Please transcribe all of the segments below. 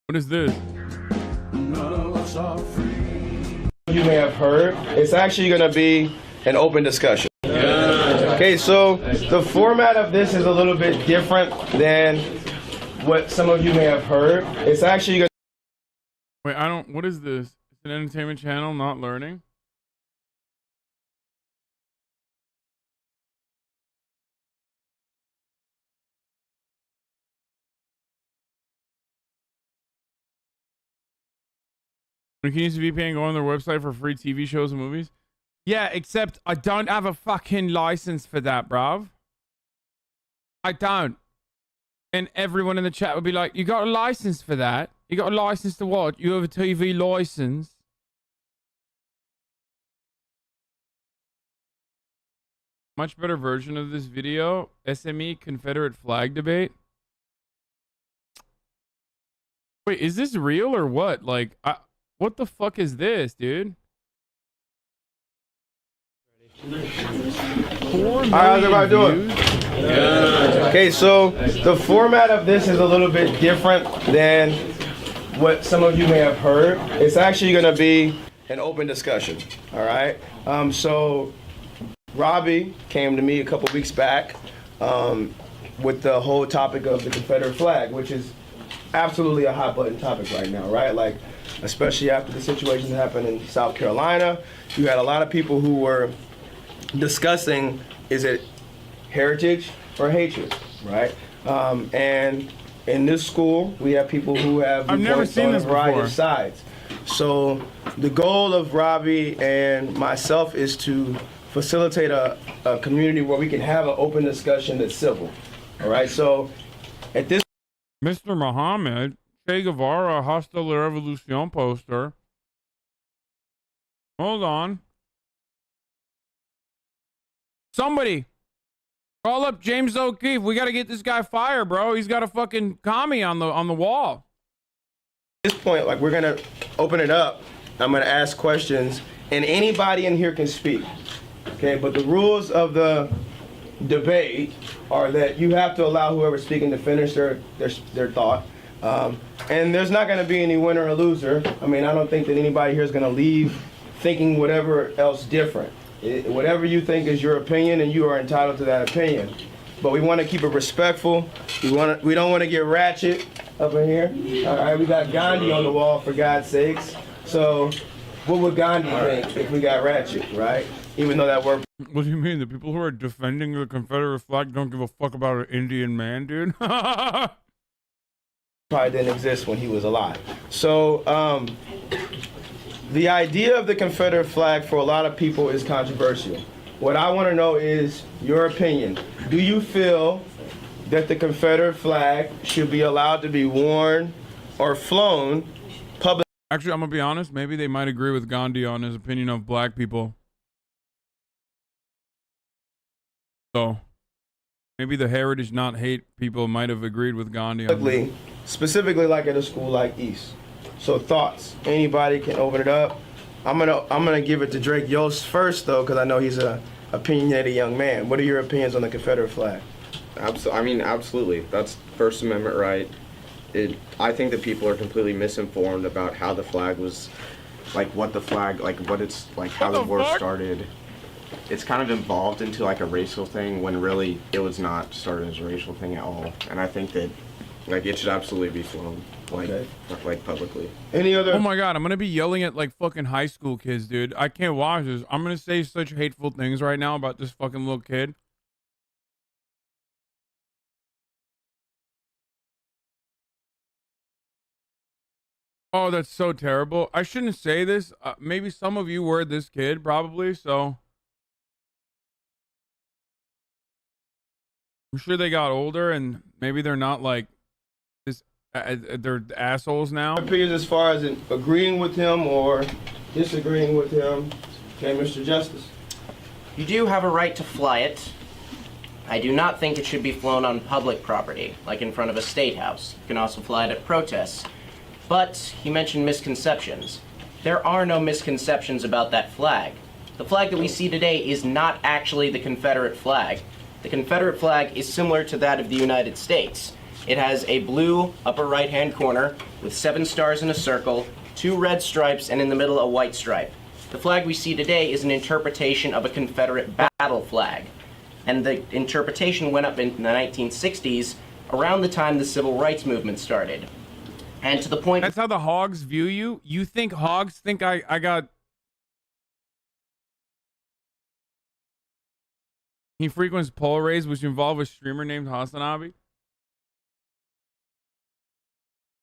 What is this? You may have heard, it's actually going to be an open discussion. Okay, so the format of this is a little bit different than what some of you may have heard. It's actually going Wait, I don't. What is this? It's an entertainment channel, not learning. You can use a VPN, go on their website for free TV shows and movies. Yeah, except I don't have a fucking license for that, bruv. I don't. And everyone in the chat would be like, you got a license for that? You got a license to what? You have a TV license? Much better version of this video. SME Confederate flag debate. Wait, is this real or what? Like, what the fuck is this, dude? Alright, how's everybody doing? Okay, so the format of this is a little bit different than what some of you may have heard. It's actually going to be an open discussion. All right. So Robbie came to me a couple weeks back with the whole topic of the Confederate flag, which is absolutely a hot button topic right now, right? Like, especially after the situation that happened in South Carolina, you had a lot of people who were discussing, is it heritage or hatred, right? And in this school, we have people who have viewpoints on a variety of sides. So the goal of Robbie and myself is to facilitate a community where we can have an open discussion that's civil, all right? So at this... Mr. Muhammad, Che Guevara, Hasta la Revolucion poster. Hold on. Somebody call up James O'Keefe. We got to get this guy fired, bro. He's got a fucking commie on the wall. At this point, like, we're gonna open it up. I'm gonna ask questions, and anybody in here can speak. Okay, but the rules of the debate are that you have to allow whoever's speaking to finish their thought. And there's not gonna be any winner or loser. I mean, I don't think that anybody here is gonna leave thinking whatever else different. Whatever you think is your opinion, and you are entitled to that opinion. But we want to keep it respectful. We don't want to get ratchet up in here. All right, we got Gandhi on the wall, for God's sakes. So what would Gandhi think if we got ratchet, right? Even though that word... What do you mean? The people who are defending the Confederate flag don't give a fuck about an Indian man, dude? Probably didn't exist when he was alive. So the idea of the Confederate flag for a lot of people is controversial. What I want to know is your opinion. Do you feel that the Confederate flag should be allowed to be worn or flown publicly? Actually, I'm gonna be honest. Maybe they might agree with Gandhi on his opinion of black people. So maybe the heritage not hate people might have agreed with Gandhi on that. Specifically like at a school like East. So thoughts, anybody can open it up. I'm gonna give it to Drake Yost first though, because I know he's a opinionated young man. What are your opinions on the Confederate flag? I mean, absolutely. That's First Amendment right. I think that people are completely misinformed about how the flag was, like what the flag, like what it's, like how the war started. It's kind of evolved into like a racial thing when really it was not started as a racial thing at all. And I think that like it should absolutely be flown, like publicly. Any other? Oh my god, I'm gonna be yelling at like fucking high school kids, dude. I can't watch this. I'm gonna say such hateful things right now about this fucking little kid. Oh, that's so terrible. I shouldn't say this. Maybe some of you were this kid, probably, so. I'm sure they got older and maybe they're not like this. They're assholes now. Opinions as far as agreeing with him or disagreeing with him. Okay, Mr. Justice. You do have a right to fly it. I do not think it should be flown on public property, like in front of a state house. You can also fly it at protests. But he mentioned misconceptions. There are no misconceptions about that flag. The flag that we see today is not actually the Confederate flag. The Confederate flag is similar to that of the United States. It has a blue upper right-hand corner with 7 stars in a circle, 2 red stripes, and in the middle a white stripe. The flag we see today is an interpretation of a Confederate battle flag. And the interpretation went up in the 1960s, around the time the Civil Rights Movement started. And to the point... That's how the hogs view you? You think hogs think I got... He frequents pole race, which involve a streamer named HasanAbi?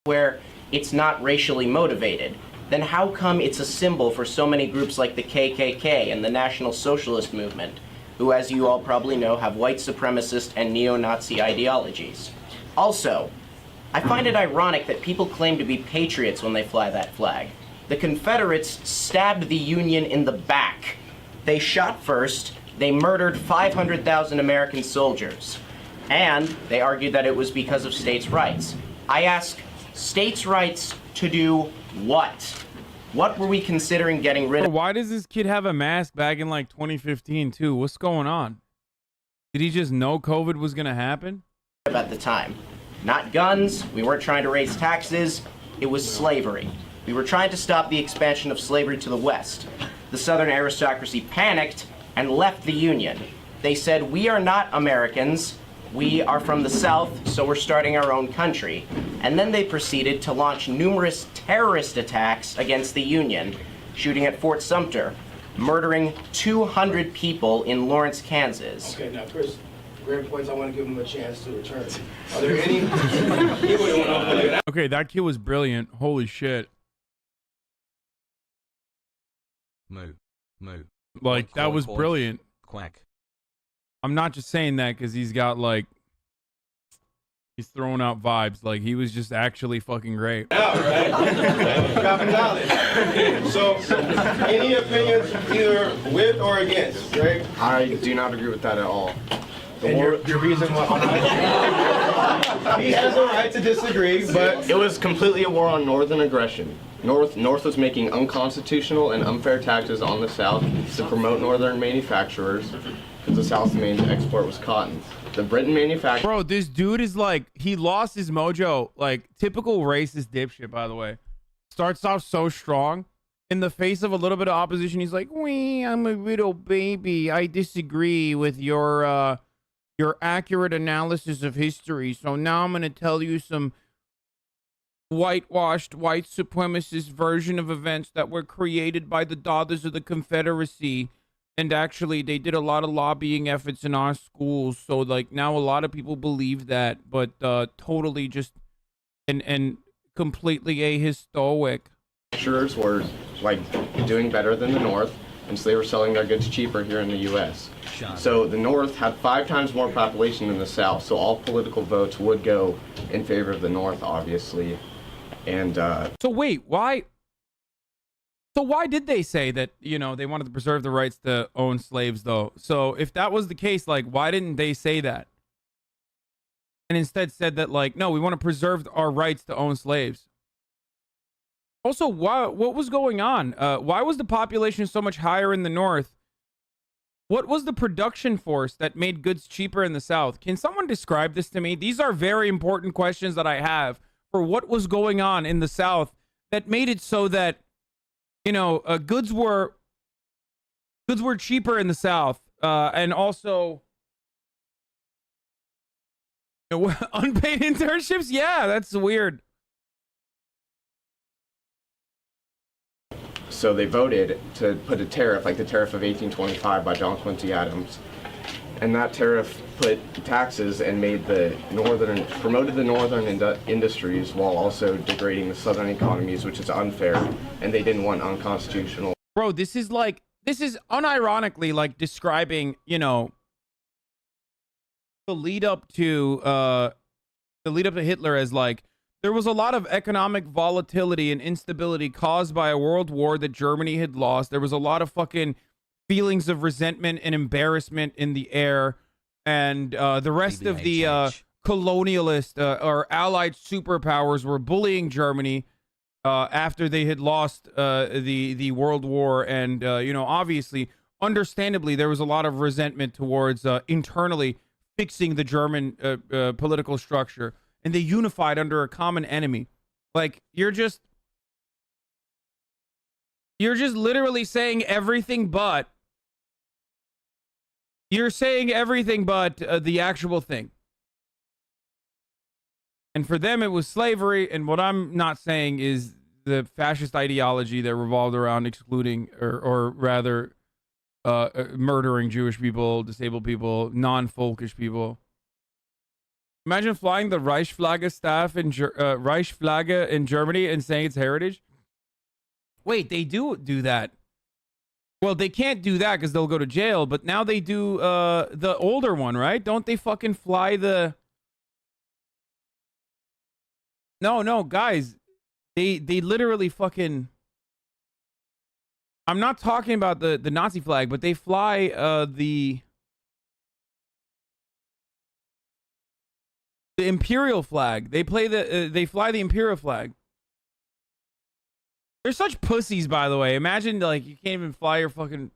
Where it's not racially motivated. Then how come it's a symbol for so many groups like the KKK and the National Socialist Movement, who, as you all probably know, have white supremacist and neo-Nazi ideologies? Also, I find it ironic that people claim to be patriots when they fly that flag. The Confederates stabbed the Union in the back. They shot first, they murdered 500,000 American soldiers, and they argued that it was because of states' rights. I ask, states' rights to do what? What were we considering getting rid of? Why does this kid have a mask back in like 2015 too? What's going on? Did he just know COVID was gonna happen? At the time. Not guns, we weren't trying to raise taxes, it was slavery. We were trying to stop the expansion of slavery to the West. The Southern aristocracy panicked and left the Union. They said, we are not Americans, we are from the South, so we're starting our own country. And then they proceeded to launch numerous terrorist attacks against the Union, shooting at Fort Sumter, murdering 200 people in Lawrence, Kansas. Okay, now Chris, great points. I want to give him a chance to return. Are there any people that want to... Okay, that kid was brilliant. Holy shit. Moo. Moo. Like, that was brilliant. Quack. I'm not just saying that because he's got, like, he's throwing out vibes. Like, he was just actually fucking great. Out, right? Dropping knowledge. So, any opinions either with or against, right? I do not agree with that at all. And your reason why? He has a right to disagree, but... It was completely a war on northern aggression. North was making unconstitutional and unfair taxes on the South to promote northern manufacturers, because the South's main export was cotton. The Britain manufacturer... Bro, this dude is like, he lost his mojo. Like, typical racist dipshit, by the way. Starts off so strong. In the face of a little bit of opposition, he's like, wee, I'm a little baby. I disagree with your accurate analysis of history. So now I'm going to tell you some whitewashed white supremacist version of events that were created by the daughters of the Confederacy. And actually, they did a lot of lobbying efforts in our schools. So, like, now a lot of people believe that, but totally just and completely ahistoric. Manufacturers were, like, doing better than the North, and so they were selling their goods cheaper here in the U.S. So the North had 5 times more population than the South, so all political votes would go in favor of the North, obviously. And so wait, why? So why did they say that, you know, they wanted to preserve the rights to own slaves, though? So if that was the case, like, why didn't they say that? And instead said that, like, no, we want to preserve our rights to own slaves. Also, what was going on? Why was the population so much higher in the North? What was the production force that made goods cheaper in the South? Can someone describe this to me? These are very important questions that I have for what was going on in the South that made it so that, you know, goods were cheaper in the South, and also unpaid internships. Yeah, that's weird. so they voted to put a tariff, like the tariff of 1825 by John Quincy Adams. And that tariff put taxes and made promoted the northern industries while also degrading the southern economies, which is unfair, and they didn't want unconstitutional. Bro, this is unironically like describing, you know, the lead up to Hitler as like, there was a lot of economic volatility and instability caused by a world war that Germany had lost. There was a lot of fucking feelings of resentment and embarrassment in the air, and the rest of the colonialist or allied superpowers were bullying Germany after they had lost the world war, and you know, obviously, understandably, there was a lot of resentment towards internally fixing the German political structure. and they unified under a common enemy. Like, you're just literally saying everything but. You're saying everything but the actual thing. And for them, it was slavery. And what I'm not saying is the fascist ideology that revolved around excluding or rather murdering Jewish people, disabled people, non-folkish people. Imagine flying the Reichsflagge staff in Reichsflagge in Germany and saying it's heritage. Wait, they do that. Well, they can't do that because they'll go to jail. But now they do the older one, right? Don't they fucking fly the? No, guys, they literally fucking. I'm not talking about the Nazi flag, but they fly the imperial flag. They fly the imperial flag. They're such pussies, by the way. Imagine, like, you can't even fly your fucking...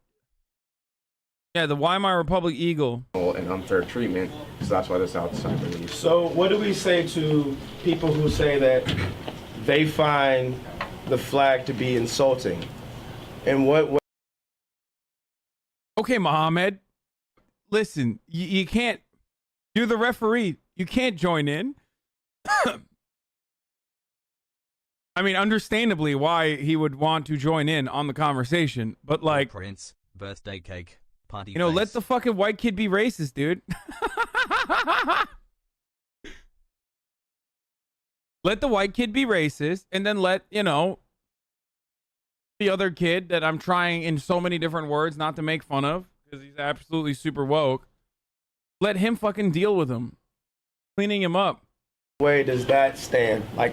Yeah, the Weimar Republic Eagle. And unfair treatment, so that's why the South Side believes. So what do we say to people who say that they find the flag to be insulting? And what Okay, Mohammed. Listen, you can't... You're the referee. You can't join in. I mean, understandably, why he would want to join in on the conversation, but like, Prince, birthday cake, party. You know, let the fucking white kid be racist, dude. Let the white kid be racist, and then let, you know, the other kid that I'm trying in so many different words not to make fun of because he's absolutely super woke. Let him fucking deal with him, cleaning him up. way does that stand? Like,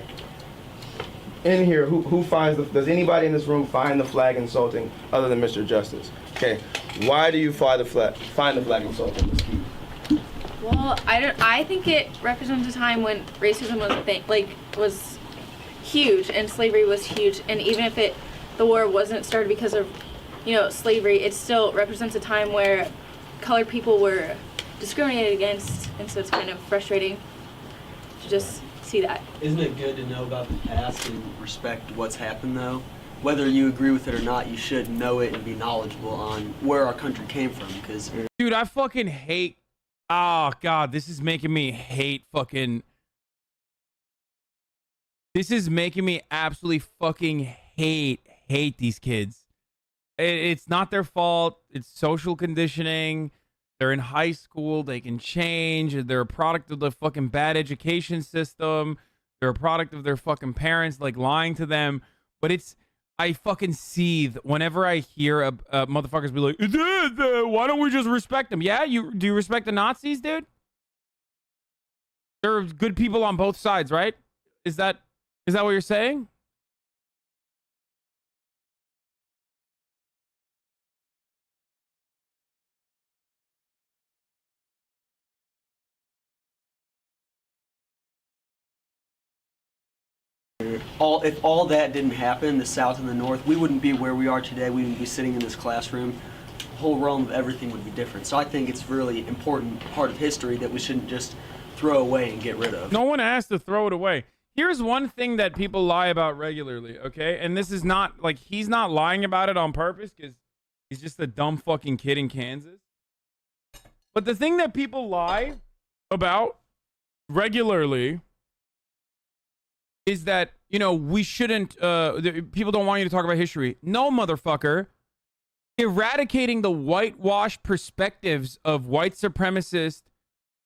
in here, who finds does anybody in this room find the flag insulting other than Mr. Justice? Okay, why do you find the flag insulting? Well, I think it represents a time when racism was huge and slavery was huge, and even if the war wasn't started because of, slavery, it still represents a time where colored people were discriminated against, and so it's kind of frustrating to just see that. Isn't it good to know about the past and respect what's happened, though? Whether you agree with it or not, you should know it and be knowledgeable on where our country came from, because... Dude, I fucking hate... Oh, God, this is making me hate fucking... This is making me absolutely fucking hate these kids. It's not their fault. It's social conditioning. They're in high school. They can change. They're a product of the fucking bad education system. They're a product of their fucking parents, like, lying to them. But it's... I fucking seethe whenever I hear motherfuckers be like, why don't we just respect them? Yeah, do you respect the Nazis, dude? There are good people on both sides, right? Is that what you're saying? If all that didn't happen, the South and the North, we wouldn't be where we are today. We wouldn't be sitting in this classroom. The whole realm of everything would be different. So I think it's a really important part of history that we shouldn't just throw away and get rid of. No one has to throw it away. Here's one thing that people lie about regularly, okay? And this is not, like, he's not lying about it on purpose because he's just a dumb fucking kid in Kansas. But the thing that people lie about regularly is that, we shouldn't, people don't want you to talk about history. No, motherfucker. Eradicating the whitewashed perspectives of white supremacist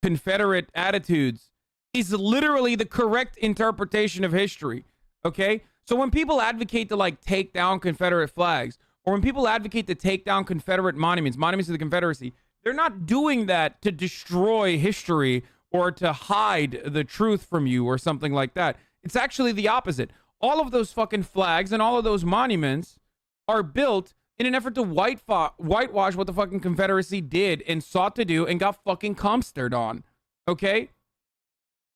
Confederate attitudes is literally the correct interpretation of history, okay? So when people advocate to, like, take down Confederate flags, or when people advocate to take down Confederate monuments of the Confederacy, they're not doing that to destroy history or to hide the truth from you or something like that. It's actually the opposite. All of those fucking flags and all of those monuments are built in an effort to whitewash what the fucking Confederacy did and sought to do and got fucking comstered on. Okay?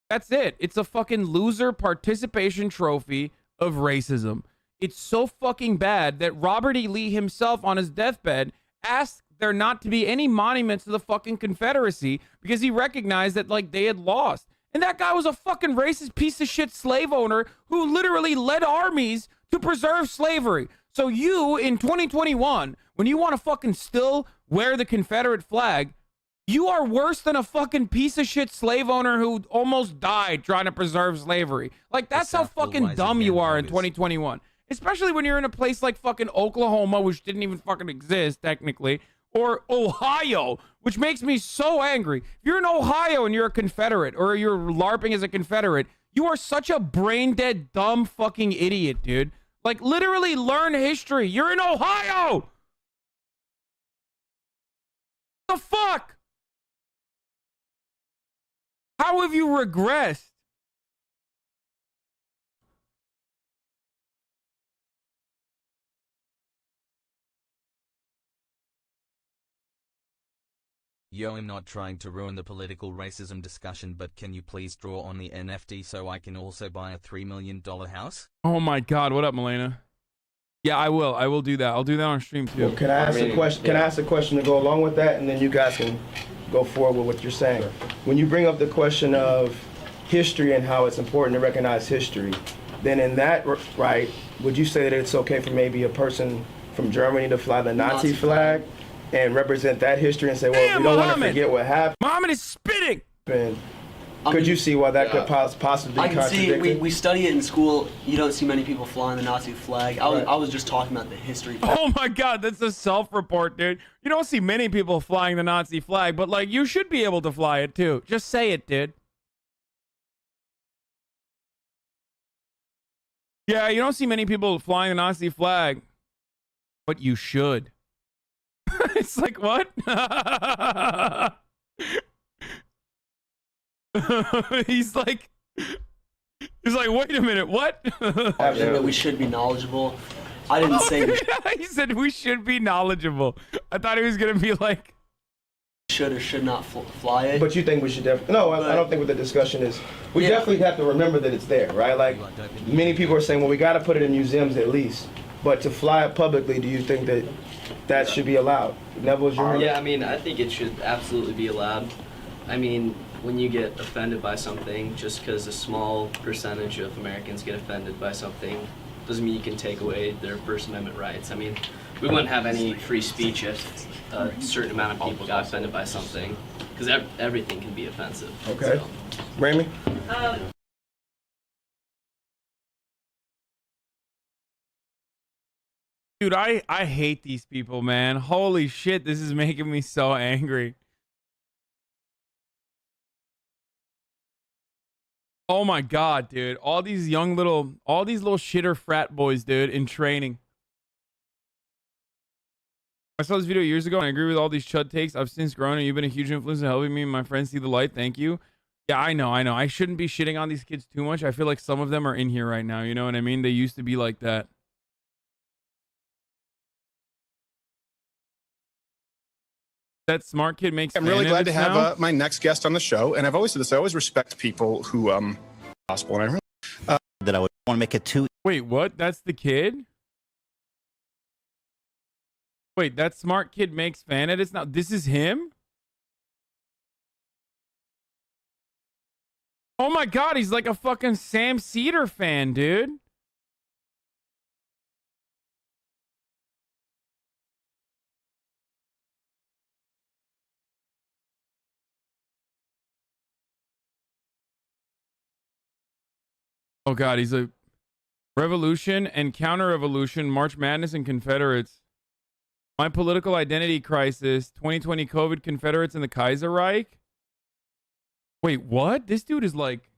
That's it. It's a fucking loser participation trophy of racism. It's so fucking bad that Robert E. Lee himself on his deathbed asked there not to be any monuments to the fucking Confederacy because he recognized that, like, they had lost. And that guy was a fucking racist piece of shit slave owner who literally led armies to preserve slavery. So you, in 2021, when you want to fucking still wear the Confederate flag, you are worse than a fucking piece of shit slave owner who almost died trying to preserve slavery. Like, that's how fucking dumb you are in 2021. Especially when you're in a place like fucking Oklahoma, which didn't even fucking exist, technically, or Ohio, which makes me so angry. If you're in Ohio and you're a Confederate, or you're LARPing as a Confederate, you are such a brain-dead, dumb fucking idiot, dude. Like, literally learn history. You're in Ohio! The fuck? How have you regressed? Yo, I'm not trying to ruin the political racism discussion, but can you please draw on the NFT so I can also buy a $3 million house? Oh my god, what up, Milena? Yeah, I will. I will do that. I'll do that on stream too. Well, can I ask a question? Can I ask a question to go along with that, and then you guys can go forward with what you're saying? When you bring up the question of history and how it's important to recognize history, then in that right, would you say that it's okay for maybe a person from Germany to fly the Nazi flag and represent that history and say, well, Damn, we don't want to Muhammad. forget what happened? Muhammad is spitting! Could you see why that could possibly be I can see, contradicted? we study it in school. You don't see many people flying the Nazi flag. I was just talking about the history. Oh my god, that's a self-report, dude. You don't see many people flying the Nazi flag, but like, you should be able to fly it too. Just say it, dude. Yeah, you don't see many people flying the Nazi flag, but you should. It's like, what? he's like, wait a minute, what? That we should be knowledgeable. I didn't say we He said we should be knowledgeable. I thought he was gonna be like, should or should not fly it. But you think we should definitely? No, I don't think what the discussion is. We definitely have to remember that it's there, right? Like, many people are saying, well, we got to put it in museums at least. But to fly it publicly, do you think that that should be allowed? Neville's your Yeah, I mean, I think it should absolutely be allowed. I mean, when you get offended by something, just because a small percentage of Americans get offended by something, doesn't mean you can take away their First Amendment rights. I mean, we wouldn't have any free speech if a certain amount of people got offended by something, because everything can be offensive. Okay. So. Ramy? dude, I hate these people, man. Holy shit, this is making me so angry. Oh my god, dude. All these little shitter frat boys, dude, in training. I saw this video years ago and I agree with all these chud takes. I've since grown and you've been a huge influence in helping me and my friends see the light. Thank you. Yeah, I know. I shouldn't be shitting on these kids too much. I feel like some of them are in here right now. You know what I mean? They used to be like that. That smart kid makes. I'm really glad to have my next guest on the show, and I've always said this. I always respect people who gospel, and I really that I would want to make it too. Wait, what? That's the kid? Wait, that smart kid makes fan edits now. This is him? Oh my god, he's like a fucking Sam Cedar fan, dude. Oh god, he's a revolution and counter-revolution, March Madness and Confederates. My political identity crisis, 2020 COVID, Confederates and the Kaiserreich. Wait, what? This dude is like...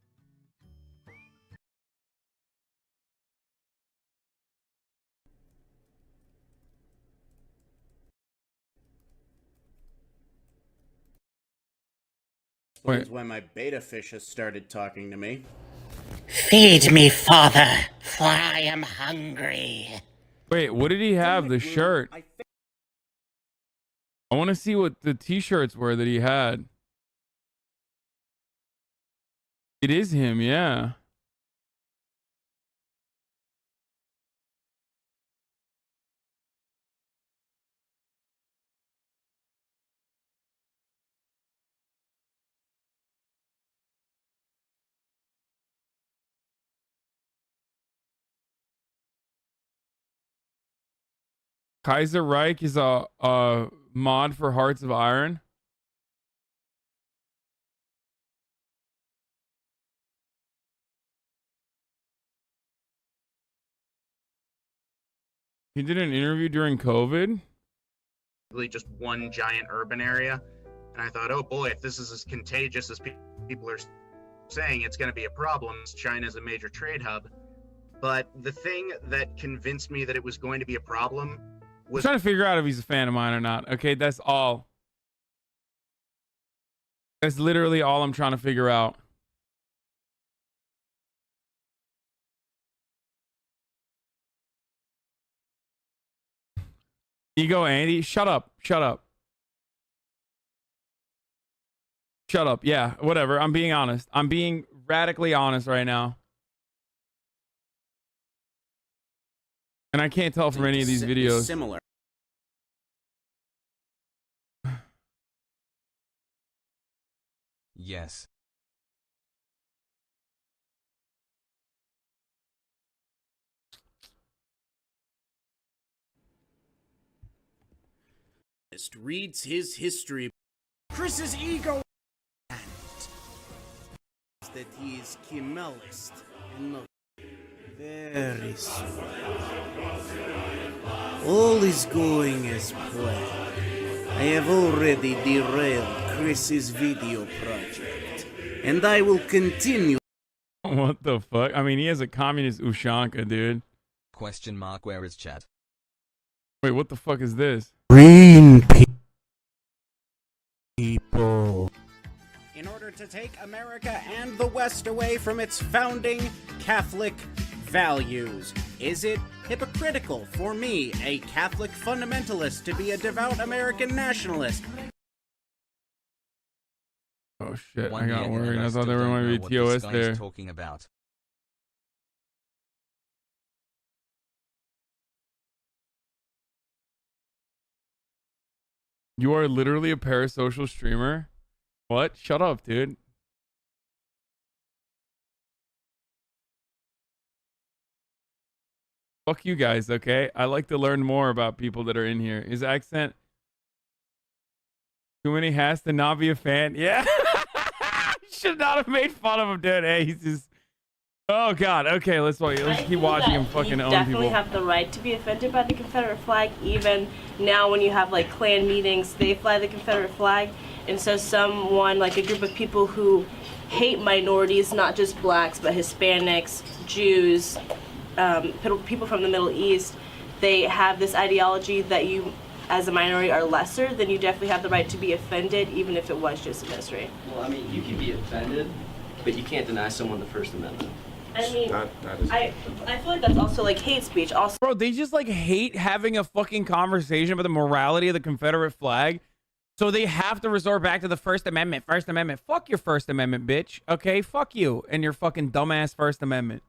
Wait. When my beta fishes started talking to me. Feed me, father, for I am hungry. Wait, what did he have? The shirt. I want to see what the t-shirts were that he had. It is him, yeah. Kaiser Reich is a mod for Hearts of Iron. He did an interview during COVID. Just one giant urban area, and I thought, oh boy, if this is as contagious as people are saying, it's going to be a problem. China's a major trade hub. But the thing that convinced me that it was going to be a problem was... I'm trying to figure out if he's a fan of mine or not. Okay, that's all. That's literally all I'm trying to figure out. You go, Andy. Shut up. Shut up. Shut up. Yeah, whatever. I'm being honest. I'm being radically honest right now. And I can't tell from any of these videos. Similar. Yes. Reads his history. Chris's ego that he is Kemalist and not very soon. All is going as planned. I have already derailed Chris's video project, and I will continue. What the fuck? I mean, he has a communist Ushanka, dude. Question mark, where is chat? Wait, what the fuck is this? Green people. In order to take America and the West away from its founding Catholic values, is it hypocritical for me, a Catholic fundamentalist, to be a devout American nationalist? Oh shit, I got worried. I thought there might be TOS there. Talking about. You are literally a parasocial streamer? What? Shut up, dude. Fuck you guys, okay? I like to learn more about people that are in here. His accent... Too many has to not be a fan? Yeah! Should not have made fun of him, dude. Hey, he's just... Oh, God. Okay, let's keep watching him fucking own people. You definitely have the right to be offended by the Confederate flag. Even now when you have, like, Klan meetings, they fly the Confederate flag. And so someone, like a group of people who hate minorities, not just blacks, but Hispanics, Jews, people from the Middle East, they have this ideology that you, as a minority, are lesser, then you definitely have the right to be offended, even if it was just a mystery. Well, I mean, you can be offended, but you can't deny someone the First Amendment. I mean, I feel like that's also like hate speech. Also, bro, they just like hate having a fucking conversation about the morality of the Confederate flag. So they have to resort back to the First Amendment. First Amendment. Fuck your First Amendment, bitch. Okay? Fuck you and your fucking dumbass First Amendment.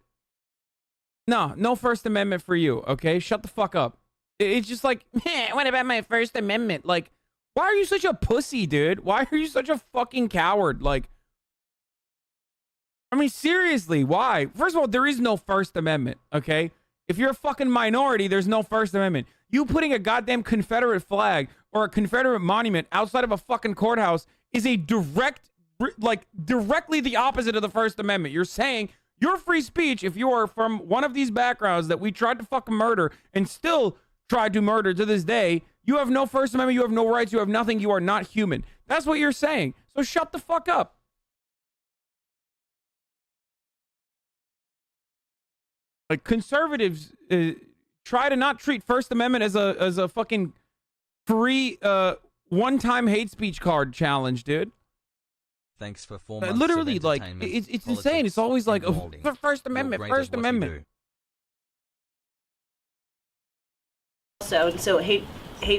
No First Amendment for you. Okay? Shut the fuck up. It's just like, what about my First Amendment? Like, why are you such a pussy, dude? Why are you such a fucking coward? Like, I mean, seriously, why? First of all, there is no First Amendment, okay? If you're a fucking minority, there's no First Amendment. You putting a goddamn Confederate flag or a Confederate monument outside of a fucking courthouse is a directly the opposite of the First Amendment. You're saying your free speech, if you are from one of these backgrounds that we tried to fucking murder and still tried to murder to this day, you have no First Amendment, you have no rights, you have nothing, you are not human. That's what you're saying. So shut the fuck up. Like, conservatives try to not treat First Amendment as a fucking free one-time hate speech card challenge, dude. Thanks for 4 months literally, of like, entertainment, it's insane. It's always like, oh, and First Amendment, You're great First at what you Amendment. and so hate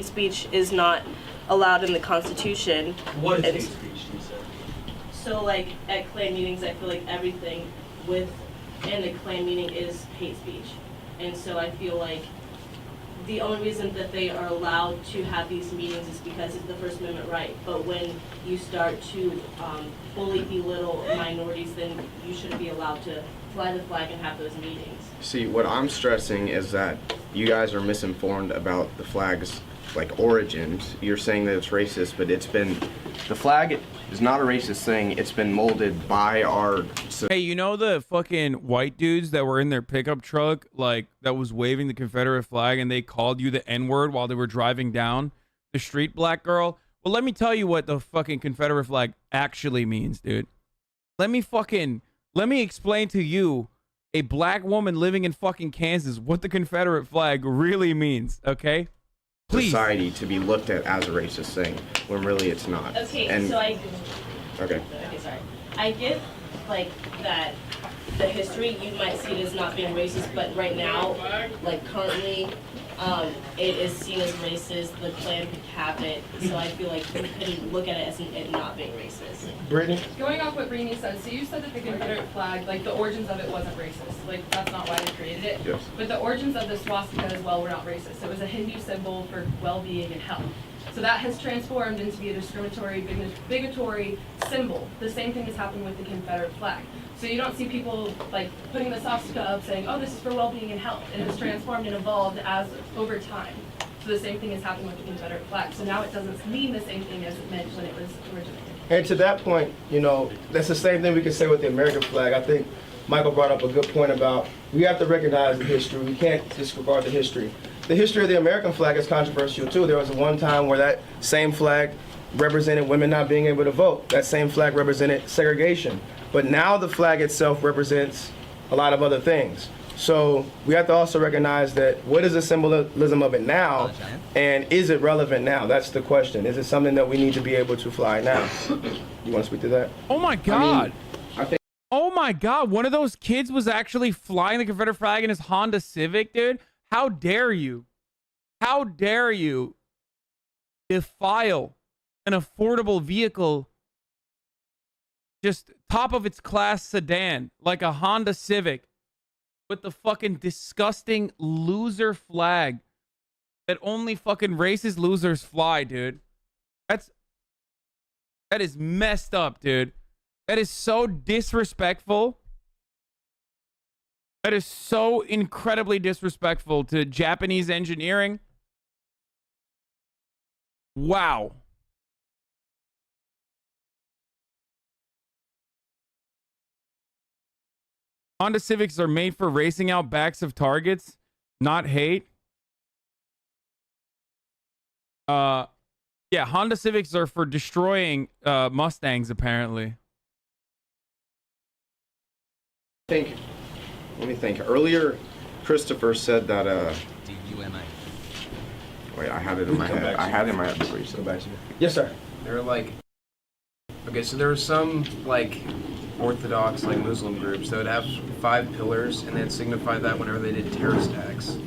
speech is not allowed in the Constitution. What is hate speech, you said? So, like, at Klan meetings, I feel like everything within a Klan meeting is hate speech. And so I feel like the only reason that they are allowed to have these meetings is because it's the First Amendment right. But when you start to fully belittle minorities, then you shouldn't be allowed to fly the flag and have those meetings. See, what I'm stressing is that you guys are misinformed about the flag's like origins. You're saying that it's racist, but the flag is not a racist thing. It's been molded by our. Hey, you know the fucking white dudes that were in their pickup truck, like that was waving the Confederate flag, and they called you the N-word while they were driving down the street, black girl? Well, let me tell you what the fucking Confederate flag actually means, dude. Let me explain to you, a black woman living in fucking Kansas, what the Confederate flag really means, okay? Please. Society to be looked at as a racist thing when really it's not. Okay, and, so okay. Okay, sorry. I get like that the history you might see it as not being racist, but right now, like currently, it is seen as racist. The Klan could have it, so I feel like we couldn't look at it as it not being racist. Brittany? Going off what Rini said, so you said that the Confederate flag, like the origins of it wasn't racist. Like that's not why they created it. Yes. But the origins of the swastika as well were not racist. It was a Hindu symbol for well-being and health. So that has transformed into be a discriminatory, bigotry symbol. The same thing has happened with the Confederate flag. So you don't see people like putting the swastika up saying, oh, this is for well-being and health. It has transformed and evolved as over time. So the same thing has happened with the Confederate flag. So now it doesn't mean the same thing as it meant when it was originated. And to that point, you know, that's the same thing we can say with the American flag. I think Michael brought up a good point about we have to recognize the history. We can't disregard the history. The history of the American flag is controversial too. There was one time where that same flag represented women not being able to vote. That same flag represented segregation. But now the flag itself represents a lot of other things. So we have to also recognize that what is the symbolism of it now, and is it relevant now? That's the question. Is it something that we need to be able to fly now? You want to speak to that? Oh my God. I think. Oh my God. One of those kids was actually flying the Confederate flag in his Honda Civic, dude. How dare you? How dare you defile an affordable vehicle, just top of its class sedan, like a Honda Civic, with the fucking disgusting loser flag that only fucking racist losers fly, dude. That is messed up, dude. That is so disrespectful. That is so incredibly disrespectful to Japanese engineering. Wow. Honda Civics are made for racing out backs of targets, not hate. Yeah, Honda Civics are for destroying Mustangs, apparently. Let me think. Earlier, Christopher said that. DUMA. Wait, I had it in my head. I had it in my head before you said that. Yes, sir. They're like. Okay, so there were some like Orthodox like Muslim groups that would have 5 pillars, and they'd signify that whenever they did terrorist acts.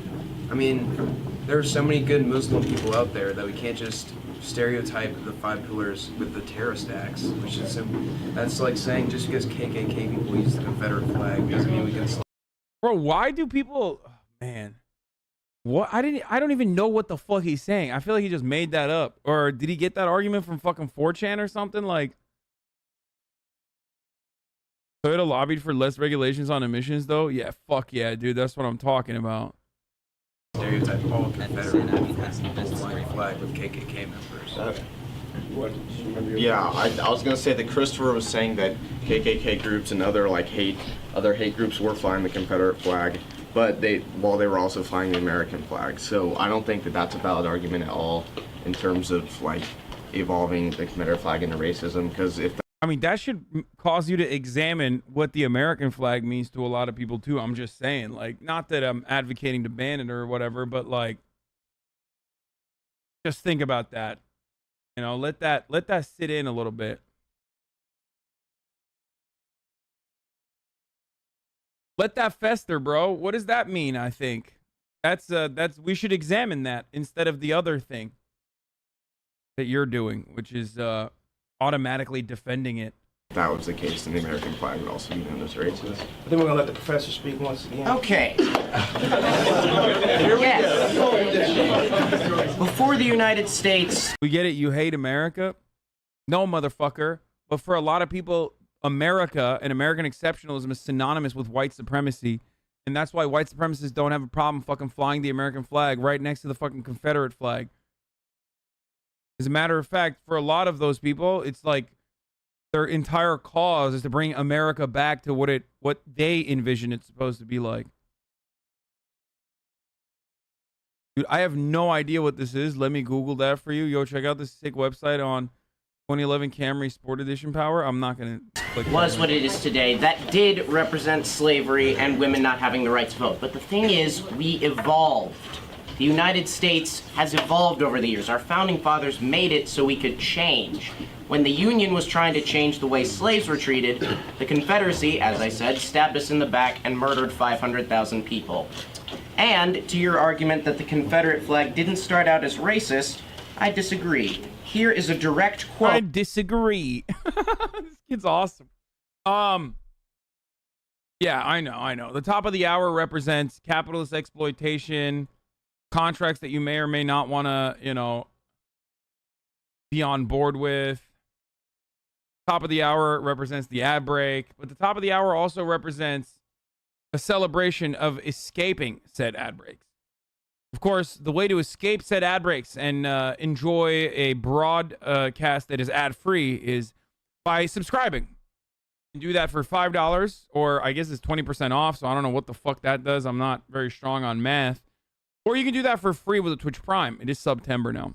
I mean, there are so many good Muslim people out there that we can't just stereotype the 5 pillars with the terrorist acts, which is that's like saying just because KKK people use the Confederate flag doesn't mean we can. Bro, why do people? Oh, man, what? I don't even know what the fuck he's saying. I feel like he just made that up, or did he get that argument from fucking 4chan or something? Like, Toyota lobbied for less regulations on emissions, though. Yeah, fuck yeah, dude. That's what I'm talking about. Stereotype all Confederate flag with KKK members. Yeah, I was gonna say that Christopher was saying that KKK groups and other like hate groups were flying the Confederate flag, but they were also flying the American flag. So I don't think that that's a valid argument at all in terms of like evolving the Confederate flag into racism. Because I mean, that should cause you to examine what the American flag means to a lot of people too. I'm just saying, like, not that I'm advocating to ban it or whatever, but like, just think about that. You know, let that sit in a little bit. Let that fester, bro. What does that mean? I think that's we should examine that instead of the other thing that you're doing, which is automatically defending it. If that was the case, then the American flag would also be known as racist. I think we're gonna let the professor speak once again. Okay. Yes. Before the United States. We get it. You hate America? No, motherfucker. But for a lot of people, America and American exceptionalism is synonymous with white supremacy. And that's why white supremacists don't have a problem fucking flying the American flag right next to the fucking Confederate flag. As a matter of fact, for a lot of those people, it's like their entire cause is to bring America back to what they envision it's supposed to be like. Dude, I have no idea what this is. Let me Google that for you. Yo, check out this sick website on 2011 Camry Sport Edition power. I'm not going to click Was what it is today. That did represent slavery and women not having the right to vote. But the thing is, we evolved. The United States has evolved over the years. Our founding fathers made it so we could change. When the Union was trying to change the way slaves were treated, the Confederacy, as I said, stabbed us in the back and murdered 500,000 people. And to your argument that the Confederate flag didn't start out as racist, I disagree. Here is a direct quote. I disagree. This kid's awesome. Yeah, I know. The top of the hour represents capitalist exploitation, contracts that you may or may not want to, be on board with. Top of the hour represents the ad break, but the top of the hour also represents a celebration of escaping said ad breaks. Of course, the way to escape said ad breaks and enjoy a broadcast that is ad-free is by subscribing. You can do that for $5, or I guess it's 20% off, so I don't know what the fuck that does. I'm not very strong on math. Or you can do that for free with a Twitch Prime. It is September now.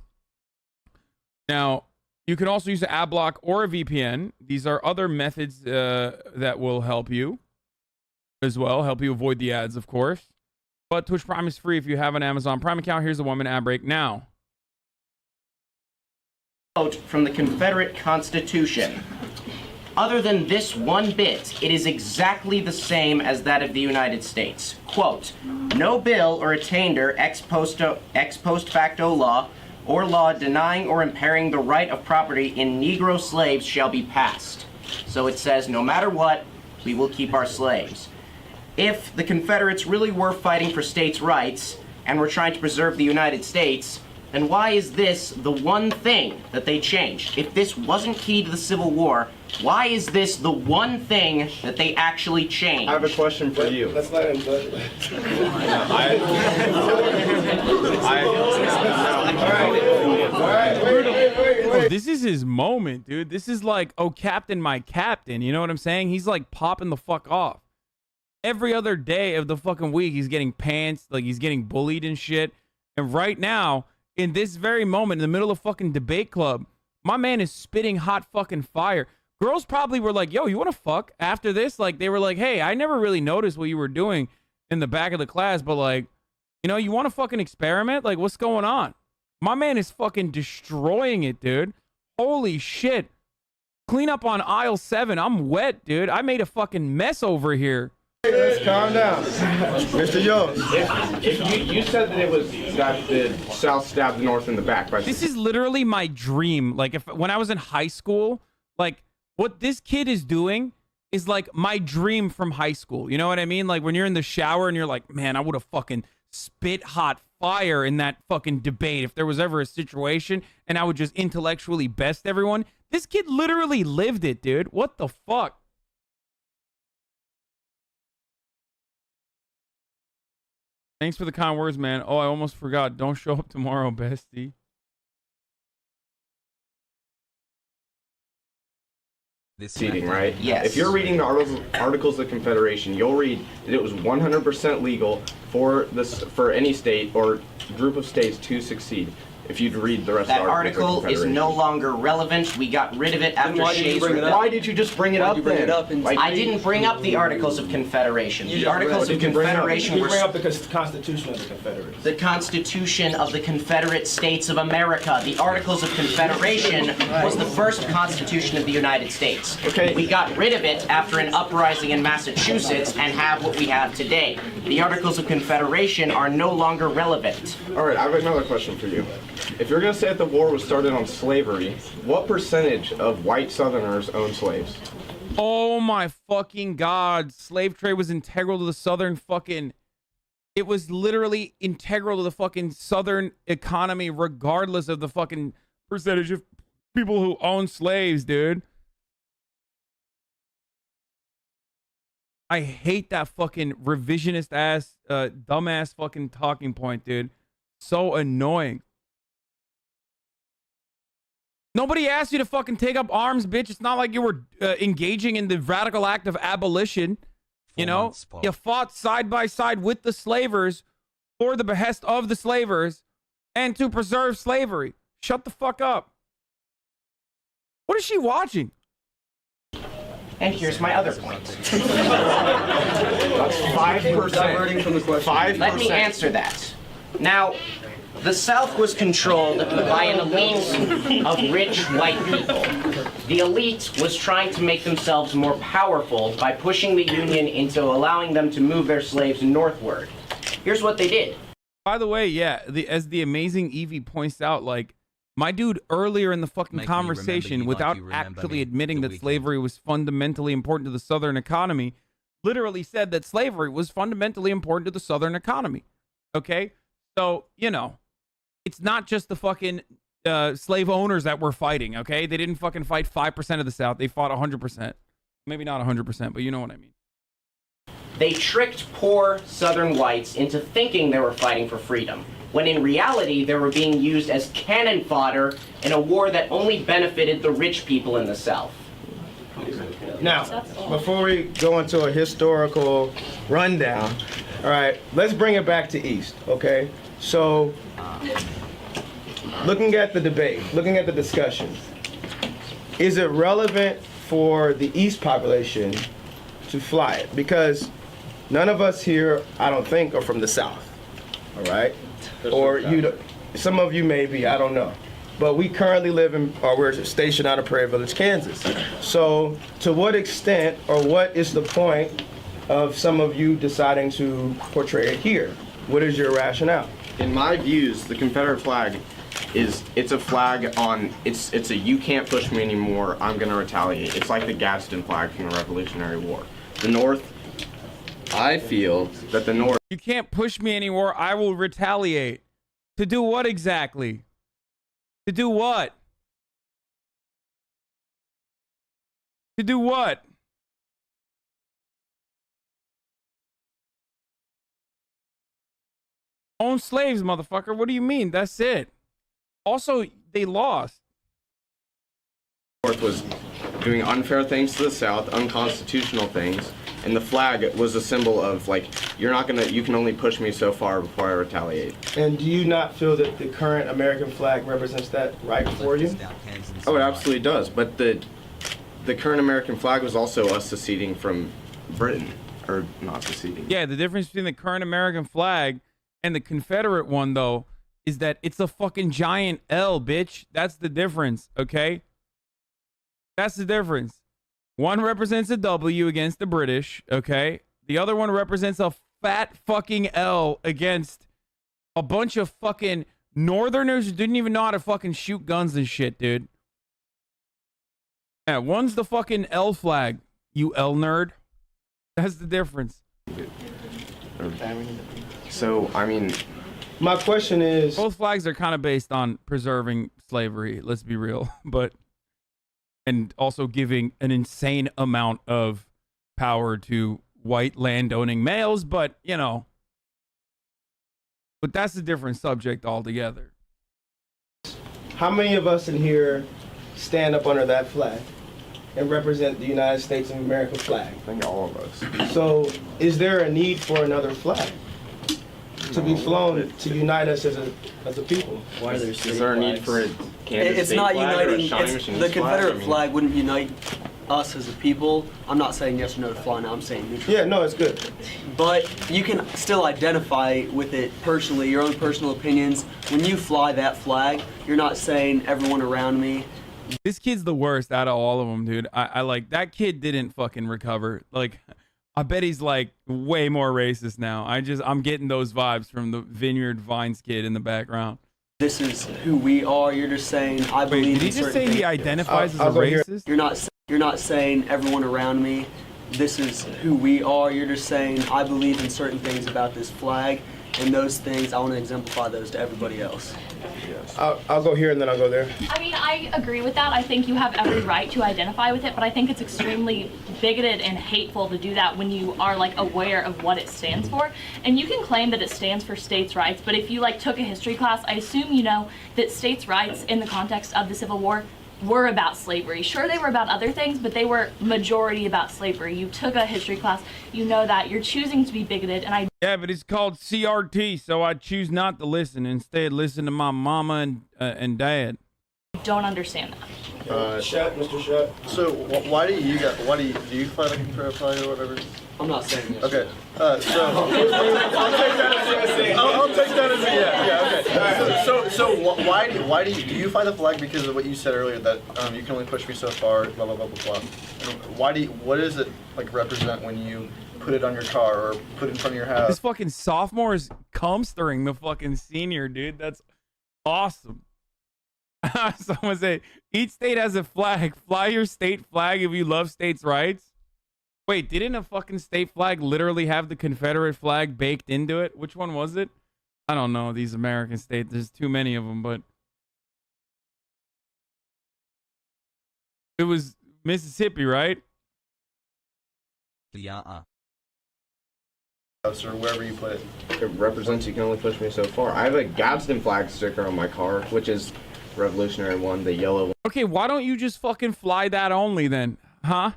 Now, you can also use an ad block or a VPN. These are other methods that will help you as well, help you avoid the ads, of course. But Twitch Prime is free if you have an Amazon Prime account. Here's a 1-minute ad break now. Quote from the Confederate Constitution. Other than this one bit, it is exactly the same as that of the United States. Quote, no bill or attainder ex post facto law or law denying or impairing the right of property in Negro slaves shall be passed. So it says, no matter what, we will keep our slaves. If the Confederates really were fighting for states' rights and were trying to preserve the United States, then why is this the one thing that they changed? If this wasn't key to the Civil War, why is this the one thing that they actually changed? I have a question for you. Let's let him. Oh, this is his moment, dude. This is like, oh, Captain, my Captain. You know what I'm saying? He's like popping the fuck off. Every other day of the fucking week, he's getting pants, like he's getting bullied and shit. And right now, in this very moment, in the middle of fucking debate club, my man is spitting hot fucking fire. Girls probably were like, yo, you want to fuck after this? Like, they were like, hey, I never really noticed what you were doing in the back of the class, but like, you want to fucking experiment? Like, what's going on? My man is fucking destroying it, dude. Holy shit. Clean up on aisle 7. I'm wet, dude. I made a fucking mess over here. Let's calm down. Mr. Jones. If you said that it was that the South stabbed the North in the back. This is literally my dream. Like, when I was in high school, like, what this kid is doing is like my dream from high school. You know what I mean? Like, when you're in the shower and you're like, man, I would have fucking spit hot fire in that fucking debate if there was ever a situation and I would just intellectually best everyone. This kid literally lived it, dude. What the fuck? Thanks for the kind words, man. Oh, I almost forgot. Don't show up tomorrow, bestie. Seating, right? Yes. If you're reading the Articles of Confederation, you'll read that it was 100% legal for any state or group of states to succeed. If you'd read the rest that of the article is no longer relevant. We got rid of it after Shays Rebellion. Why did you just bring it up then? I didn't bring up the Articles of Confederation. The Articles of Confederation were... bring up the Constitution of the Confederacy. The Constitution of the Confederate States of America. The Articles of Confederation was the first Constitution of the United States. Okay. We got rid of it after an uprising in Massachusetts and have what we have today. The Articles of Confederation are no longer relevant. All right, I have another question for you. If you're going to say that the war was started on slavery, what percentage of white Southerners own slaves? Oh my fucking God. Slave trade was integral to the Southern fucking... It was literally integral to the fucking Southern economy, regardless of the fucking percentage of people who own slaves, dude. I hate that fucking revisionist ass, dumbass fucking talking point, dude. So annoying. Nobody asked you to fucking take up arms, bitch. It's not like you were engaging in the radical act of abolition. You know, you fought side by side with the slavers for the behest of the slavers and to preserve slavery. Shut the fuck up. What is she watching? And here's my other point. 5%. Diverting from the question. 5%. Let me answer that. Now, the South was controlled by an elite of rich white people. The elite was trying to make themselves more powerful by pushing the Union into allowing them to move their slaves northward. Here's what they did. By the way, yeah, as the amazing Evie points out, like, my dude earlier in the fucking conversation, without actually admitting that slavery was fundamentally important to the Southern economy, literally said that slavery was fundamentally important to the Southern economy. Okay? So, you know, it's not just the fucking slave owners that were fighting, okay? They didn't fucking fight 5% of the South. They fought 100%. Maybe not 100%, but you know what I mean. They tricked poor Southern whites into thinking they were fighting for freedom, when in reality they were being used as cannon fodder in a war that only benefited the rich people in the South. Now, before we go into a historical rundown, all right, let's bring it back to East, okay? So, looking at the debate, looking at the discussion, is it relevant for the East population to fly it? Because none of us here, I don't think, are from the South, all right? Or some of you may be, I don't know. But we currently live in, or we're stationed out of Prairie Village, Kansas. So to what extent, or what is the point of some of you deciding to portray it here? What is your rationale? In my views, the Confederate flag it's a flag on, it's a you can't push me anymore, I'm gonna retaliate. It's like the Gadsden flag from the Revolutionary War. The North, I feel that the North... You can't push me anymore, I will retaliate. To do what exactly? To do what? To do what? Own slaves, motherfucker. What do you mean? That's it. Also, they lost. North was doing unfair things to the South, unconstitutional things, and the flag was a symbol of, like, you can only push me so far before I retaliate. And do you not feel that the current American flag represents that right for you? Oh, it absolutely does, but the current American flag was also us seceding from Britain, or not seceding. Yeah, the difference between the current American flag and the Confederate one, though, is that it's a fucking giant L, bitch. That's the difference, okay? That's the difference. One represents a W against the British, okay? The other one represents a fat fucking L against a bunch of fucking Northerners who didn't even know how to fucking shoot guns and shit, dude. Yeah, one's the fucking L flag, you L nerd. That's the difference. So, I mean... My question is... Both flags are kind of based on preserving slavery, let's be real, but... And also giving an insane amount of power to white land-owning males, but, you know... But that's a different subject altogether. How many of us in here stand up under that flag and represent the United States of America flag? I think all of us. So, is there a need for another flag to be flown to unite us as a people? Why is there a need for a Kansas It's State not flag uniting. or a Shawnee It's, Machines the flag? Confederate flag wouldn't unite us as a people. I'm not saying yes or no to fly now. I'm saying neutral. Yeah, no, it's good. But you can still identify with it personally, your own personal opinions. When you fly that flag, you're not saying everyone around me. This kid's the worst out of all of them, dude. I like, that kid didn't fucking recover. Like, I bet he's like way more racist now. I'm getting those vibes from the Vineyard Vines kid in the background. This is who we are. You're just saying I believe. Did he just say he identifies as a racist? You're not saying everyone around me. This is who we are. You're just saying I believe in certain things about this flag, and those things I want to exemplify those to everybody else. I'll go here and then I'll go there. I mean, I agree with that. I think you have every right to identify with it, but I think it's extremely bigoted and hateful to do that when you are like aware of what it stands for. And you can claim that it stands for states' rights, but if you like took a history class, I assume you know that states' rights in the context of the Civil War were about slavery. Sure, they were about other things, but they were majority about slavery. You took a history class, you know that. You're choosing to be bigoted, and I... Yeah, but it's called CRT, so I choose not to listen. Instead, listen to my mama and dad. don't understand that. Mr. Shutt. So why do you fly the Confederate flag or whatever? I'm not saying this. Okay. I'll take that as a yeah. Okay. So why do you fly the flag because of what you said earlier that you can only push me so far, blah blah blah blah blah. And what does it like represent when you put it on your car or put it in front of your house? This fucking sophomore is comstering the fucking senior, dude. That's awesome. Someone say, each state has a flag. Fly your state flag if you love states' rights. Wait, didn't a fucking state flag literally have the Confederate flag baked into it? Which one was it? I don't know, these American states. There's too many of them, but... It was Mississippi, right? Yeah. Or wherever you put it. It represents you can only push me so far. I have a Gadsden flag sticker on my car, which is Revolutionary one, the yellow one. Okay, why don't you just fucking fly that only then? Huh?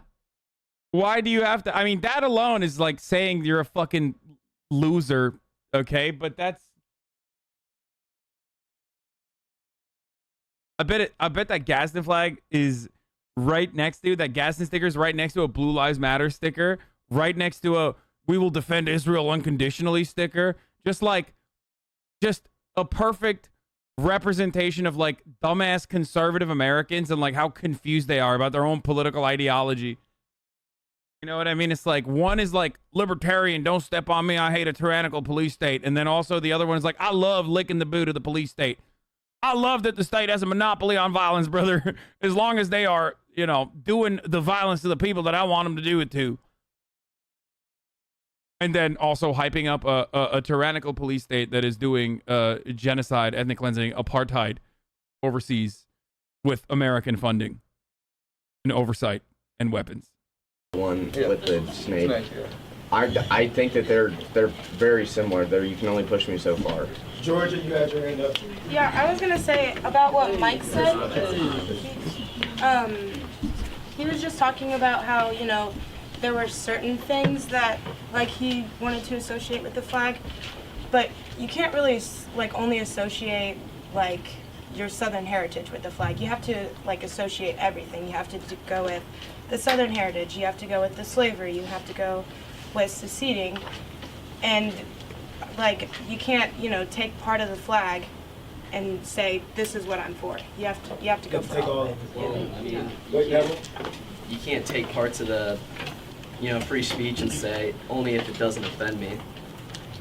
Why do you have to? I mean, that alone is like saying you're a fucking loser, okay? But that's... I bet that Gadsden flag is right next to, that Gadsden sticker is right next to a Blue Lives Matter sticker, right next to a "We will defend Israel unconditionally" sticker. Just a perfect representation of like dumbass conservative Americans and like how confused they are about their own political ideology. You know what I mean? It's like one is like libertarian, don't step on me, I hate a tyrannical police state. And then also the other one is like, I love licking the boot of the police state. I love that the state has a monopoly on violence, brother, as long as they are, you know, doing the violence to the people that I want them to do it to. And then also hyping up a tyrannical police state that is doing genocide, ethnic cleansing, apartheid overseas with American funding and oversight and weapons. One with the snake. I think that they're very similar. You can only push me so far. Georgia, you had your hand up. Yeah, I was gonna say about what Mike said. He was just talking about how, you know, there were certain things that like he wanted to associate with the flag, but you can't really like only associate like your Southern heritage with the flag. You have to like associate everything. You have to go with the Southern heritage. You have to go with the slavery. You have to go with seceding, and like you can't, you know, take part of the flag and say this is what I'm for. You have to go for all of it. I mean, you can't take parts of the, you know, free speech and say only if it doesn't offend me.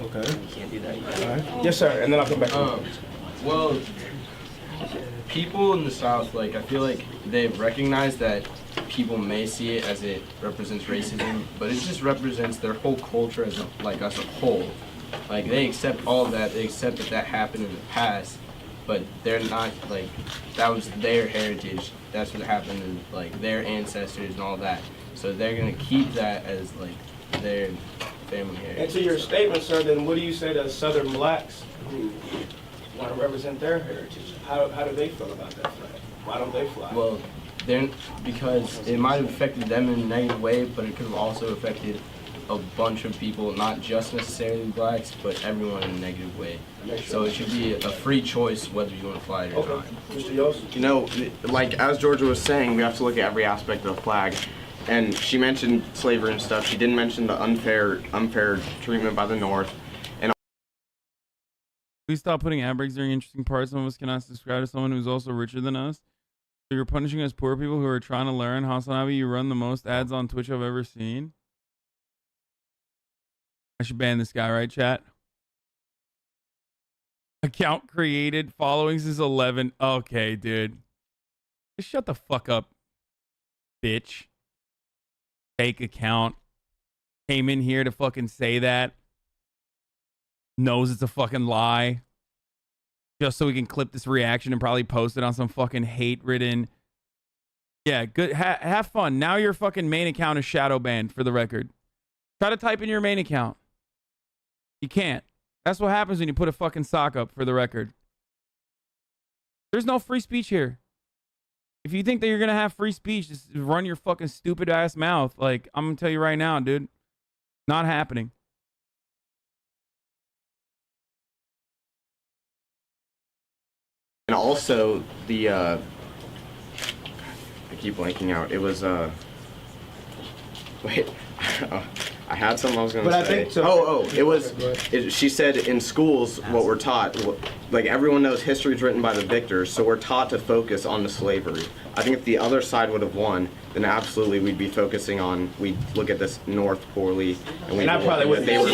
Okay. You can't do that. Right. Yes, sir. And then I'll come back to you. Well, people in the South, like, I feel like they've recognized that people may see it as it represents racism, but it just represents their whole culture as a whole. Like, they accept all of that. They accept that happened in the past, but they're not, like, that was their heritage. That's what happened in, like, their ancestors and all that. So they're going to keep that as, like, their family heritage. And to your statement, sir, then what do you say to Southern blacks who want to represent their heritage? How do they feel about that flag? Why don't they fly? Well, because it might have affected them in a negative way, but it could have also affected a bunch of people, not just necessarily blacks, but everyone in a negative way. So it should be a free choice whether you want to fly it or not. Mr. Yost? You know, like as Georgia was saying, we have to look at every aspect of the flag. And she mentioned slavery and stuff. She didn't mention the unfair treatment by the North. And Please stop putting ad breaks during interesting parts. Some of us cannot subscribe to someone who's also richer than us. So you're punishing us poor people who are trying to learn. HasanAbi, you run the most ads on Twitch I've ever seen. I should ban this guy, right, chat? Account created. Followings is 11. Okay, dude. Just shut the fuck up, bitch. Fake account. Came in here to fucking say that. Knows it's a fucking lie. just so we can clip this reaction and probably post it on some fucking hate-ridden. Yeah, good. Have fun. Now your fucking main account is shadow banned, for the record. Try to type in your main account. You can't. That's what happens when you put a fucking sock up, for the record. There's no free speech here. If you think that you're going to have free speech, just run your fucking stupid ass mouth. Like, I'm going to tell you right now, dude. Not happening. And also the I keep blanking out. It was wait. I had something I was gonna say. But I think so. She said in schools what we're taught, like everyone knows history is written by the victors, so we're taught to focus on the slavery. I think if the other side would have won, then absolutely we'd be focusing on, we'd look at this North poorly, and I probably wouldn't be teaching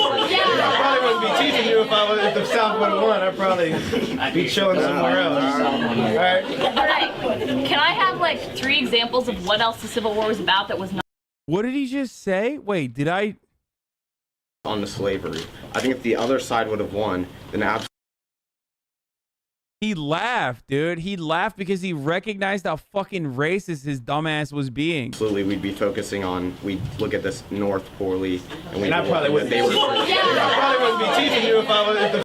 you if the South would have won. I'd probably be chilling somewhere else. All right. Can I have like 3 examples of what else the Civil War was about that was not? What did he just say? Wait, did I? On the slavery. I think if the other side would have won, then absolutely. He laughed, dude. He laughed because he recognized how fucking racist his dumbass was being. Absolutely, we'd be focusing on, we'd look at this North poorly, and I probably wouldn't be teaching you if the.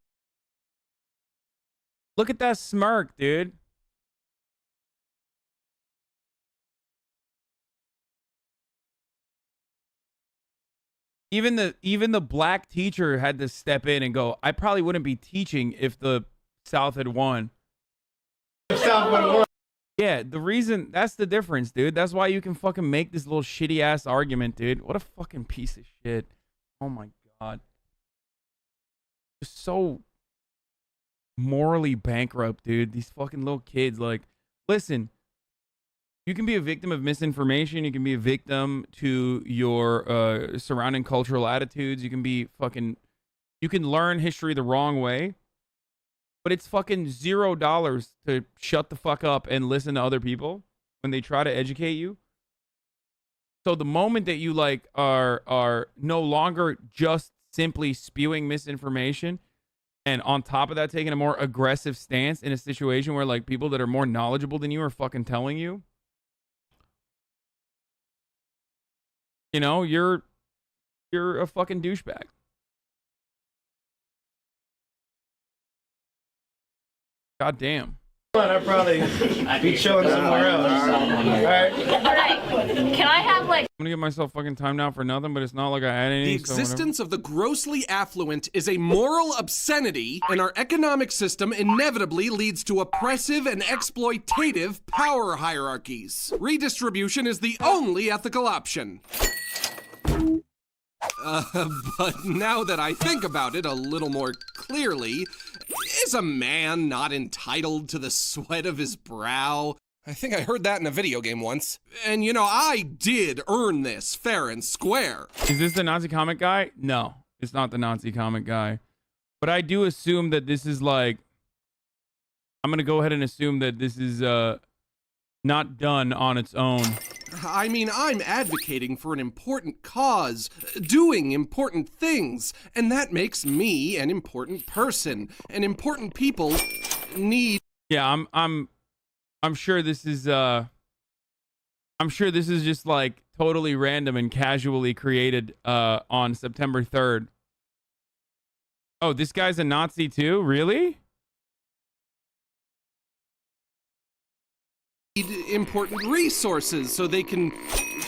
Look at that smirk, dude. Even the black teacher had to step in and go, I probably wouldn't be teaching if the South had won. Yeah, the reason, that's the difference, dude. That's why you can fucking make this little shitty ass argument, dude. What a fucking piece of shit. Oh my God. Just so morally bankrupt, dude. These fucking little kids, like, listen. You can be a victim of misinformation. You can be a victim to your surrounding cultural attitudes. You can be fucking... You can learn history the wrong way. But it's fucking $0 to shut the fuck up and listen to other people when they try to educate you. So the moment that you, like, are no longer just simply spewing misinformation, and on top of that, taking a more aggressive stance in a situation where, like, people that are more knowledgeable than you are fucking telling you, you know, you're a fucking douchebag. God damn. I'd probably be chilling somewhere else. All right. Can I have like... I'm gonna give myself fucking time now for nothing, but it's not like I had any. The existence of the grossly affluent is a moral obscenity, and our economic system inevitably leads to oppressive and exploitative power hierarchies. Redistribution is the only ethical option. But now that I think about it a little more clearly, is a man not entitled to the sweat of his brow? I think I heard that in a video game once. And you know, I did earn this fair and square. Is this the Nazi comic guy? No, it's not the Nazi comic guy. But I do assume that this is like... I'm gonna go ahead and assume that this is not done on its own. I mean, I'm advocating for an important cause, doing important things, and that makes me an important person. And important people need... Yeah, I'm sure this is I'm sure this is just like totally random and casually created on September 3rd. Oh, this guy's a Nazi too? Really? Important resources so they can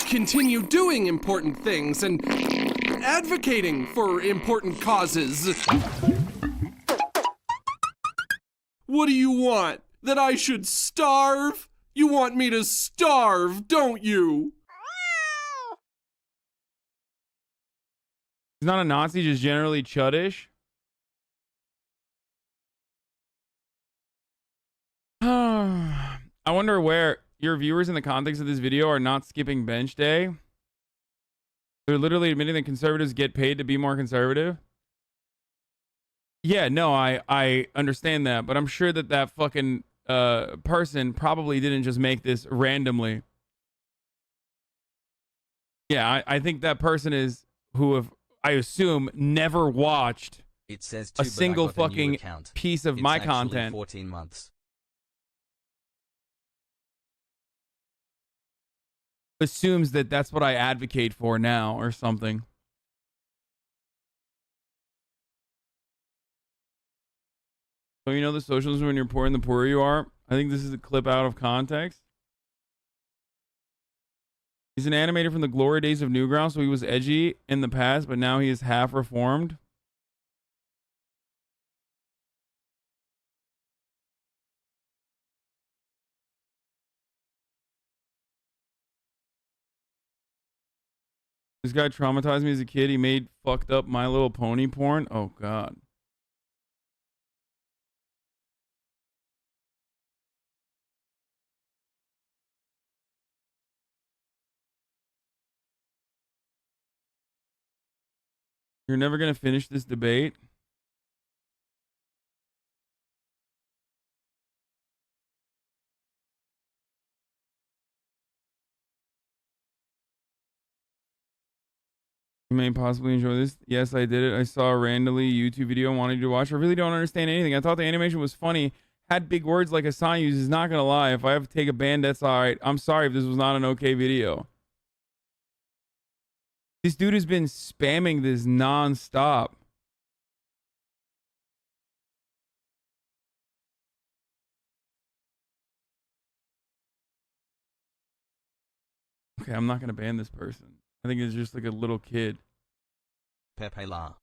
continue doing important things and advocating for important causes. What do you want? That I should starve? You want me to starve, don't you? He's not a Nazi, just generally chuddish. I wonder where your viewers in the context of this video are not skipping bench day. They're literally admitting that conservatives get paid to be more conservative. Yeah, no, I understand that, but I'm sure that that fucking person probably didn't just make this randomly. Yeah, I think that person is who have, I assume, never watched It says a too, but I single got a new fucking account. piece of It's my actually content. 14 months. Assumes that that's what I advocate for now or something. So you know the socialism when you're poor and the poorer you are? I think this is a clip out of context. He's an animator from the glory days of Newgrounds, so he was edgy in the past, but now he is half reformed. This guy traumatized me as a kid. He made fucked up My Little Pony porn. Oh, God. You're never going to finish this debate? You may possibly enjoy this. Yes, I did it. I saw a randomly YouTube video and wanted you to watch. I really don't understand anything. I thought the animation was funny. Had big words like Hasan uses. Not going to lie. If I have to take a ban, that's all right. I'm sorry if this was not an okay video. This dude has been spamming this non-stop. Okay, I'm not going to ban this person. I think it's just like a little kid. Pepe La.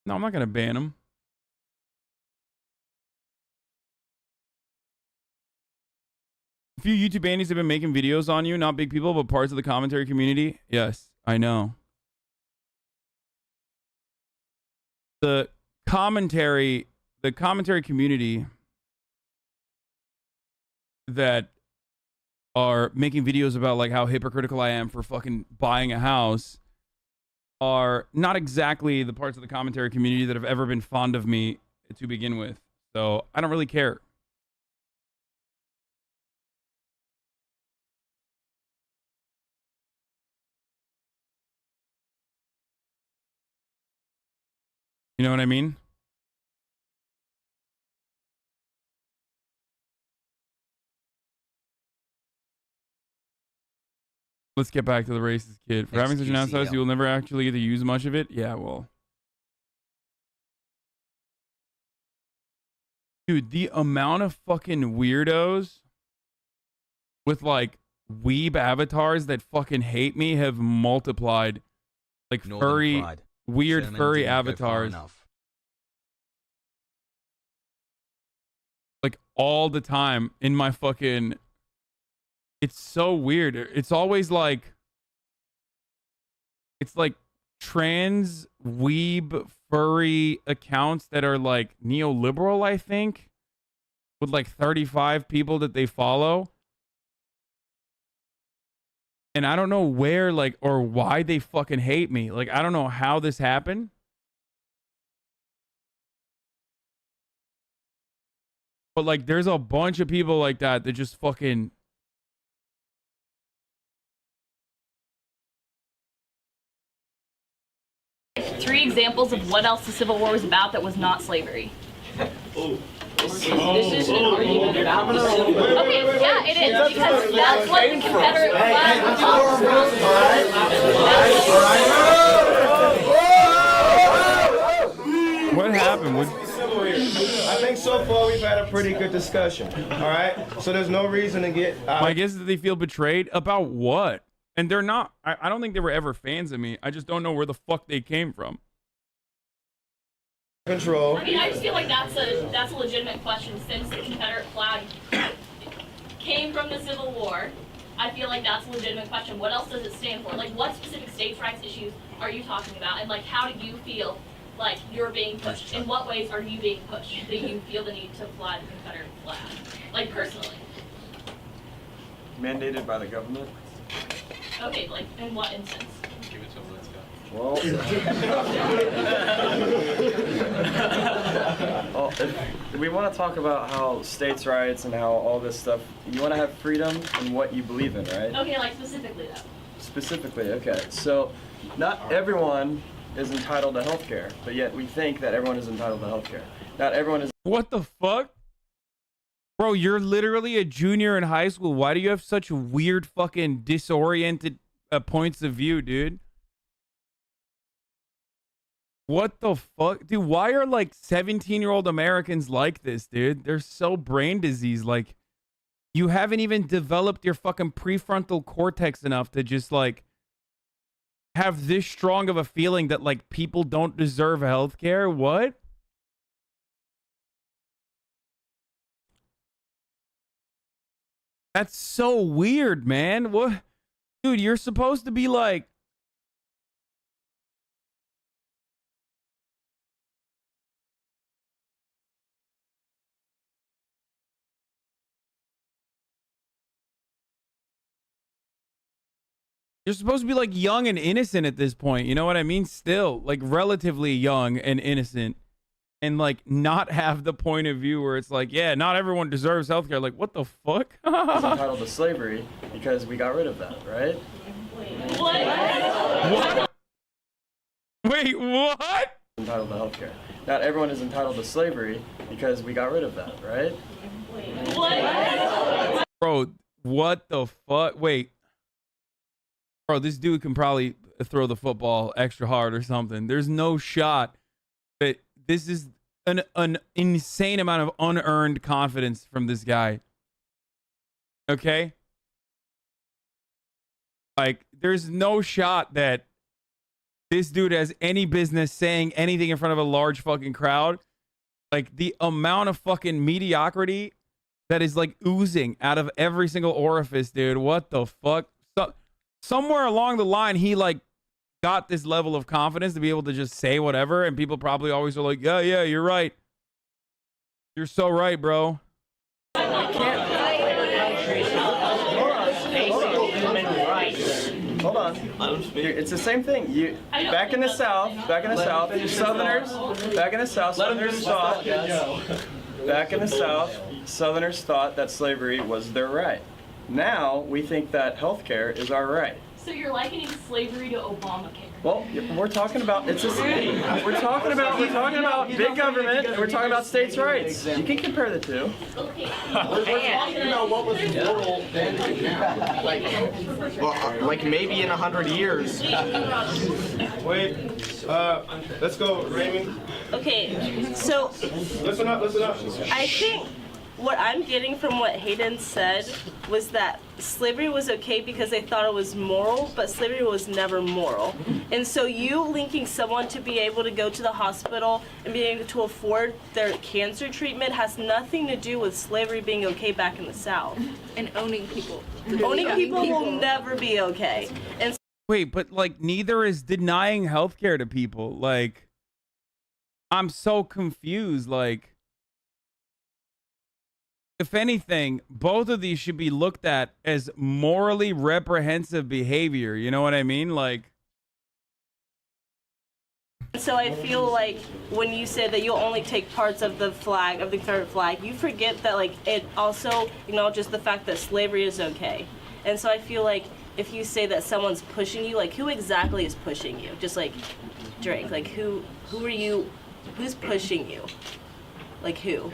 No, I'm not going to ban him. A few YouTube bandies have been making videos on you, not big people, but parts of the commentary community. Yes, I know. The commentary community that are making videos about like how hypocritical I am for fucking buying a house are not exactly the parts of the commentary community that have ever been fond of me to begin with. So I don't really care. You know what I mean? Let's get back to the racist kid. For having such an outsize, you will never actually get to use much of it. Yeah, well. Dude, the amount of fucking weirdos with like weeb avatars that fucking hate me have multiplied. Like Northern furry, Pride. weird Sherman furry didn't go far avatars. enough. Like all the time in my fucking... It's so weird. It's always like... It's like trans weeb furry accounts that are like neoliberal, I think. With like 35 people that they follow. And I don't know where, like, or why they fucking hate me. Like, I don't know how this happened. But, like, there's a bunch of people like that that just fucking... Three examples of what else the Civil War was about that was not slavery. This isn't an argument about the Civil War. Okay, yeah, it is, because that's what the Confederate flag was about. What happened? I think so far we've had a pretty good discussion. All right? So there's no reason to get... My guess is that they feel betrayed about what? And they're not... I don't think they were ever fans of me. I just don't know where the fuck they came from. Control. I mean, I just feel like that's a legitimate question since the Confederate flag came from the Civil War. I feel like that's a legitimate question. What else does it stand for? Like, what specific states' rights issues are you talking about? And, like, how do you feel like you're being pushed? In what ways are you being pushed that you feel the need to fly the Confederate flag? Like, personally. Mandated by the government. Okay, like, in what instance? Give it to him, let's go. Well, if we want to talk about how states' rights and how all this stuff, you want to have freedom in what you believe in, right? Okay, like, specifically, though. specifically, okay. So, not everyone is entitled to health care, but yet we think that everyone is entitled to health care. Not everyone is. What the fuck? Bro, you're literally a junior in high school. Why do you have such weird fucking disoriented points of view, dude? What the fuck? Dude, why are like 17-year-old Americans like this, dude? They're so brain diseased. Like, you haven't even developed your fucking prefrontal cortex enough to just like have this strong of a feeling that like people don't deserve health care. What? That's so weird, man. What? Dude, you're supposed to be like, you're supposed to be like young and innocent at this point. You know what I mean? Still, like relatively young and innocent, and like not have the point of view where it's like, yeah, not everyone deserves healthcare. Like, what the fuck? Is entitled to slavery because we got rid of that, right? What? Wait, what? Entitled to healthcare. Not everyone is entitled to slavery because we got rid of that, right? Bro, what the fuck? Wait. Bro, this dude can probably throw the football extra hard or something. There's no shot that this is an insane amount of unearned confidence from this guy. Okay? Like, there's no shot that this dude has any business saying anything in front of a large fucking crowd. Like, the amount of fucking mediocrity that is, like, oozing out of every single orifice, dude. What the fuck? Somewhere along the line, he, like, got this level of confidence to be able to just say whatever, and people probably always are like, yeah, you're right. You're so right, bro. Hold on. It's the same thing. Back in the South, Southerners thought that slavery was their right. Now we think that healthcare is our right. So you're likening slavery to Obamacare? Well, we're talking about we're talking about big government and we're talking about states' rights. You can compare the two. Okay. We're talking about what was moral then and now. Like maybe in 100 years. Wait, let's go, Raymond. Okay, so Listen up. I think what I'm getting from what Hayden said was that slavery was okay because they thought it was moral, but slavery was never moral. And so you linking someone to be able to go to the hospital and being able to afford their cancer treatment has nothing to do with slavery being okay back in the South. And owning people. Owning people will never be okay. And Wait, but like neither is denying healthcare to people. Like, I'm so confused. Like, if anything, both of these should be looked at as morally reprehensible behavior. You know what I mean? Like, so I feel like when you said that you'll only take parts of the flag, of the Confederate flag, you forget that like it also acknowledges the fact that slavery is okay. And so I feel like if you say that someone's pushing you, like who exactly is pushing you? Just like Drake, like who are you, who's pushing you? Like who?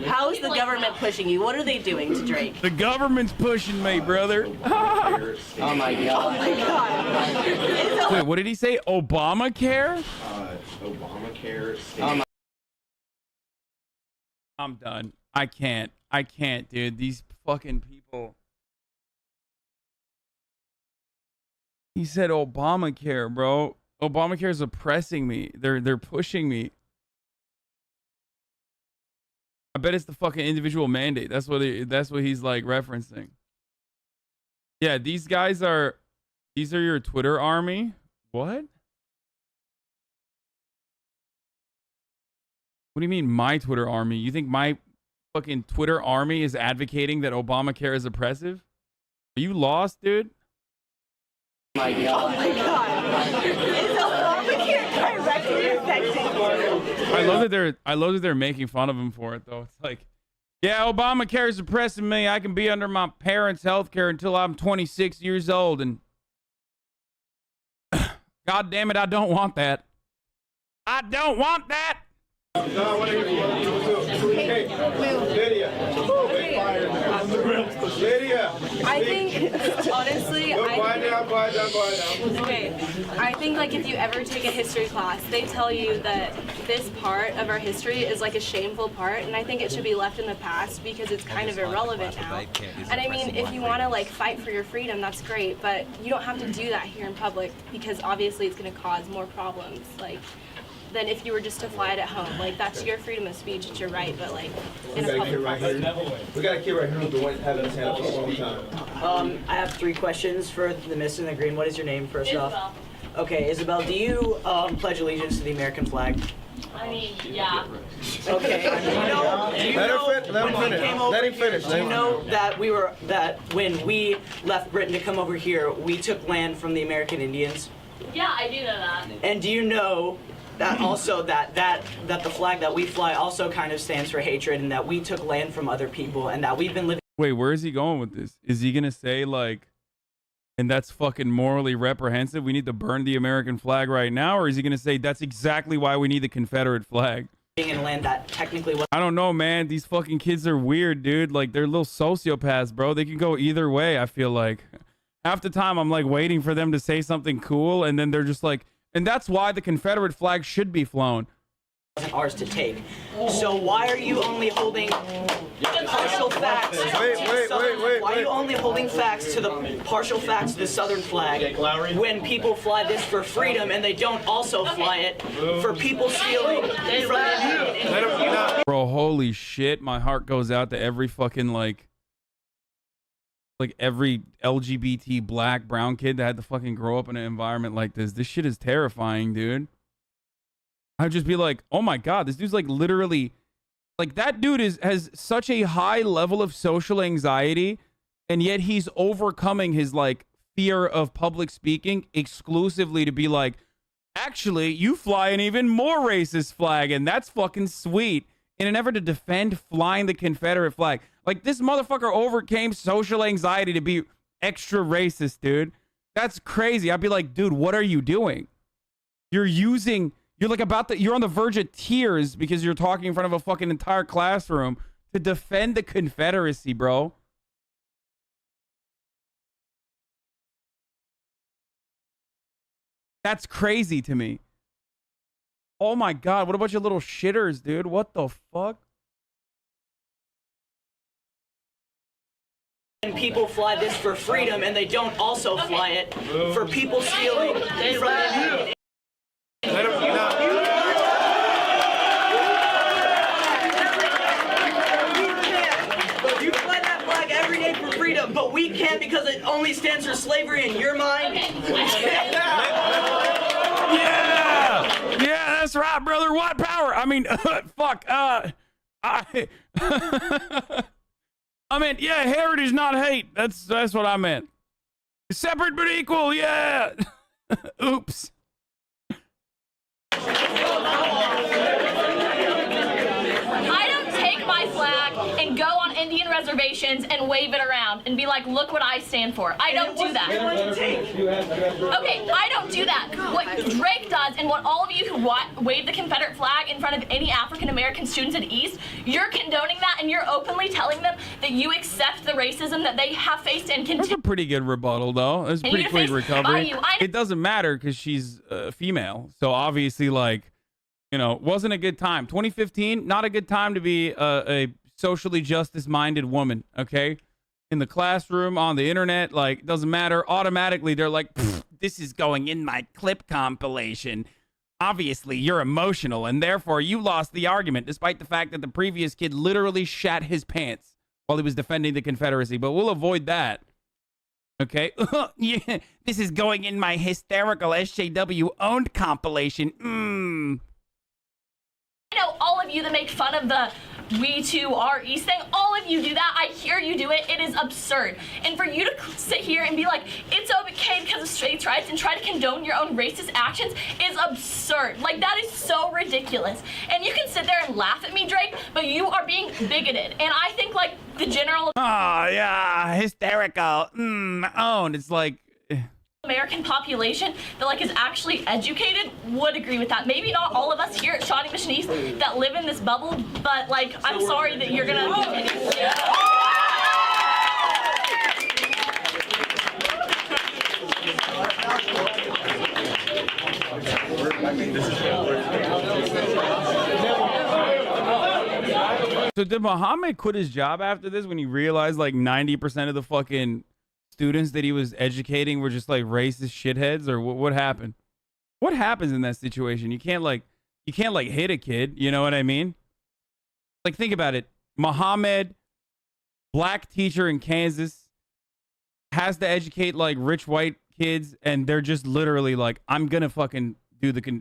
How is the government pushing you? What are they doing to Drake? the government's pushing me, brother. Oh my god. Oh my god. Wait, what did he say? Obamacare? Obamacare. I'm done. I can't, dude. These fucking people. He said Obamacare, bro. Obamacare is oppressing me. They're pushing me. I bet it's the fucking individual mandate. That's what he's like referencing. Yeah, these are your Twitter army. What? What do you mean my Twitter army? You think my fucking Twitter army is advocating that Obamacare is oppressive? Are you lost, dude? Oh my god. Is Obamacare directly affecting you? I love that they're making fun of him for it though. It's like Yeah, Obamacare is suppressing me. I can be under my parents' health care until I'm 26 years old, and God damn it, I don't want that. I don't want that. I think, honestly, I think like if you ever take a history class, they tell you that this part of our history is like a shameful part, and I think it should be left in the past because it's kind of irrelevant now. And I mean, if you want to like fight for your freedom, that's great, but you don't have to do that here in public because obviously it's going to cause more problems. Like, than if you were just to fly it at home. Like, that's your freedom of speech, it's your right, but like, in a public place. We got a kid right here who's been having his hand up for a long time. I have 3 questions for the Miss in the Green. What is your name, first off? Okay, Isabel, do you pledge allegiance to the American flag? I mean, yeah. Okay. Let him finish. Do you know that when we left Britain to come over here, we took land from the American Indians? Yeah, I do know that. And do you know that also that the flag that we fly also kind of stands for hatred, and that we took land from other people, and that we've been living. Wait, where is he going with this? Is he gonna say like, and that's fucking morally reprehensible, we need to burn the American flag right now, or is he gonna say that's exactly why we need the Confederate flag? In land that technically was. I don't know, man. These fucking kids are weird, dude. Like, they're little sociopaths, bro. They can go either way. I feel like half the time I'm like waiting for them to say something cool, and then they're just like. And that's why the Confederate flag should be flown. Wasn't ours to take. So why are you only holding partial facts? Why are you only holding facts to the partial facts to the Southern flag when people fly this for freedom and they don't also fly it for people stealing from the Bro, holy shit! My heart goes out to every fucking like every LGBT black brown kid that had to fucking grow up in an environment like this. This shit is terrifying, dude. I'd just be like, oh my God, this dude's like literally, like that dude has such a high level of social anxiety, and yet he's overcoming his like fear of public speaking exclusively to be like, actually, you fly an even more racist flag, and that's fucking sweet, in an effort to defend flying the Confederate flag. Like, this motherfucker overcame social anxiety to be extra racist, dude. That's crazy. I'd be like, dude, what are you doing? You're like you're on the verge of tears because you're talking in front of a fucking entire classroom to defend the Confederacy, bro. That's crazy to me. Oh my God, what a bunch of little shitters, dude. What the fuck? And people fly this for freedom, and they don't also fly it for people stealing from the. You fly that flag every day for freedom, but we can't because it only stands for slavery in your mind. Yeah, that's right, brother. White power. I mean, fuck. I meant, yeah, heritage, not hate. That's what I meant. Separate but equal, yeah. Oops. I don't take my flag and go on Indian reservations and wave it around and be like, look what I stand for. I don't do that. Okay, I don't do that. What Drake does, and what all of you who wave the Confederate flag in front of any African American students at East, you're condoning that, and you're openly telling them that you accept the racism that they have faced and continue. That's a pretty good rebuttal, though. That's a pretty quick recovery. It doesn't matter because she's female, so obviously, like, you know, wasn't a good time. 2015, not a good time to be a socially justice-minded woman, okay? In the classroom, on the internet, like, doesn't matter. Automatically, they're like, this is going in my clip compilation. Obviously, you're emotional, and therefore you lost the argument, despite the fact that the previous kid literally shat his pants while he was defending the Confederacy. But we'll avoid that. Okay? Yeah, this is going in my hysterical SJW-owned compilation. I know all of you that make fun of the we too are East thing, all of you do that. I hear you do it. It is absurd. And for you to sit here and be like, it's okay because of states' rights, rights and try to condone your own racist actions is absurd. Like, that is so ridiculous. And you can sit there and laugh at me, Drake, but you are being bigoted. And I think, like, the general... Oh, yeah, hysterical. Owned. It's like... American population that like is actually educated would agree with that. Maybe not all of us here at Shawnee Mission East that live in this bubble, but like I'm sorry that you're gonna continue. So did Muhammad quit his job after this when he realized like 90% of the fucking students that he was educating were just like racist shitheads, or what happened? What happens in that situation? You can't like hit a kid, you know what I mean? Like, think about it. Muhammad, black teacher in Kansas, has to educate like rich white kids, and they're just literally like, I'm gonna fucking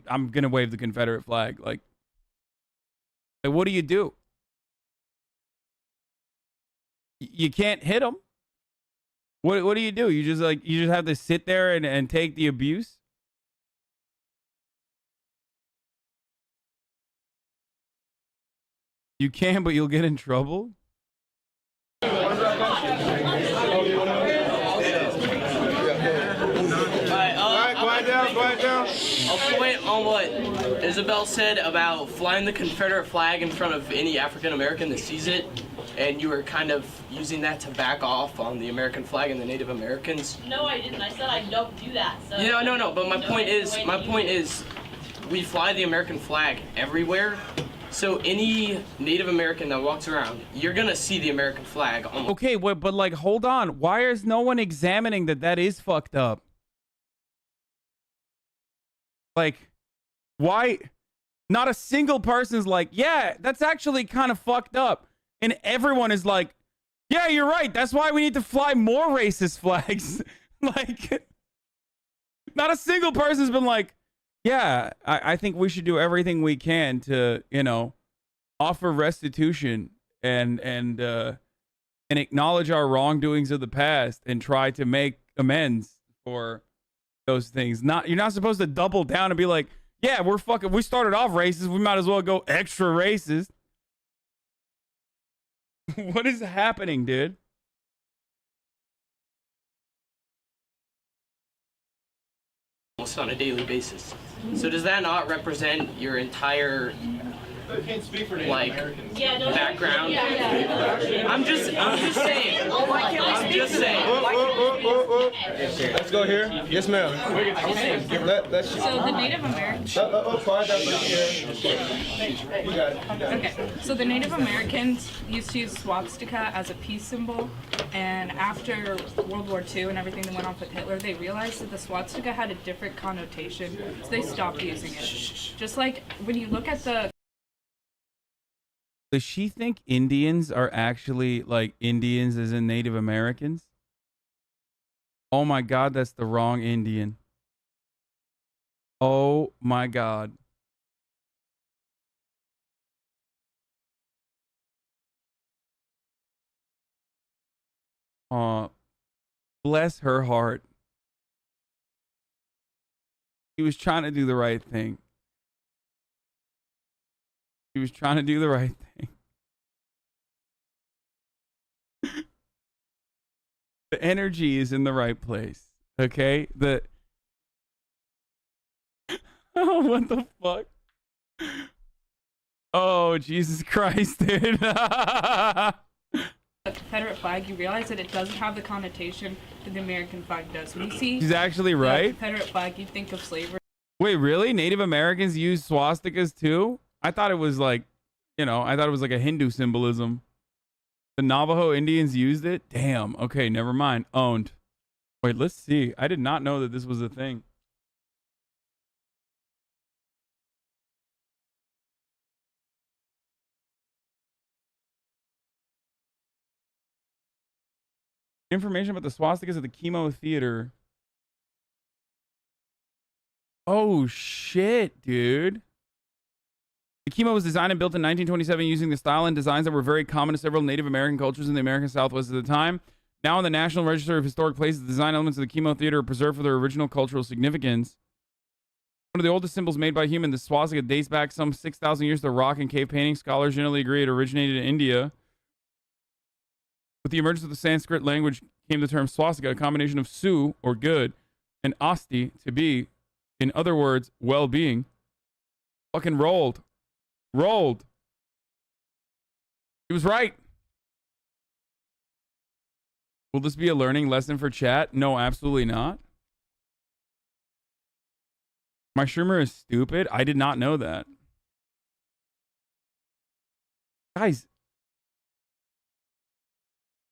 I'm gonna wave the Confederate flag. Like what do you do? You can't hit them. What do? You just have to sit there and take the abuse? You can, but you'll get in trouble. Quiet down. I'll comment on what Isabel said about flying the Confederate flag in front of any African American that sees it. And you were kind of using that to back off on the American flag and the Native Americans. No, I didn't. I said I don't do that. So. No. But my point is, we fly the American flag everywhere. So any Native American that walks around, you're gonna see the American flag. Okay, but like, hold on. Why is no one examining that is fucked up? Like, why? Not a single person's like, yeah, that's actually kind of fucked up. And everyone is like, yeah, you're right. That's why we need to fly more racist flags. Like, not a single person's been like, yeah, I think we should do everything we can to, offer restitution and acknowledge our wrongdoings of the past and try to make amends for those things. You're not supposed to double down and be like, yeah, we started off racist. We might as well go extra racist. What is happening, dude? Almost on a daily basis. So does that not represent your entire background? I'm just saying. Let's go here. Yes, ma'am. So the Native Americans. Okay. So the Native Americans used to use swastika as a peace symbol, and after World War II and everything that went on with Hitler, they realized that the swastika had a different connotation, so they stopped using it. Just like when you look at the. Does she think Indians are actually like Indians as in Native Americans? Oh my God, that's the wrong Indian. Oh my God. Bless her heart. He was trying to do the right thing. He was trying to do the right thing. The energy is in the right place. Okay? Oh, what the fuck? Oh, Jesus Christ, dude. The Confederate flag, you realize that it doesn't have the connotation that the American flag does. When you see She's actually right. the Confederate flag, you think of slavery. Wait, really? Native Americans use swastikas too? I thought it was like, I thought it was like a Hindu symbolism. The Navajo Indians used it? Damn. Okay, never mind. Owned. Wait, let's see. I did not know that this was a thing. Information about the swastikas at the Chemo Theater. Oh, shit, dude. The Chemo was designed and built in 1927 using the style and designs that were very common to several Native American cultures in the American Southwest at the time. Now in the National Register of Historic Places, the design elements of the Chemo Theater are preserved for their original cultural significance. One of the oldest symbols made by human, the swastika, dates back some 6,000 years to rock and cave painting. Scholars generally agree it originated in India. With the emergence of the Sanskrit language came the term swastika, a combination of su, or good, and asti, to be. In other words, well-being. Fucking rolled. Rolled. He was right. Will this be a learning lesson for chat? No, absolutely not. My streamer is stupid. I did not know that. Guys.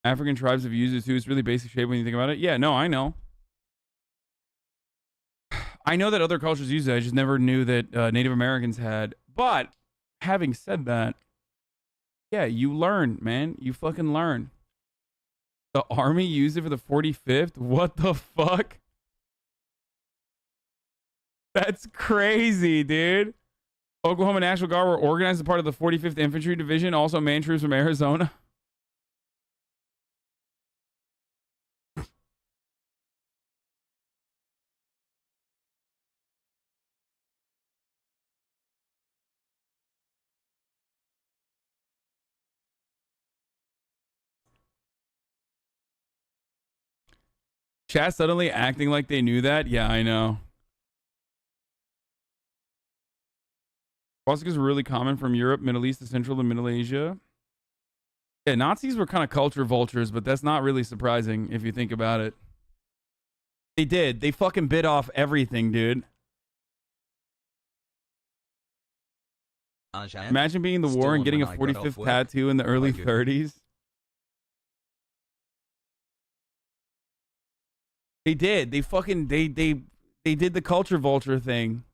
African tribes have used it too. It's really basic shape when you think about it. Yeah, no, I know. I know that other cultures use it. I just never knew that Native Americans had. But having said that, yeah, you learn, man. You fucking learn. The army used it for the 45th? What the fuck? That's crazy, dude. Oklahoma National Guard were organized as part of the 45th Infantry Division, also man troops from Arizona. Chat suddenly acting like they knew that? Yeah, I know. Swastikas were really common from Europe, Middle East to Central and Middle Asia. Yeah, Nazis were kind of culture vultures, but that's not really surprising if you think about it. They did. They fucking bit off everything, dude. Imagine being in the war and getting a 45th tattoo in the early 30s. They did. They fucking they did the culture vulture thing.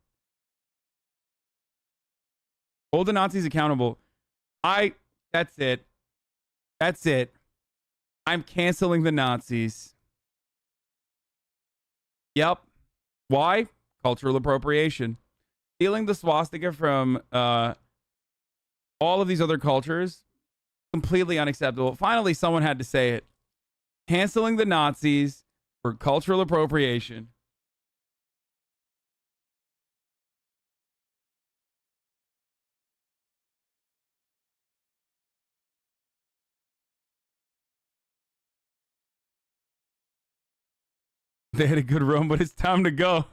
Hold the Nazis accountable. That's it. That's it. I'm canceling the Nazis. Yep. Why? Cultural appropriation. Stealing the swastika from all of these other cultures, completely unacceptable. Finally, someone had to say it. Canceling the Nazis for cultural appropriation. They had a good run, but it's time to go.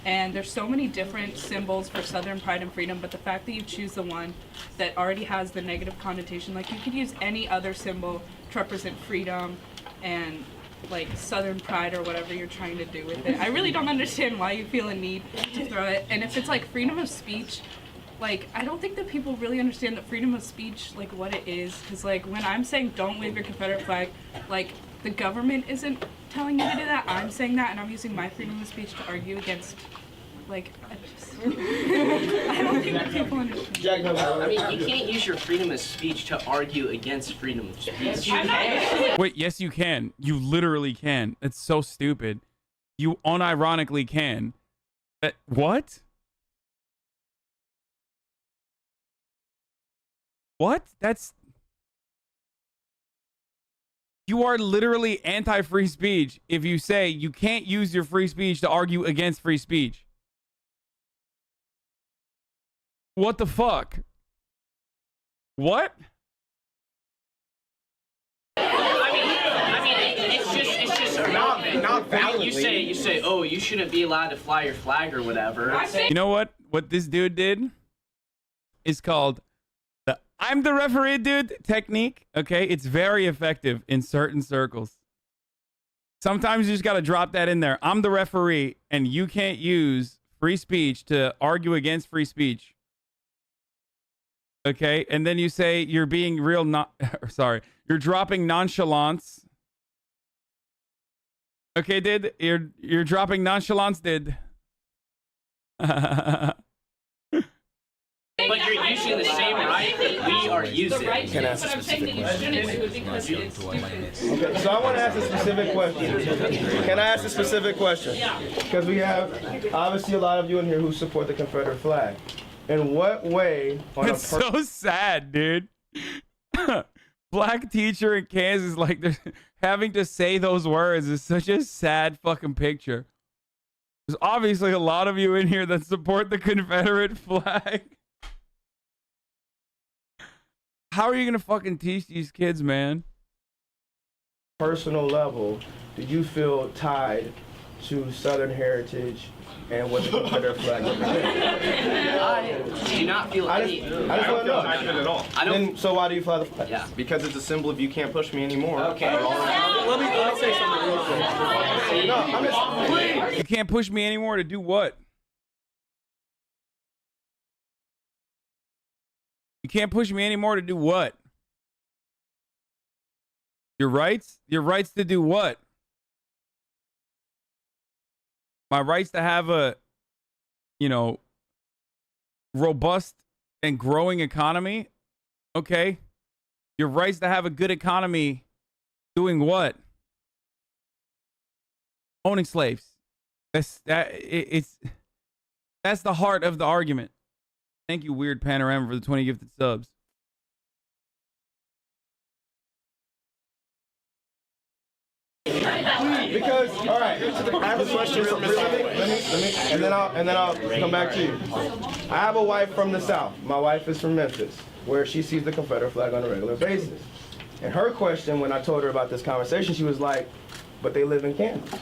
And there's so many different symbols for Southern pride and freedom, but the fact that you choose the one that already has the negative connotation, like you could use any other symbol to represent freedom and like Southern pride or whatever you're trying to do with it. I really don't understand why you feel a need to throw it. And if it's like freedom of speech, like I don't think that people really understand that freedom of speech, like what it is. Because like when I'm saying don't wave your Confederate flag, like the government isn't telling you to do that. I'm saying that, and I'm using my freedom of speech to argue against, like, I don't think that people understand. I mean, you can't use your freedom of speech to argue against freedom of speech. Wait, yes, you can. You literally can. It's so stupid. You unironically can. What? What? That's... You are literally anti-free speech if you say you can't use your free speech to argue against free speech. What the fuck? What? I mean, it's just irrelevant. Not validly. You say, oh, you shouldn't be allowed to fly your flag or whatever. You know what? What this dude did is called the I'm the referee dude technique. Okay, it's very effective in certain circles. Sometimes you just got to drop that in there. I'm the referee, and you can't use free speech to argue against free speech. Okay, and then you say you're being real you're dropping nonchalance. Okay, did you're dropping nonchalance, did. But you're using the same right that we are using. Can I ask a specific question? Okay, so I want to ask a specific question. Can I ask a specific question? Because we have obviously a lot of you in here who support the Confederate flag. In what way? It's so sad, dude. Black teacher in Kansas, like, they're having to say those words is such a sad fucking picture. There's obviously a lot of you in here that support the Confederate flag. How are you gonna fucking teach these kids, man? Personal level, do you feel tied to Southern heritage and what the Confederate flag represents? I do not feel any. I just want to know. Not at all. I don't. Then, so why do you fly the flag? Yeah. Because it's a symbol of you can't push me anymore. Okay. Let me say something real quick. No, I'm just, please. You can't push me anymore to do what? You can't push me anymore to do what? Your rights? Your rights to do what? My rights to have a, you know, robust and growing economy? Okay. Your rights to have a good economy doing what? Owning slaves. That's the heart of the argument. Thank you, Weird Panorama, for the 20 gifted subs. Because, all right, I have a question. And then I'll come back to you. I have a wife from the South. My wife is from Memphis, where she sees the Confederate flag on a regular basis. And her question, when I told her about this conversation, she was like, "But they live in Kansas."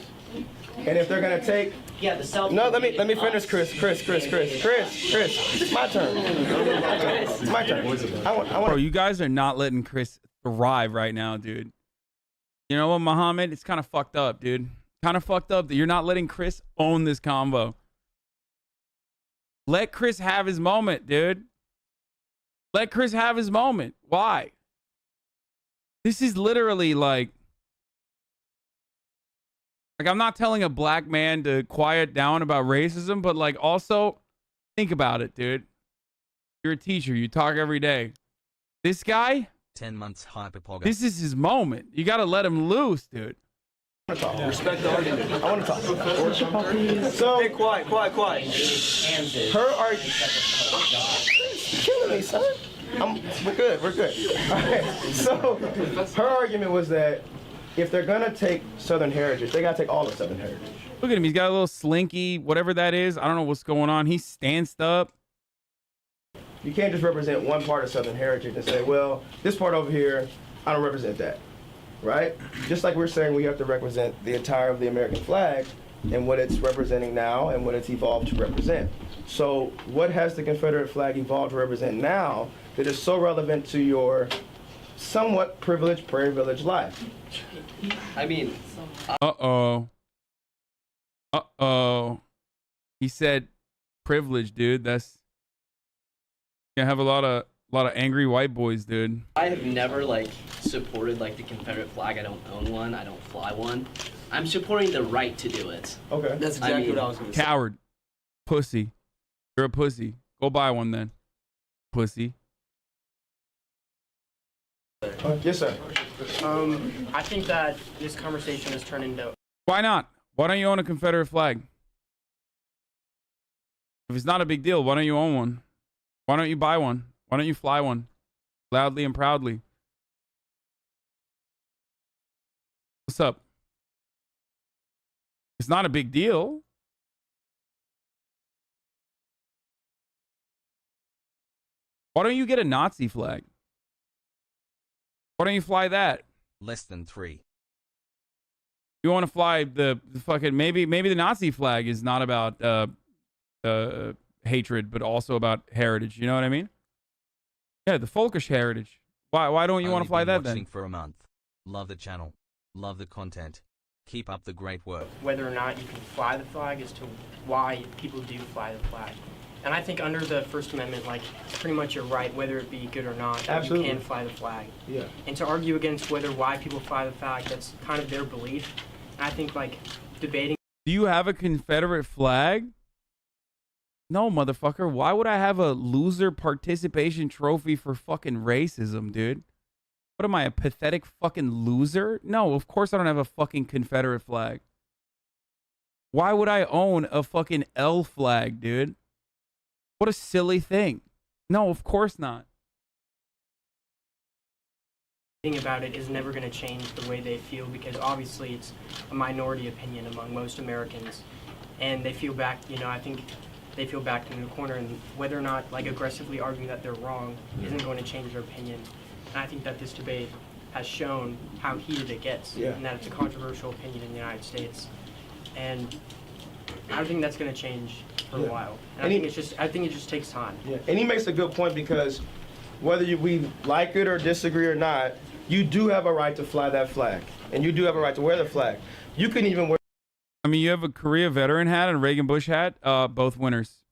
And if they're gonna take, yeah, the South. No, let me finish, Chris. It's my turn. It's my turn. I want. Bro, you guys are not letting Chris thrive right now, dude. You know what, Muhammad? It's kind of fucked up, dude. Kind of fucked up that you're not letting Chris own this combo. Let Chris have his moment, dude. Let Chris have his moment. Why? This is literally like I'm not telling a black man to quiet down about racism, but like also think about it, dude. You're a teacher. You talk every day. This guy, 10 months hyperpog. this is his moment. You got to let him loose, dude. Respect the argument. I want to talk. So, hey, quiet. Her argument. Killing me, son. We're good. All right. So, her argument was that if they're gonna take Southern heritage, they gotta take all of Southern heritage. Look at him. He's got a little slinky, whatever that is. I don't know what's going on. He stanced up. You can't just represent one part of Southern heritage and say, well, this part over here, I don't represent that, right? Just like we're saying we have to represent the entire of the American flag and what it's representing now and what it's evolved to represent. So what has the Confederate flag evolved to represent now that is so relevant to your somewhat privileged Prairie Village life? I mean, Uh-oh. He said privilege, dude. That's gonna have a lot of angry white boys, dude. I have never like supported like the Confederate flag. I don't own one. I don't fly one. I'm supporting the right to do it. Okay. That's exactly what I was going to say. Coward. Pussy. You're a pussy. Go buy one then. Pussy. Yes, sir. I think that this conversation has turned into. Why not? Why don't you own a Confederate flag? If it's not a big deal, why don't you own one? Why don't you buy one? Why don't you fly one? Loudly and proudly. What's up? It's not a big deal. Why don't you get a Nazi flag? Why don't you fly that? Less than 3. You want to fly the fucking maybe the Nazi flag is not about hatred, but also about heritage. You know what I mean? Yeah, the folkish heritage. Why don't you want to fly that then? For a month. Love the channel. Love the content. Keep up the great work. Whether or not you can fly the flag as to why people do fly the flag. And I think under the First Amendment, like, it's pretty much your right, whether it be good or not, that Absolutely. you can fly the flag. Yeah. And to argue against why people fly the flag, that's kind of their belief. I think, like, debating. Do you have a Confederate flag? No, motherfucker. Why would I have a loser participation trophy for fucking racism, dude? What am I, a pathetic fucking loser? No, of course I don't have a fucking Confederate flag. Why would I own a fucking L flag, dude? What a silly thing. No, of course not. thing about it is never going to change the way they feel, because obviously it's a minority opinion among most Americans, and they feel back, you know, I think they feel backed into a corner, and whether or not like aggressively arguing that they're wrong isn't going to change their opinion. And I think that this debate has shown how heated it gets, and that it's a controversial opinion in the United States. And I don't think that's going to change for a while. And I think it just takes time. Yeah. And he makes a good point, because whether we like it or disagree or not, you do have a right to fly that flag, and you do have a right to wear the flag. You can even wear. I mean, you have a Korea veteran hat and a Reagan Bush hat, both winners.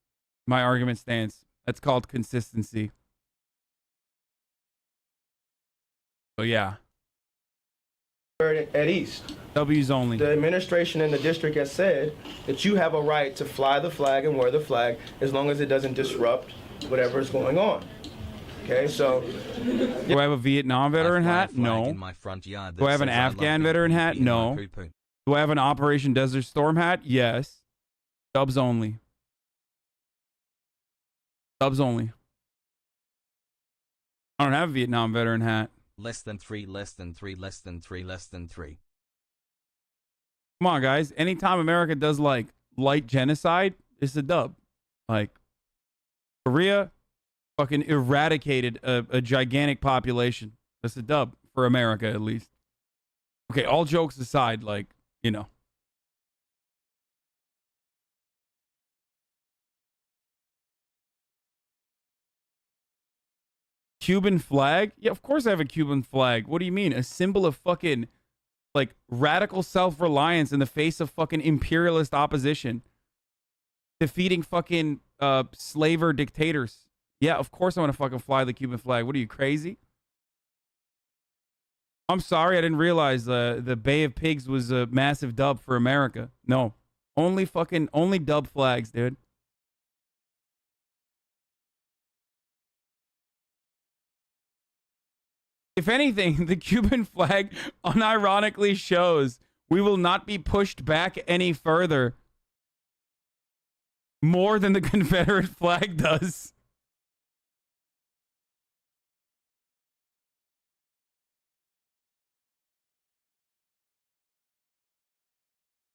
My argument stands. That's called consistency. So yeah. At East. W's only. The administration and the district has said that you have a right to fly the flag and wear the flag as long as it doesn't disrupt whatever is going on. Okay, so. Do I have a Vietnam veteran hat? No. In my front yard Do I have an that says I love Afghan you, veteran hat? in my No. poo-poo. Do I have an Operation Desert Storm hat? Yes. Dubs only. Dubs only. I don't have a Vietnam veteran hat. Less than 3, less than 3, less than 3, less than 3. Come on, guys. Anytime America does like light genocide, it's a dub. Like Korea fucking eradicated a gigantic population. That's a dub for America, at least. Okay, all jokes aside, like, you know. Cuban flag? Yeah, of course I have a Cuban flag. What do you mean? A symbol of fucking, like, radical self-reliance in the face of fucking imperialist opposition. Defeating fucking slaver dictators. Yeah, of course I want to fucking fly the Cuban flag. What are you, crazy? I'm sorry, I didn't realize the Bay of Pigs was a massive dub for America. No. Only dub flags, dude. If anything, the Cuban flag unironically shows we will not be pushed back any further more than the Confederate flag does.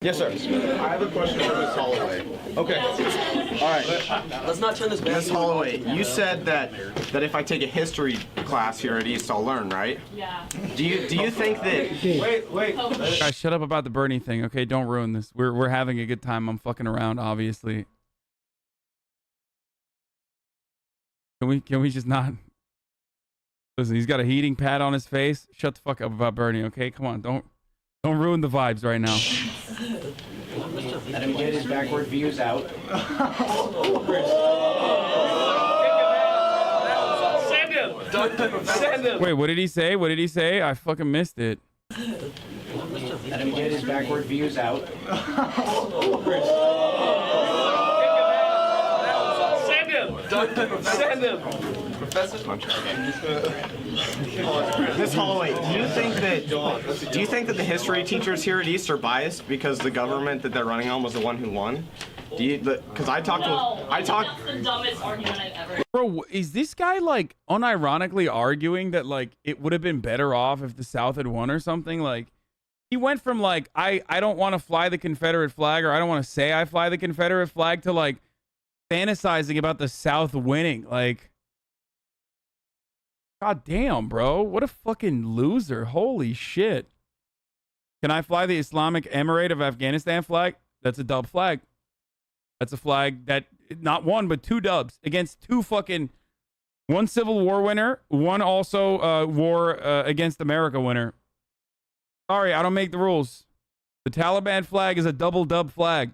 Yes, sir. I have a question for Ms. Holloway. Okay. All right. Let's not turn this back. Ms. Holloway, you said that if I take a history class here at East, I'll learn, right? Yeah. Do you think that? Wait. Guys, shut up about the Bernie thing, okay? Don't ruin this. We're having a good time. I'm fucking around, obviously. Can we just not? Listen, he's got a heating pad on his face. Shut the fuck up about Bernie, okay? Come on, don't ruin the vibes right now. Let him get his backward views out. Send him! Send him! Wait, what did he say? What did he say? I fucking missed it. Let him get his backward views out. Send him! Send him! Professor? Ms. Holloway, do you think that the history teachers here at East are biased because the government that they're running on was the one who won? Because I talked That's the dumbest argument I've ever. Bro, is this guy like unironically arguing that like it would have been better off if the South had won or something? Like he went from like I don't want to fly the Confederate flag, or I don't want to say I fly the Confederate flag, to like fantasizing about the South winning. Like, god damn, bro, what a fucking loser. Holy shit. Can I fly the Islamic Emirate of Afghanistan flag? That's a dub flag. That's a flag that, not one, but 2 dubs against 2 fucking, one Civil War winner, one also war against America winner. Sorry, I don't make the rules. The Taliban flag is a double dub flag.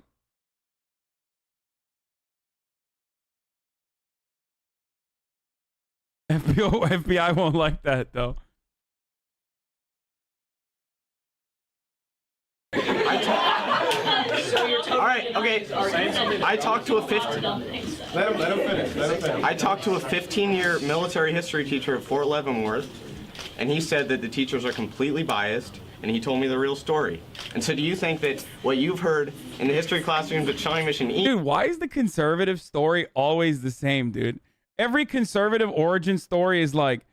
FBI won't like that, though. All right, okay. I talked to a 15-year military history teacher at Fort Leavenworth, and he said that the teachers are completely biased, and he told me the real story. And so do you think that what you've heard in the history classrooms at Shawnee Mission East... Dude, why is the conservative story always the same, dude? Every conservative origin story is like,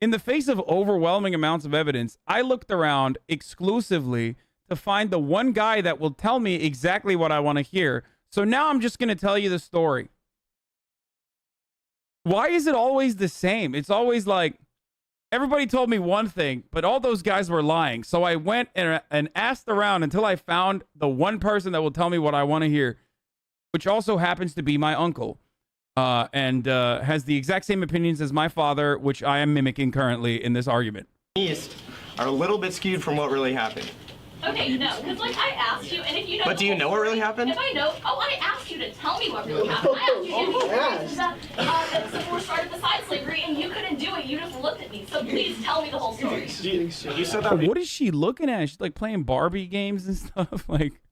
In the face of overwhelming amounts of evidence, I looked around exclusively to find the one guy that will tell me exactly what I want to hear. So now I'm just going to tell you the story. Why is it always the same? It's always like, everybody told me one thing, but all those guys were lying. So I went and asked around until I found the one person that will tell me what I want to hear, which also happens to be my uncle, and has the exact same opinions as my father, which I am mimicking currently in this argument. East are a little bit skewed from what really happened. Okay, no, because like I asked you, and if you know. But do you know what really happened? If I know, I asked you to tell me what really happened. I asked you if you that the Civil War started beside slavery, and you couldn't do it. You just looked at me. So please tell me the whole story. You said that. What is she looking at? She's like playing Barbie games and stuff. Like,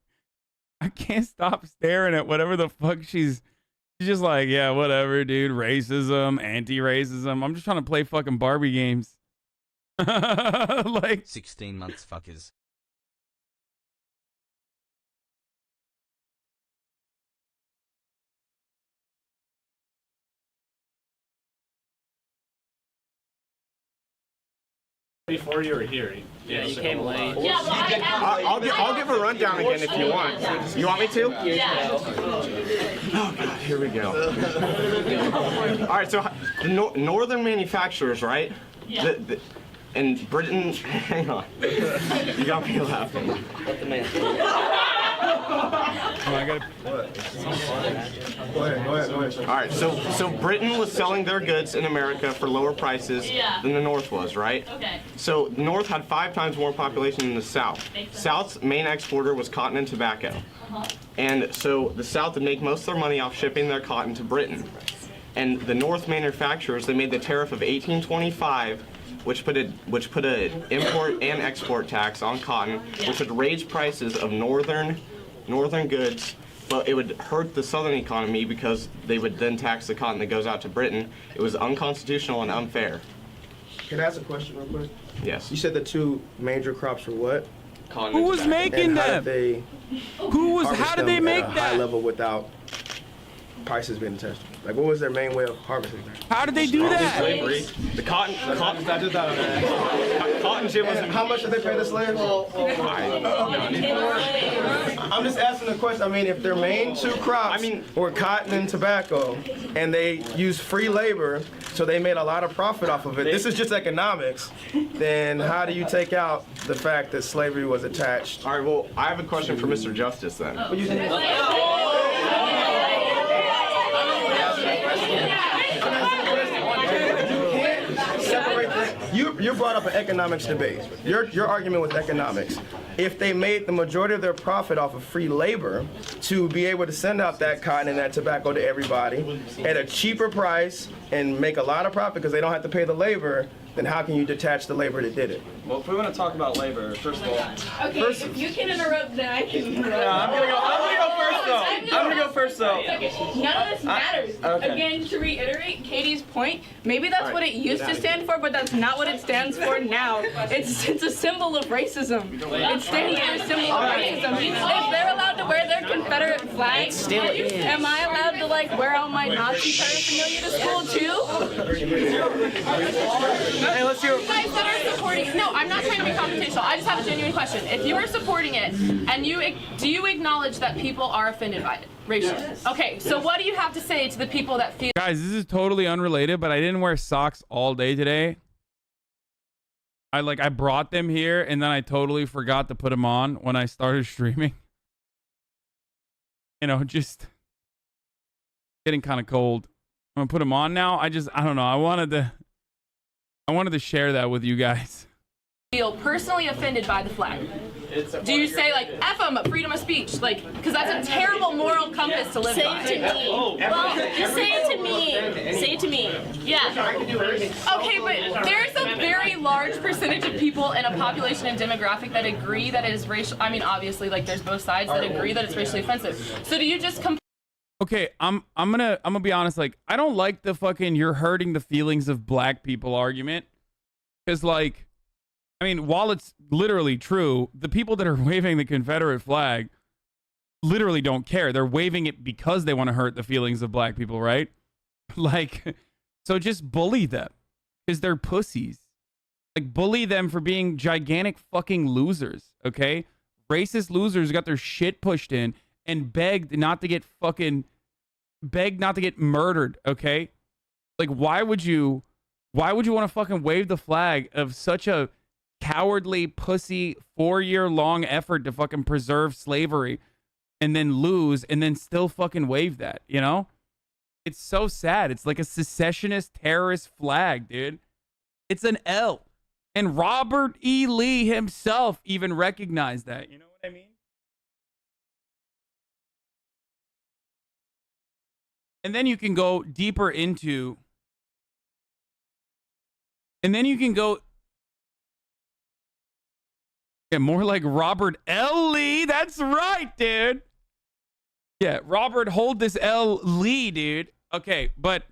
I can't stop staring at whatever the fuck she's just like, yeah, whatever, dude. Racism, anti-racism. I'm just trying to play fucking Barbie games. Like 16 months fuckers. Before you were here. Yeah, you came late. Yeah, well, I'll give a rundown again if you want. You want me to? Yeah. Oh God, here we go. All right, so the northern manufacturers, right? Yeah. And Britain, hang on. You got me laughing. Let the man. Go ahead. All right, so Britain was selling their goods in America for lower prices than the North was, right? Okay. So the North had 5 times more population than the South. South's main exporter was cotton and tobacco. And so the South would make most of their money off shipping their cotton to Britain. And the North manufacturers, they made the tariff of 1825, which put a import and export tax on cotton, which would raise prices of northern goods, but it would hurt the southern economy because they would then tax the cotton that goes out to Britain. It was unconstitutional and unfair. Can I ask a question real quick? Yes. You said the 2 major crops were what? Cotton Who and was tobacco. making And how them? did they How did they harvest make them at a high that? level without prices being attached? Like, what was their main way of harvesting them? How did they do that? Slavery. The cotton gin was. How much did they pay the slaves? I'm just asking the question. I mean, if their main 2 crops were cotton and tobacco, and they used free labor, so they made a lot of profit off of it. This is just economics. Then how do you take out the fact that slavery was attached? All right. Well, I have a question for Mr. Justice then. You brought up an economics debate. Your argument was economics. If they made the majority of their profit off of free labor to be able to send out that cotton and that tobacco to everybody at a cheaper price and make a lot of profit because they don't have to pay the labor, then how can you detach the labor that did it? Well, if we want to talk about labor, first of all, Okay, if you can interrupt, then I can interrupt. I'm gonna go first though. Okay, none of this matters. Okay. Again, to reiterate Katie's point, maybe that's what it used to stand for, but that's not what it stands for now. It's a symbol of racism. It stands for a symbol of racism. If they're allowed to wear their Confederate flag, am I allowed to like wear all my Nazi paraphernalia to school too? Hey, let's hear. You guys that are supporting it. No, I'm not trying to be confrontational. I just have a genuine question. If you are supporting it, and do you acknowledge that people are offended by it racially? Okay, so what do you have to say to the people that feel? Guys, this is totally unrelated, but I didn't wear socks all day today. I brought them here and then I totally forgot to put them on when I started streaming. You know, just getting kind of cold. I'm gonna put them on now. I don't know. I wanted to share that with you guys. Feel personally offended by the flag? Do you say like F them, freedom of speech? Like, because that's a terrible moral compass to live Say by. it to me. Well, just say it to me. Say it to me. Yeah. Okay, but there's a very large percentage of people in a population and demographic that agree that it is racial. I mean, obviously, like there's both sides that agree that it's racially offensive. So do you just Okay, I'm gonna be honest. Like, I don't like the fucking "you're hurting the feelings of black people" argument, because like, I mean, while it's literally true, the people that are waving the Confederate flag literally don't care. They're waving it because they want to hurt the feelings of black people, right? Like, so just bully them. Because they're pussies. Like, bully them for being gigantic fucking losers, okay? Racist losers got their shit pushed in and begged not to get murdered, okay? Like, why would you want to fucking wave the flag of such a cowardly pussy 4-year-long effort to fucking preserve slavery and then lose and then still fucking wave that, you know? It's so sad. It's like a secessionist terrorist flag, dude. It's an L. And Robert E. Lee himself even recognized that. You know what I mean? And then you can go deeper into... And then you can go... Yeah, more like Robert L. Lee. That's right, dude. Yeah, Robert, hold this L. Lee, dude. Okay, but...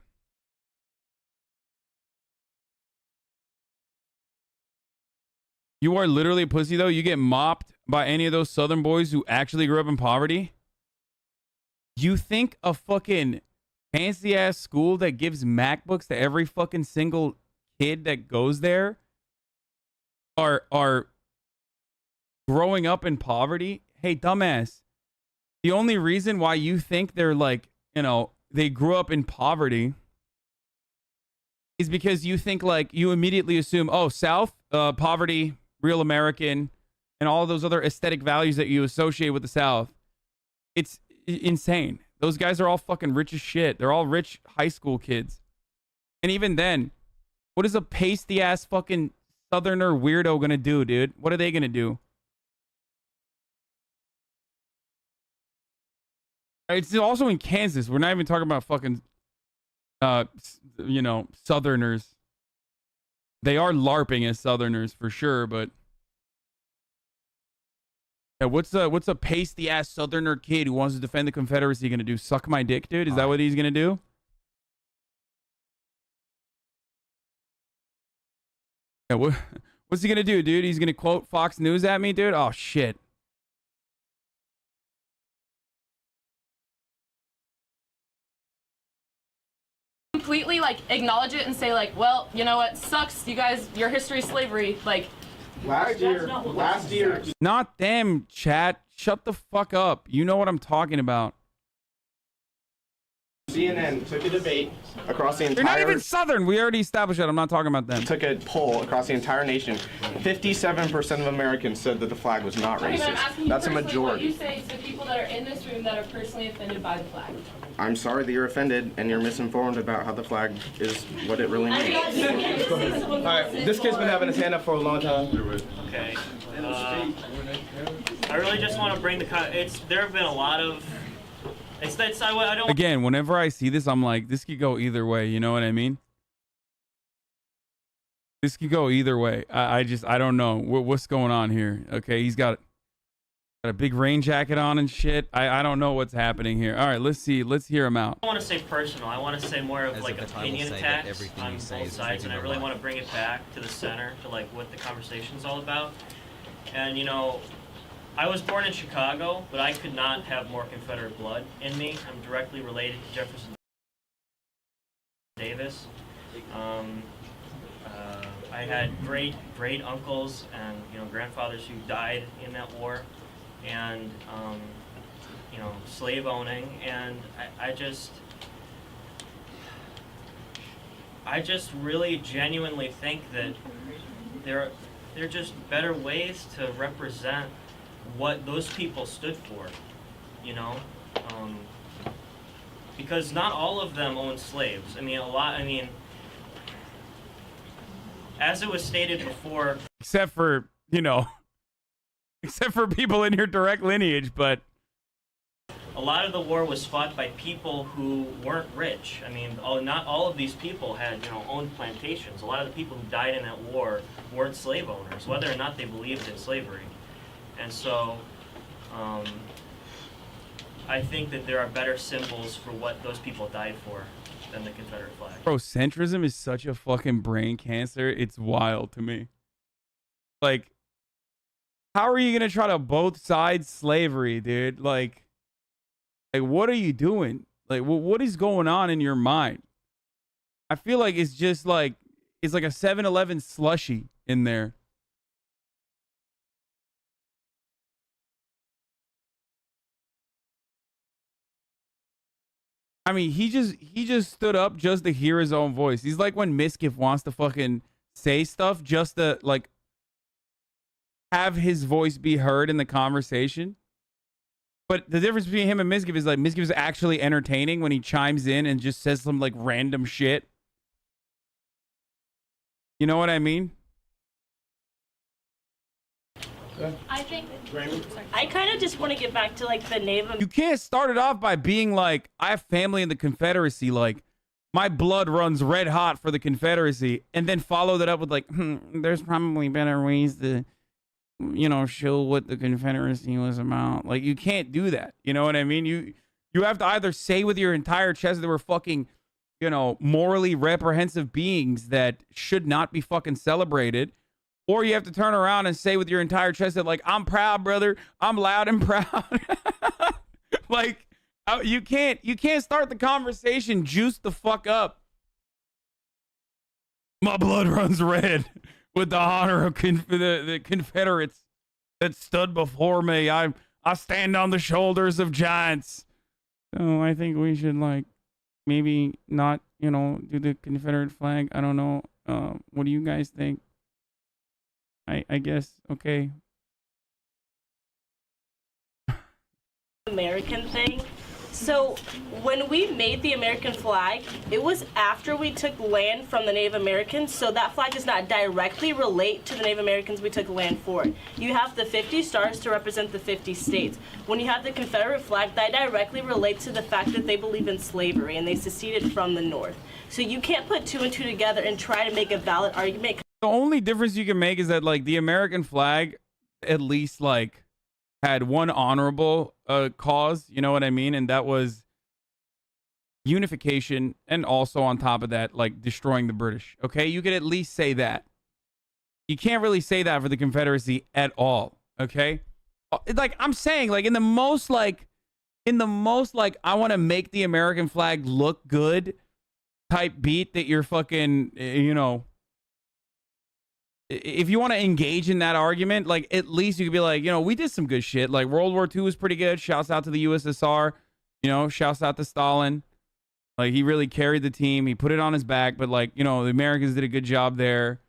You are literally a pussy, though. You get mopped by any of those Southern boys who actually grew up in poverty. You think a fucking fancy-ass school that gives MacBooks to every fucking single kid that goes there are growing up in poverty? Hey, dumbass. The only reason why you think they're like, you know, they grew up in poverty is because you think like, you immediately assume, oh, South, poverty, real American, and all those other aesthetic values that you associate with the South. It's insane. Those guys are all fucking rich as shit. They're all rich high school kids. And even then, what is a pasty ass fucking Southerner weirdo gonna do, dude? What are they gonna do? It's also in Kansas. We're not even talking about fucking, you know, Southerners. They are LARPing as Southerners for sure, but yeah, what's a pasty ass Southerner kid who wants to defend the Confederacy gonna do? Suck my dick, dude? Is that what he's gonna do? Yeah, what's he gonna do, dude? He's gonna quote Fox News at me, dude? Oh shit. Completely like acknowledge it and say like, well, you know what, sucks, you guys, your history is slavery. Like last year. Not them, chat. Shut the fuck up. You know what I'm talking about. CNN took a debate across the entire... They're not even Southern. We already established that. I'm not talking about them. Took a poll across the entire nation. 57% of Americans said that the flag was not okay, racist. That's a majority. What you say to the people that are in this room that are personally offended by the flag. I'm sorry that you're offended and you're misinformed about how the flag is what it really means. All right, this kid's been having his hand up for a long time. Okay. I really just want to bring the... There have been a lot of... I don't... Again, whenever I see this, I'm like, this could go either way. You know what I mean? This could go either way. I don't know what's going on here. Okay, he's got a big rain jacket on and shit. I don't know what's happening here. All right, let's see. Let's hear him out. I don't want to say personal. I want to say more of like opinion attacks on both sides, and I really want to bring it back to the center, to like what the conversation's all about. And you know, I was born in Chicago, but I could not have more Confederate blood in me. I'm directly related to Jefferson Davis. I had great uncles and grandfathers who died in that war, and slave owning, and I just really genuinely think that there are just better ways to represent what those people stood for, because not all of them owned slaves. As it was stated before, except for people in your direct lineage, but a lot of the war was fought by people who weren't rich. Not all of these people had owned plantations. A lot of the people who died in that war weren't slave owners, whether or not they believed in slavery. And so, I think that there are better symbols for what those people died for than the Confederate flag. Bro, centrism is such a fucking brain cancer. It's wild to me. Like, how are you gonna try to both sides slavery, dude? Like what are you doing? Like, what is going on in your mind? I feel like it's just like is like a 7-Eleven slushie in there. I mean, he just stood up just to hear his own voice. He's like when Miskiff wants to fucking say stuff just to like have his voice be heard in the conversation. But the difference between him and Miskiff is like Miskiff is actually entertaining when he chimes in and just says some like random shit. You know what I mean? I think I kind of just want to get back to like the Native. You can't start it off by being like, I have family in the Confederacy, like my blood runs red hot for the Confederacy, and then follow that up with like, there's probably better ways to, you know, show what the Confederacy was about. Like, you can't do that. You know what I mean? You have to either say with your entire chest that we're fucking, you know, morally reprehensive beings that should not be fucking celebrated. Or you have to turn around and say with your entire chest that, like, I'm proud, brother. I'm loud and proud. Like, you can't start the conversation juice the fuck up. My blood runs red with the honor of the Confederates that stood before me. I stand on the shoulders of giants. So I think we should, like, maybe not, you know, do the Confederate flag. I don't know. What do you guys think? I guess, okay. American thing. So when we made the American flag, it was after we took land from the Native Americans, so that flag does not directly relate to the Native Americans we took land for. You have the 50 stars to represent the 50 states. When you have the Confederate flag, that directly relates to the fact that they believe in slavery and they seceded from the North. So you can't put two and two together and try to make a valid argument. The only difference you can make is that, like, the American flag at least, like, had one honorable cause, you know what I mean? And that was unification, and also on top of that, like, destroying the British. Okay, you could at least say that. You can't really say that for the Confederacy at all. Okay, like I'm saying, like in the most like I want to make the American flag look good type beat that you're fucking, you know. If you want to engage in that argument, like, at least you could be like, you know, we did some good shit. Like, World War II was pretty good. Shouts out to the USSR. You know, shouts out to Stalin. Like, he really carried the team. He put it on his back. But, like, you know, the Americans did a good job there.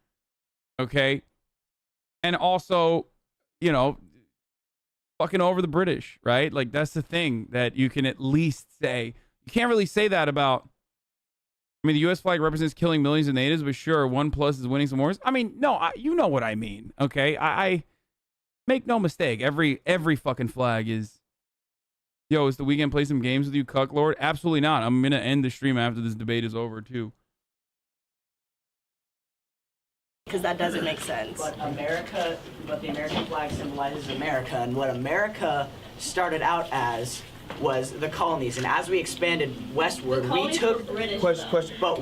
Okay? And also, you know, fucking over the British, right? Like, that's the thing that you can at least say. You can't really say that about... I mean, the U.S. flag represents killing millions of natives, but sure, 1+ is winning some wars. I mean, no, you know what I mean, okay? I make no mistake. Every fucking flag is... Yo, is the weekend play some games with you, cuck lord? Absolutely not. I'm going to end the stream after this debate is over, too. Because that doesn't make sense. But the American flag symbolizes America, and what America started out as was the colonies, and as we expanded westward, we took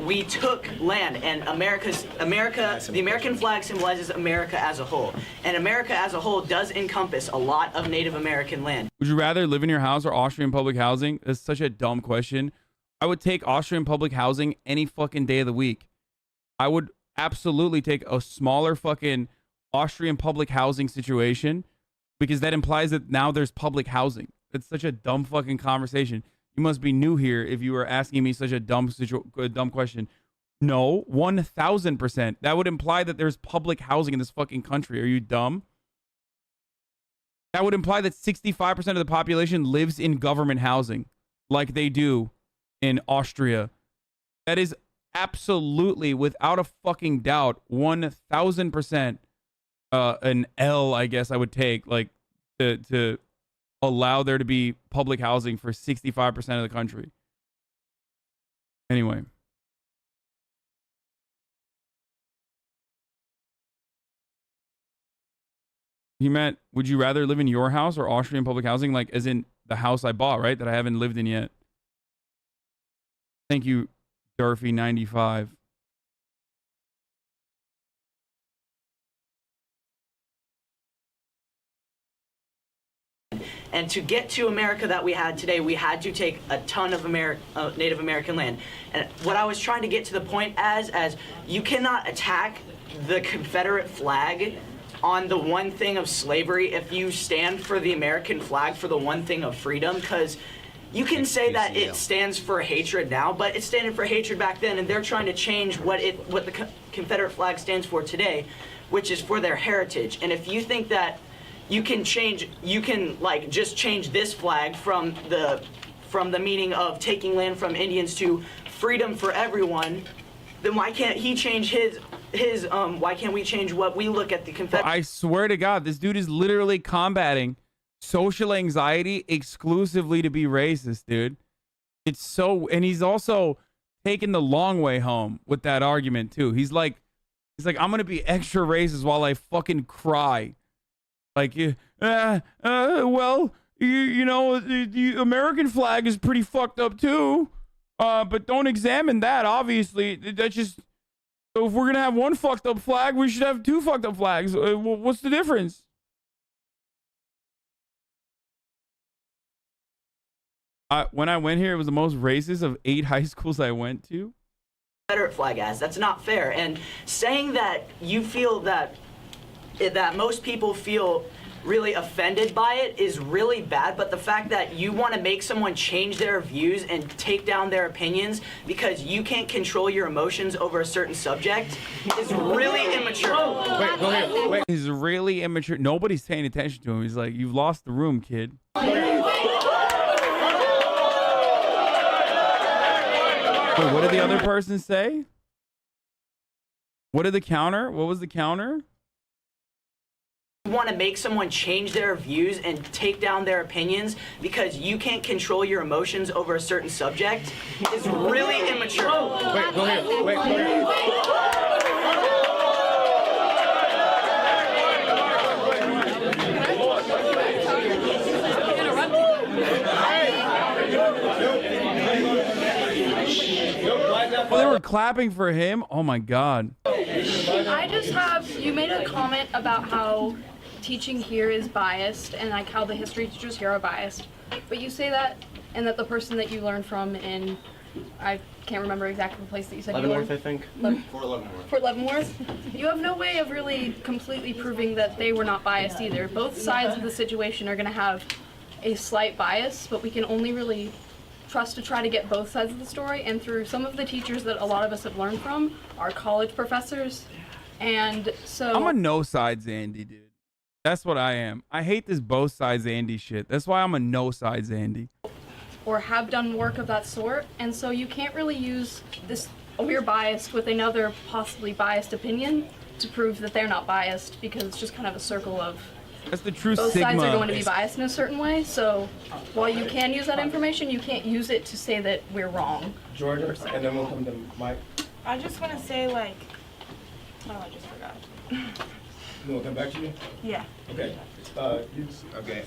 we took land, and the American flag symbolizes America as a whole, and America as a whole does encompass a lot of Native American land. Would you rather live in your house or Austrian public housing? That's such a dumb question. I would take Austrian public housing any fucking day of the week. I would absolutely take a smaller fucking Austrian public housing situation, because that implies that now there's public housing. It's such a dumb fucking conversation. You must be new here if you are asking me such a dumb question. No, 1000%. That would imply that there's public housing in this fucking country. Are you dumb? That would imply that 65% of the population lives in government housing, like they do in Austria. That is absolutely, without a fucking doubt, 1000% an L, I guess I would take, like, to allow there to be public housing for 65% of the country. Anyway. He meant, would you rather live in your house or Austrian public housing? Like, as in the house I bought, right? That I haven't lived in yet. Thank you, Durfee95. And to get to America that we had today, we had to take a ton of Native American land. And what I was trying to get to the point as you cannot attack the Confederate flag on the one thing of slavery if you stand for the American flag for the one thing of freedom, because you can say that it stands for hatred now, but it standed for hatred back then, and they're trying to change what the Confederate flag stands for today, which is for their heritage. And if you think that you can like just change this flag from the meaning of taking land from Indians to freedom for everyone, then why can't he change his why can't we change what we look at the Confederate? I swear to God, this dude is literally combating social anxiety exclusively to be racist, dude. It's so, and he's also taking the long way home with that argument too. He's like, I'm gonna be extra racist while I fucking cry. Like, well, you know, the American flag is pretty fucked up too. But don't examine that. Obviously, that's just. So if we're gonna have one fucked up flag, we should have two fucked up flags. What's the difference? When I went here, it was the most racist of 8 high schools I went to. Confederate flag as. That's not fair. And saying that you feel that most people feel really offended by it is really bad, but the fact that you want to make someone change their views and take down their opinions because you can't control your emotions over a certain subject is really immature. Wait, go ahead. Wait. He's really immature. Nobody's paying attention to him. He's like, you've lost the room, kid. Wait, what did the other person say? What did the counter? What was the counter? You want to make someone change their views and take down their opinions because you can't control your emotions over a certain subject is really immature. Wait, go ahead. Wait, go ahead. Oh, they were clapping for him? Oh my God. I just have, you made a comment about how teaching here is biased and like how the history teachers here are biased. But you say that and that the person that you learned from in, I can't remember exactly the place that you said you learned. Leavenworth, I think. Fort Leavenworth. Fort Leavenworth? You have no way of really completely proving that they were not biased either. Both sides of the situation are going to have a slight bias, but we can only really trust to try to get both sides of the story, and through some of the teachers that a lot of us have learned from are college professors. And so I'm a no sides Andy, dude. That's what I am. I hate this both sides Andy shit. That's why I'm a no sides Andy. Or have done work of that sort, and so you can't really use this, oh, we're biased with another possibly biased opinion to prove that they're not biased, because it's just kind of a circle of that's the true both sigma. sides are going to be biased in a certain way. So while you can use that information, you can't use it to say that we're wrong. Georgia, and then we'll come to Mike. I just want to say, like, oh, I just forgot. You want to come back to you? Yeah. Okay. Okay,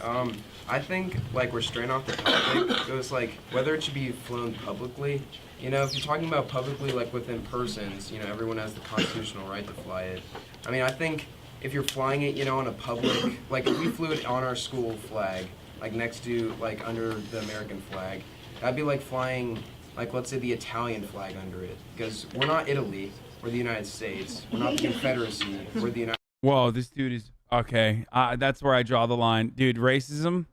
I think, like, we're straying off the topic. It was, like, whether it should be flown publicly. You know, if you're talking about publicly, like, within persons, you know, everyone has the constitutional right to fly it. I mean, I think if you're flying it, you know, on a public, like, if we flew it on our school flag, like, next to, like, under the American flag, that'd be like flying, like, let's say the Italian flag under it. Because we're not Italy, we're the United States. We're not the Confederacy, we're the United States. Whoa, this dude is okay. That's where I draw the line, dude. Racism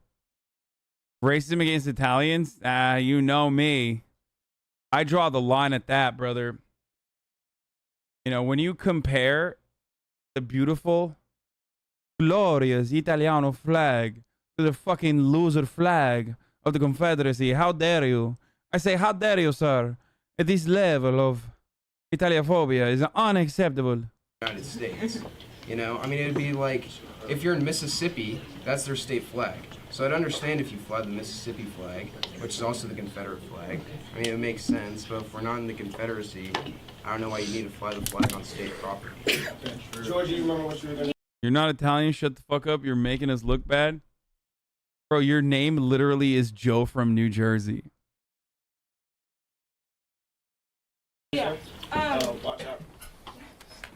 against Italians. You know me. I draw the line at that, brother. You know, when you compare the beautiful, glorious Italiano flag to the fucking loser flag of the Confederacy, how dare you? I say, how dare you, sir? At this level of Italiaphobia is unacceptable. United States. You know, I mean, it'd be like, if you're in Mississippi, that's their state flag. So I'd understand if you fly the Mississippi flag, which is also the Confederate flag. I mean, it makes sense, but if we're not in the Confederacy, I don't know why you need to fly the flag on state property. George, you remember what you were going to... You're not Italian, shut the fuck up. You're making us look bad. Bro, your name literally is Joe from New Jersey. Yeah. Watch out.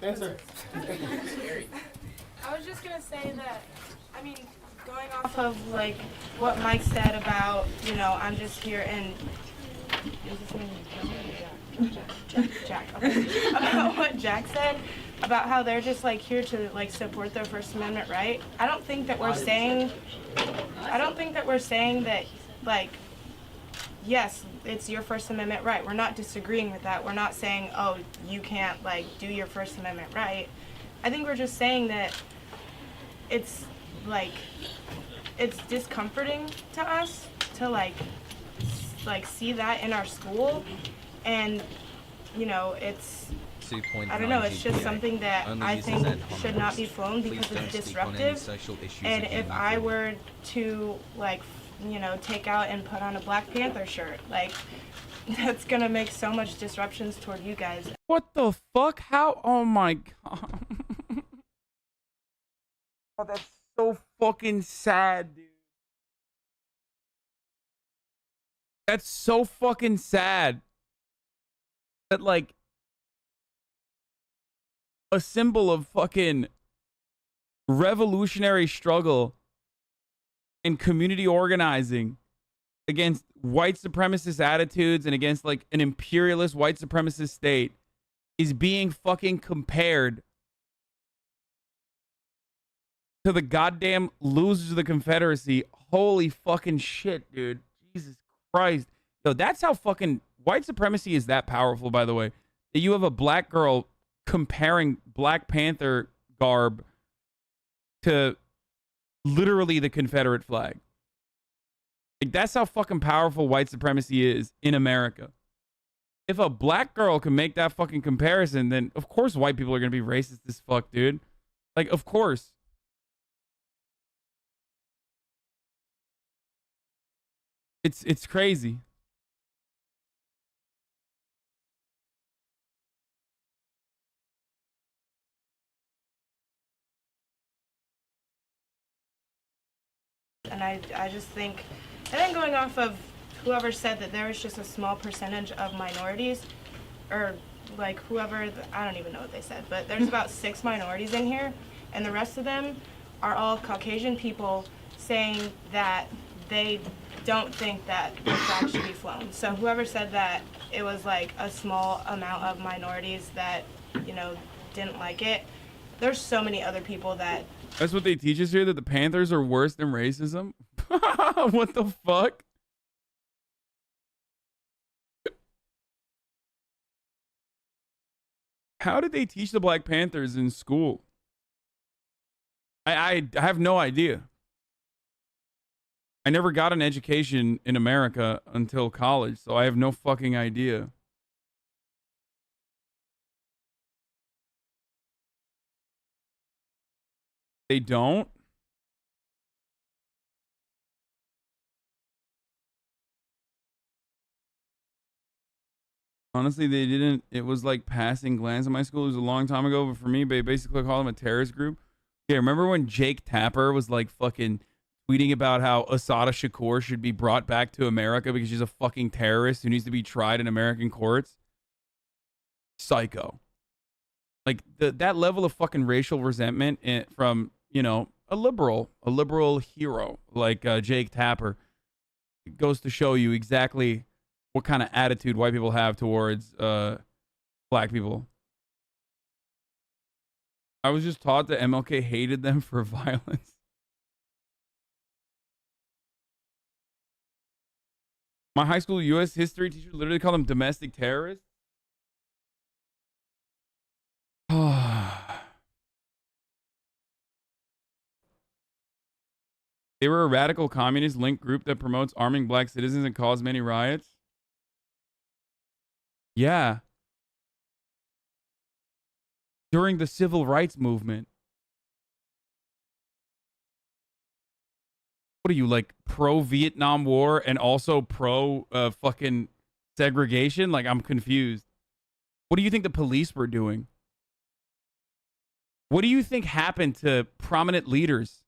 Answer. I was just gonna say that, I mean, going off of like what Mike said about, you know, I'm just here and is this name Jack. Okay. About what Jack said about how they're just like here to like support their First Amendment right. I don't think that we're saying that like yes, it's your First Amendment right. We're not disagreeing with that. We're not saying, oh, you can't like do your First Amendment right. I think we're just saying that it's like it's discomforting to us to like see that in our school, and you know it's I don't know, it's just something that I think should not be flown because it's disruptive. And if I were to like you know take out and put on a Black Panther shirt, like that's gonna make so much disruptions toward you guys. What the fuck? How? Oh my god. Oh, that's so fucking sad, dude. That's so fucking sad. That like a symbol of fucking revolutionary struggle and community organizing against white supremacist attitudes and against like an imperialist white supremacist state is being fucking compared to the goddamn losers of the Confederacy. Holy fucking shit, dude. Jesus Christ. Yo, that's how fucking white supremacy is that powerful, by the way. That you have a black girl comparing Black Panther garb to literally the Confederate flag. Like, that's how fucking powerful white supremacy is in America. If a black girl can make that fucking comparison, then of course white people are gonna be racist as fuck, dude. Like, of course. It's crazy. And I just think, and then going off of whoever said that there was just a small percentage of minorities, or like whoever, I don't even know what they said, but there's about 6 minorities in here, and the rest of them are all Caucasian people saying that they don't think that the flag should be flown. So whoever said that it was like a small amount of minorities that, you know, didn't like it, there's so many other people that... That's what they teach us here, that the Panthers are worse than racism? What the fuck? How did they teach the Black Panthers in school? I have no idea. I never got an education in America until college, so I have no fucking idea. They don't? Honestly, they didn't. It was like passing glance in my school. It was a long time ago, but for me, they basically called them a terrorist group. Yeah, remember when Jake Tapper was like fucking tweeting about how Asada Shakur should be brought back to America because she's a fucking terrorist who needs to be tried in American courts? Psycho. Like that level of fucking racial resentment from, you know, a liberal hero like Jake Tapper, it goes to show you exactly what kind of attitude white people have towards black people. I was just taught that MLK hated them for violence. My high school U.S. history teacher literally called them domestic terrorists. They were a radical communist linked group that promotes arming black citizens and caused many riots. Yeah. During the civil rights movement. What are you, like, pro-Vietnam War and also pro fucking segregation? Like, I'm confused. What do you think the police were doing? What do you think happened to prominent leaders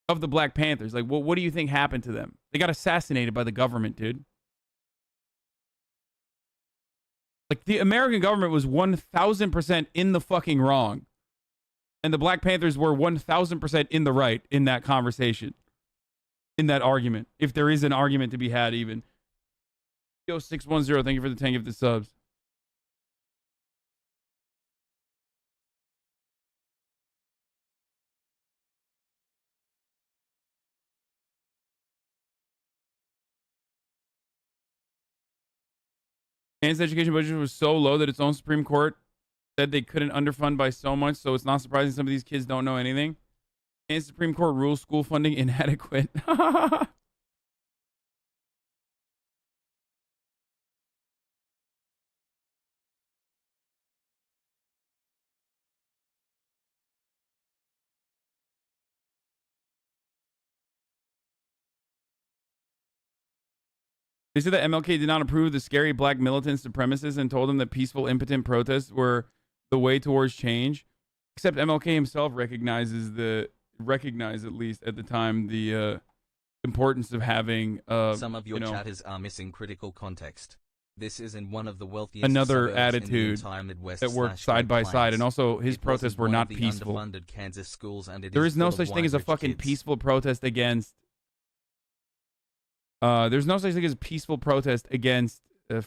of the Black Panthers? Like, what do you think happened to them? They got assassinated by the government, dude. Like, the American government was 1000% in the fucking wrong And the Black Panthers were 1,000% in the right in that conversation, in that argument, if there is an argument to be had even. Yo, 610, thank you for the 10 gifted subs. Kansas education budget was so low that its own Supreme Court said they couldn't underfund by so much, so it's not surprising some of these kids don't know anything. Kansas Supreme Court rules school funding inadequate. They said that MLK did not approve the scary black militant supremacists and told them that peaceful, impotent protests were the way towards change. Except MLK himself recognized at least at the time the importance of having some of your chatters are missing critical context. This is in one of the wealthiest another suburbs attitude in the entire Midwest that worked side by side, and also his protests were not peaceful. Kansas schools, and there is no such thing as a fucking peaceful protest against. There's no such thing as a peaceful protest against a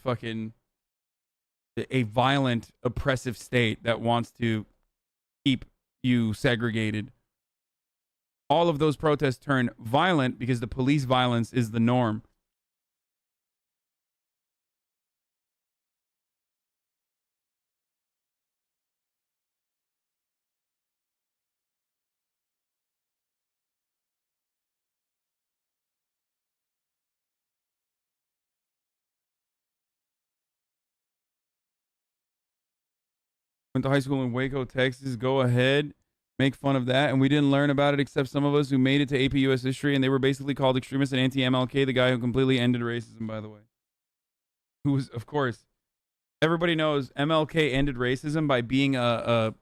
violent, oppressive state that wants to keep you segregated. All of those protests turn violent because the police violence is the norm. Went to high school in Waco, Texas. Go ahead. Make fun of that. And we didn't learn about it except some of us who made it to AP US History, and they were basically called extremists and anti-MLK, the guy who completely ended racism, by the way. Who was, of course, everybody knows MLK ended racism by being a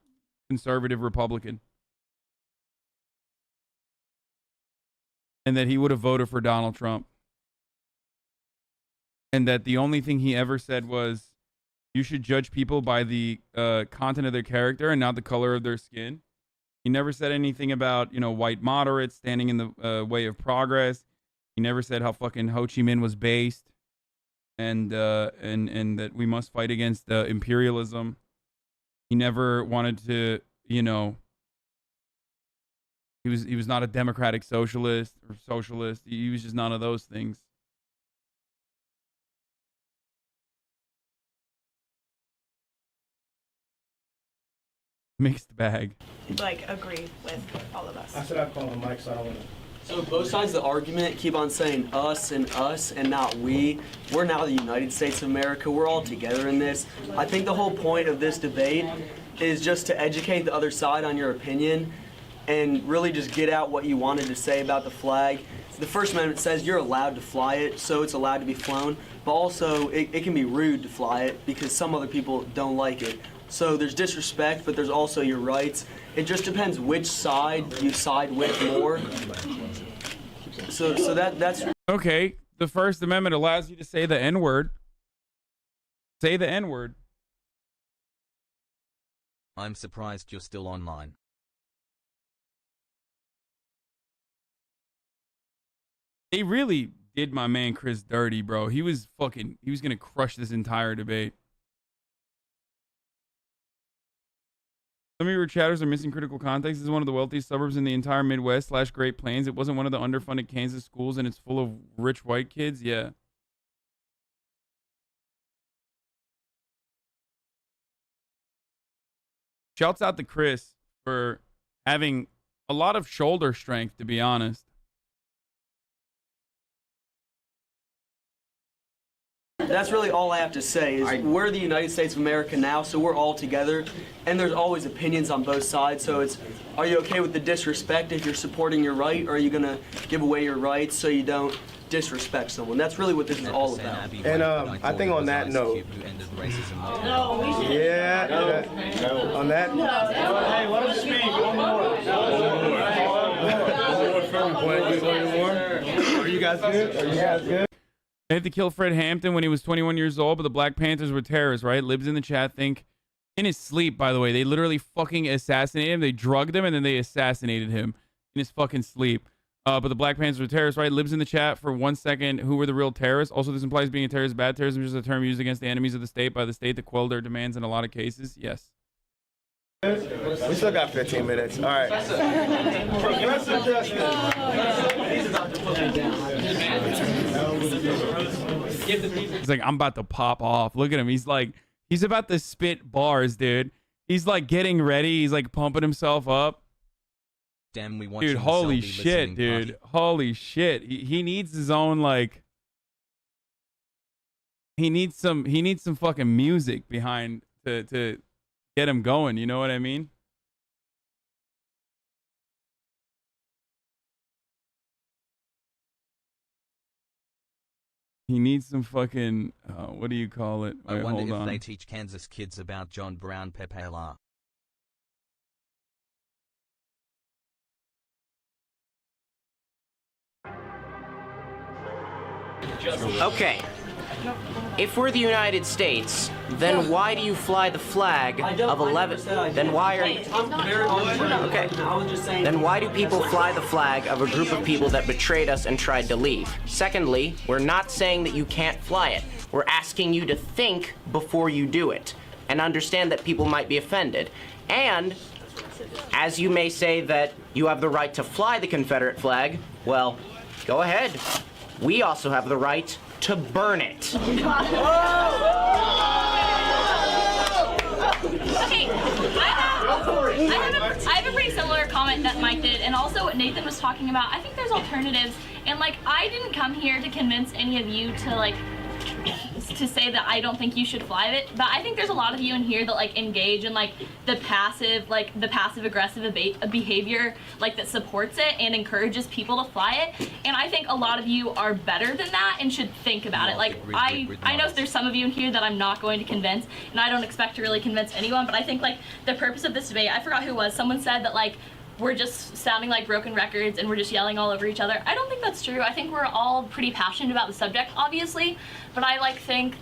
conservative Republican. And that he would have voted for Donald Trump. And that the only thing he ever said was, you should judge people by the content of their character and not the color of their skin. He never said anything about, white moderates standing in the way of progress. He never said how fucking Ho Chi Minh was based, and that we must fight against imperialism. He never wanted to, he was not a democratic socialist or socialist. He was just none of those things. Mixed bag. Agree with all of us. I said I'd call him Mike, so I don't want to. So both sides of the argument keep on saying us and not we. We're now the United States of America. We're all together in this. I think the whole point of this debate is just to educate the other side on your opinion and really just get out what you wanted to say about the flag. The First Amendment says you're allowed to fly it, so it's allowed to be flown, but also it can be rude to fly it because some other people don't like it. So there's disrespect, but there's also your rights. It just depends which side you side with more. So that's okay. The First Amendment allows you to say the N-word. Say the N-word. I'm surprised you're still online. They really did my man Chris dirty, bro. He was gonna crush this entire debate. Some of your chatters are missing critical context. This is one of the wealthiest suburbs in the entire Midwest / Great Plains. It wasn't one of the underfunded Kansas schools, and it's full of rich white kids. Yeah. Shouts out to Chris for having a lot of shoulder strength, to be honest. That's really all I have to say is we're the United States of America now, so we're all together, and there's always opinions on both sides, so it's, are you okay with the disrespect if you're supporting your right, or are you going to give away your rights so you don't disrespect someone? That's really what this is all about. And I think on that note, on that note, hey, let us speak. One more film point. You want more? Are you guys good? They had to kill Fred Hampton when he was 21 years old, but the Black Panthers were terrorists, right? Libs in the chat think In his sleep, by the way. They literally fucking assassinated him. They drugged him and then they assassinated him in his fucking sleep. But the Black Panthers were terrorists, right? Libs in the chat for 1 second. Who were the real terrorists? Also, this implies being a terrorist is bad. Terrorism is just a term used against the enemies of the state by the state to quell their demands in a lot of cases. Yes. We still got 15 minutes. All right. Professor He's like, I'm about to pop off. Look at him. He's like, he's about to spit bars, dude. He's like getting ready. He's like pumping himself up. Damn, we want dude, holy shit, dude. Holy shit. He needs his own, like, he needs some fucking music behind to get him going. You know what I mean? He needs some fucking, what do you call it? I Wait, wonder hold if on. they teach Kansas kids about John Brown Pepela. Okay. If we're the United States, then why do you fly the flag of 11? Then why are okay? Then why do people fly the flag of a group of people that betrayed us and tried to leave? Secondly, we're not saying that you can't fly it. We're asking you to think before you do it and understand that people might be offended. And as you may say that you have the right to fly the Confederate flag, well, go ahead. We also have the right to burn it. Okay, I have a pretty similar comment that Mike did, and also what Nathan was talking about. I think there's alternatives, and like I didn't come here to convince any of you to like to say that I don't think you should fly it, but I think there's a lot of you in here that like engage in like the passive aggressive behavior like that supports it and encourages people to fly it, and I think a lot of you are better than that and should think about it. Like I know there's some of you in here that I'm not going to convince, and I don't expect to really convince anyone, but I think like the purpose of this debate, I forgot who it was, someone said that like we're just sounding like broken records and we're just yelling all over each other. I don't think that's true. I think we're all pretty passionate about the subject, obviously, but I think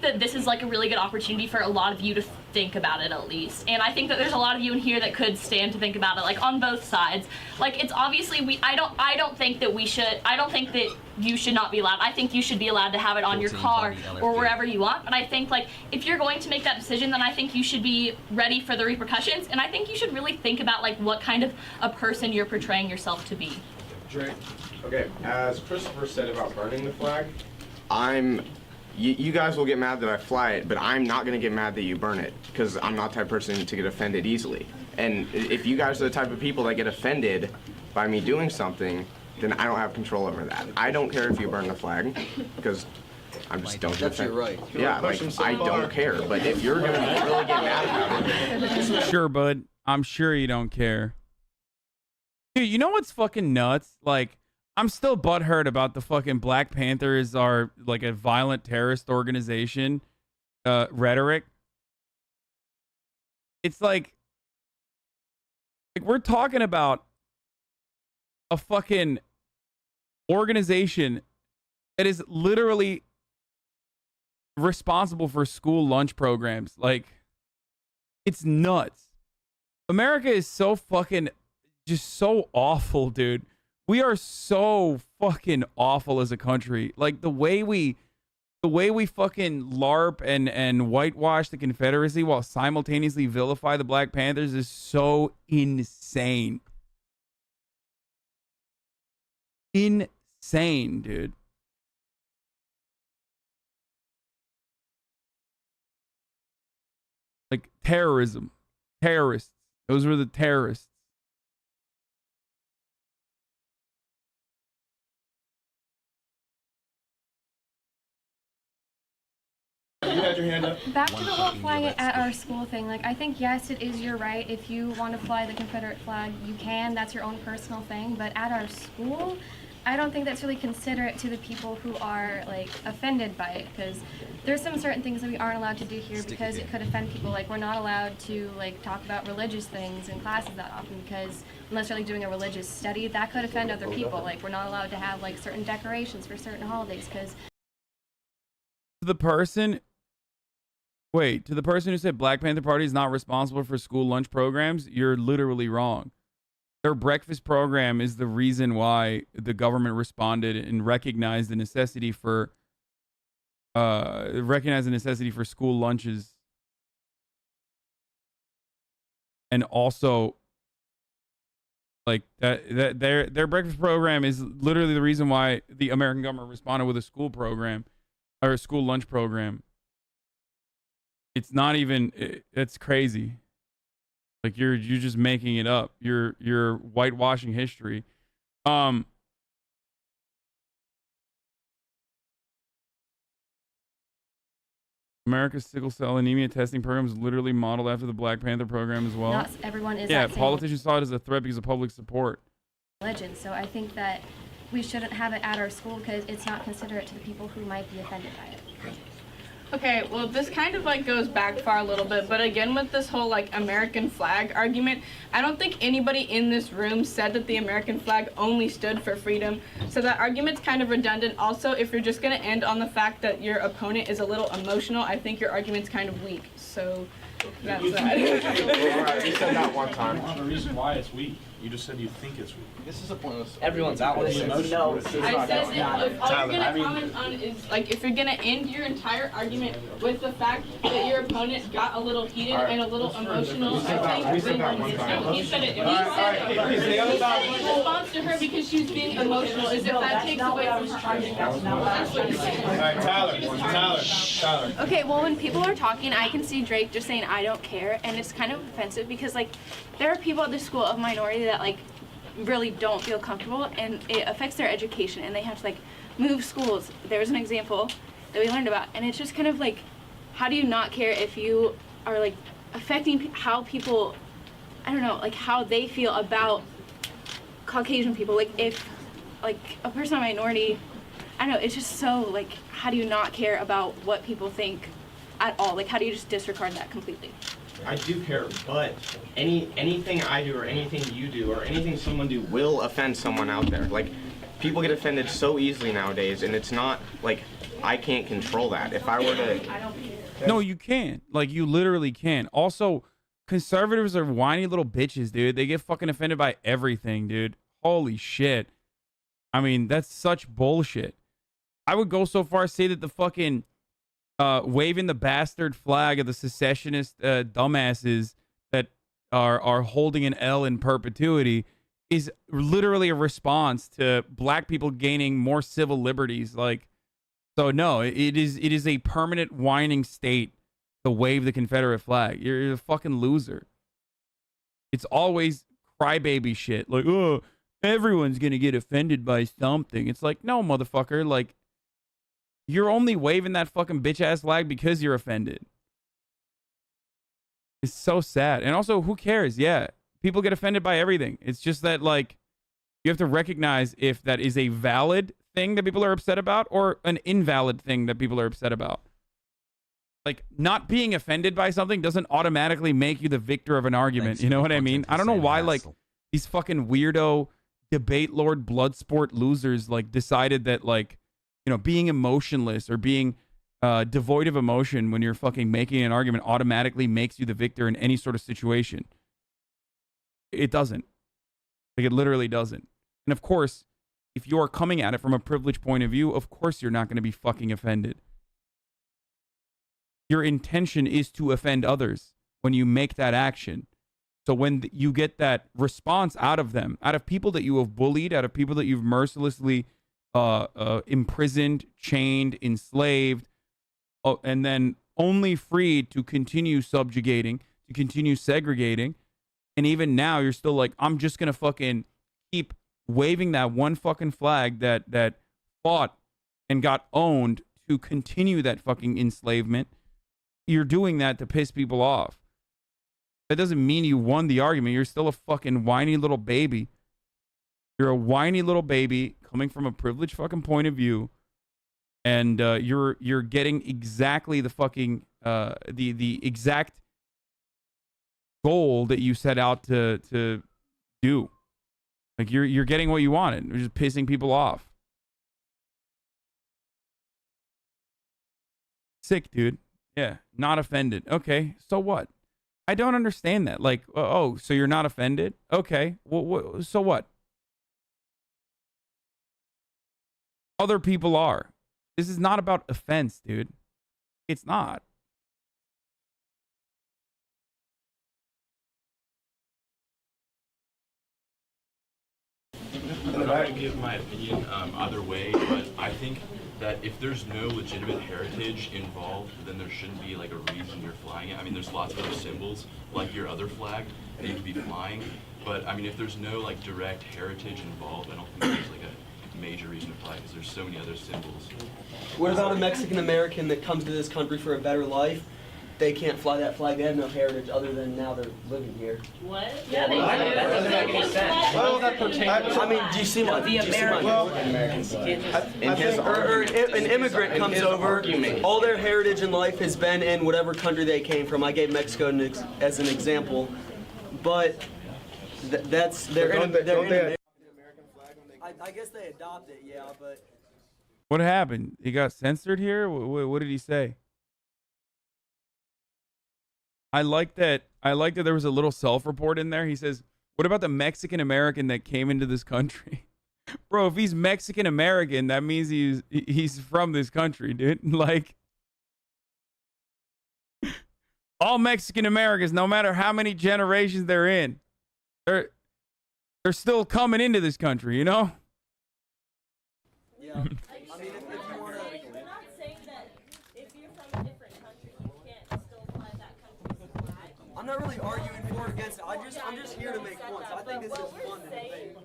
that this is like a really good opportunity for a lot of you to think about it at least. And I think that there's a lot of you in here that could stand to think about it, like on both sides. Like it's obviously I don't think that you should not be allowed. I think you should be allowed to have it on your car or wherever you want. But I think like if you're going to make that decision, then I think you should be ready for the repercussions. And I think you should really think about like what kind of a person you're portraying yourself to be. Drake. Okay, as Christopher said about burning the flag, you guys will get mad that I fly it, but I'm not gonna get mad that you burn it, because I'm not the type of person to get offended easily. And if you guys are the type of people that get offended by me doing something, then I don't have control over that. I don't care if you burn the flag, because I just don't get offended. That's your right. Yeah, like, I don't care, but if you're gonna really get mad about it. Sure, bud. I'm sure you don't care. Dude, you know what's fucking nuts? Like, I'm still butthurt about the fucking Black Panthers are like a violent terrorist organization rhetoric. It's like we're talking about a fucking organization that is literally responsible for school lunch programs. Like, it's nuts. America is so fucking just so awful, dude. We are so fucking awful as a country. Like the way we fucking LARP and whitewash the Confederacy while simultaneously vilify the Black Panthers is so insane. Insane, dude. Like terrorism. Terrorists. Those were the terrorists. You had your hand up. Back to the whole flying it at our school thing. Like, I think, yes, it is your right. If you want to fly the Confederate flag, you can. That's your own personal thing. But at our school, I don't think that's really considerate to the people who are, like, offended by it. Because there's some certain things that we aren't allowed to do here because it could offend people. Like, we're not allowed to, like, talk about religious things in classes that often because unless you're, like, doing a religious study, that could offend other people. Like, we're not allowed to have, like, certain decorations for certain holidays because... The person... Wait, to the person who said Black Panther Party is not responsible for school lunch programs, you're literally wrong. Their breakfast program is the reason why the government responded and recognized the necessity for school lunches. And also, like that their breakfast program is literally the reason why the American government responded with a school program or a school lunch program. It's not even. It's crazy. Like you're just making it up. You're whitewashing history. America's sickle cell anemia testing program is literally modeled after the Black Panther program as well. Not everyone is. Yeah, that same politicians saw it as a threat because of public support. religion. So I think that we shouldn't have it at our school because it's not considerate to the people who might be offended by it. Okay, well, this kind of like goes back far a little bit, but again, with this whole like American flag argument, I don't think anybody in this room said that the American flag only stood for freedom. So that argument's kind of redundant. Also, if you're just gonna end on the fact that your opponent is a little emotional, I think your argument's kind of weak. So that's that. You said that one time. The reason why it's weak. You just said you think it's weak. This is a pointless. Everyone's out with it. No, I said if all you're gonna comment on is like if you're gonna end your entire argument with the fact that your opponent got a little heated and a little emotional, I think no, he said it. He said it. In response to her because she was being emotional, is if that takes away from his argument. That's what you're saying. All right, Tyler. Okay, well, when people are talking, I can see Drake just saying, I don't care, and it's kind of offensive because, like, there are people at the school of minority that, like, really don't feel comfortable, and it affects their education, and they have to, like, move schools. There was an example that we learned about, and it's just kind of, like, how do you not care if you are, like, affecting how people, I don't know, like, how they feel about Caucasian people. Like, if, like, a person of minority, I don't know, it's just so, like, how do you not care about what people think at all? Like, how do you just disregard that completely? I do care, but anything I do or anything you do or anything someone do will offend someone out there. Like, people get offended so easily nowadays, and it's not, like, I can't control that. If I were to... No, you can. Like, you literally can. Also, conservatives are whiny little bitches, dude. They get fucking offended by everything, dude. Holy shit. I mean, that's such bullshit. I would go so far as say that the fucking waving the bastard flag of the secessionist dumbasses that are holding an L in perpetuity is literally a response to black people gaining more civil liberties. Like, so no, it is a permanent whining state to wave the Confederate flag. You're a fucking loser. It's always crybaby shit. Like, oh, everyone's gonna get offended by something. It's like, no, motherfucker. Like, you're only waving that fucking bitch ass flag because you're offended. It's so sad. And also, who cares? Yeah, people get offended by everything. It's just that, like, you have to recognize if that is a valid thing that people are upset about or an invalid thing that people are upset about. Like, not being offended by something doesn't automatically make you the victor of an argument. You know what I mean? I don't know why, like, these fucking weirdo debate lord bloodsport losers, like, decided that, like, you know, being emotionless or being devoid of emotion when you're fucking making an argument automatically makes you the victor in any sort of situation. It doesn't. Like, it literally doesn't. And of course, if you're coming at it from a privileged point of view, of course you're not going to be fucking offended. Your intention is to offend others when you make that action. So when you get that response out of them, out of people that you have bullied, out of people that you've mercilessly imprisoned, chained, enslaved, and then only freed to continue subjugating, to continue segregating. And even now you're still like, I'm just going to fucking keep waving that one fucking flag that fought and got owned to continue that fucking enslavement. You're doing that to piss people off. That doesn't mean you won the argument. You're still a fucking whiny little baby. You're a whiny little baby coming from a privileged fucking point of view, and you're getting exactly the fucking the exact goal that you set out to do. Like, you're getting what you wanted. You're just pissing people off. Sick, dude. Yeah, not offended. Okay, so what? I don't understand that. Like, oh, so you're not offended? Okay, well, so what? Other people are. This is not about offense, dude. It's not. I'm not going to give my opinion either way, but I think that if there's no legitimate heritage involved, then there shouldn't be like a reason you're flying it. I mean, there's lots of other symbols, like your other flag, that you could be flying. But I mean, if there's no like direct heritage involved, I don't think there's like a major reason to fly because there's so many other symbols. What about a Mexican American that comes to this country for a better life? They can't fly that flag. They have no heritage other than now they're living here. What? Yeah, they do. That doesn't make any sense. Well, that pertains. I mean, do you see my? The Americans. Or an immigrant comes over. All their heritage in life has been in whatever country they came from. I gave Mexico as an example, but that's they're in. I guess they adopt it, yeah, but. What happened? He got censored here? What did he say? I like that there was a little self-report in there. He says, what about the Mexican American that came into this country? Bro, if he's Mexican American, that means he's from this country, dude. Like, all Mexican Americans, no matter how many generations they're in, they're still coming into this country, you know? Yeah. I'm not really arguing for or against it. I'm just here to make points. I think this is fun to debate.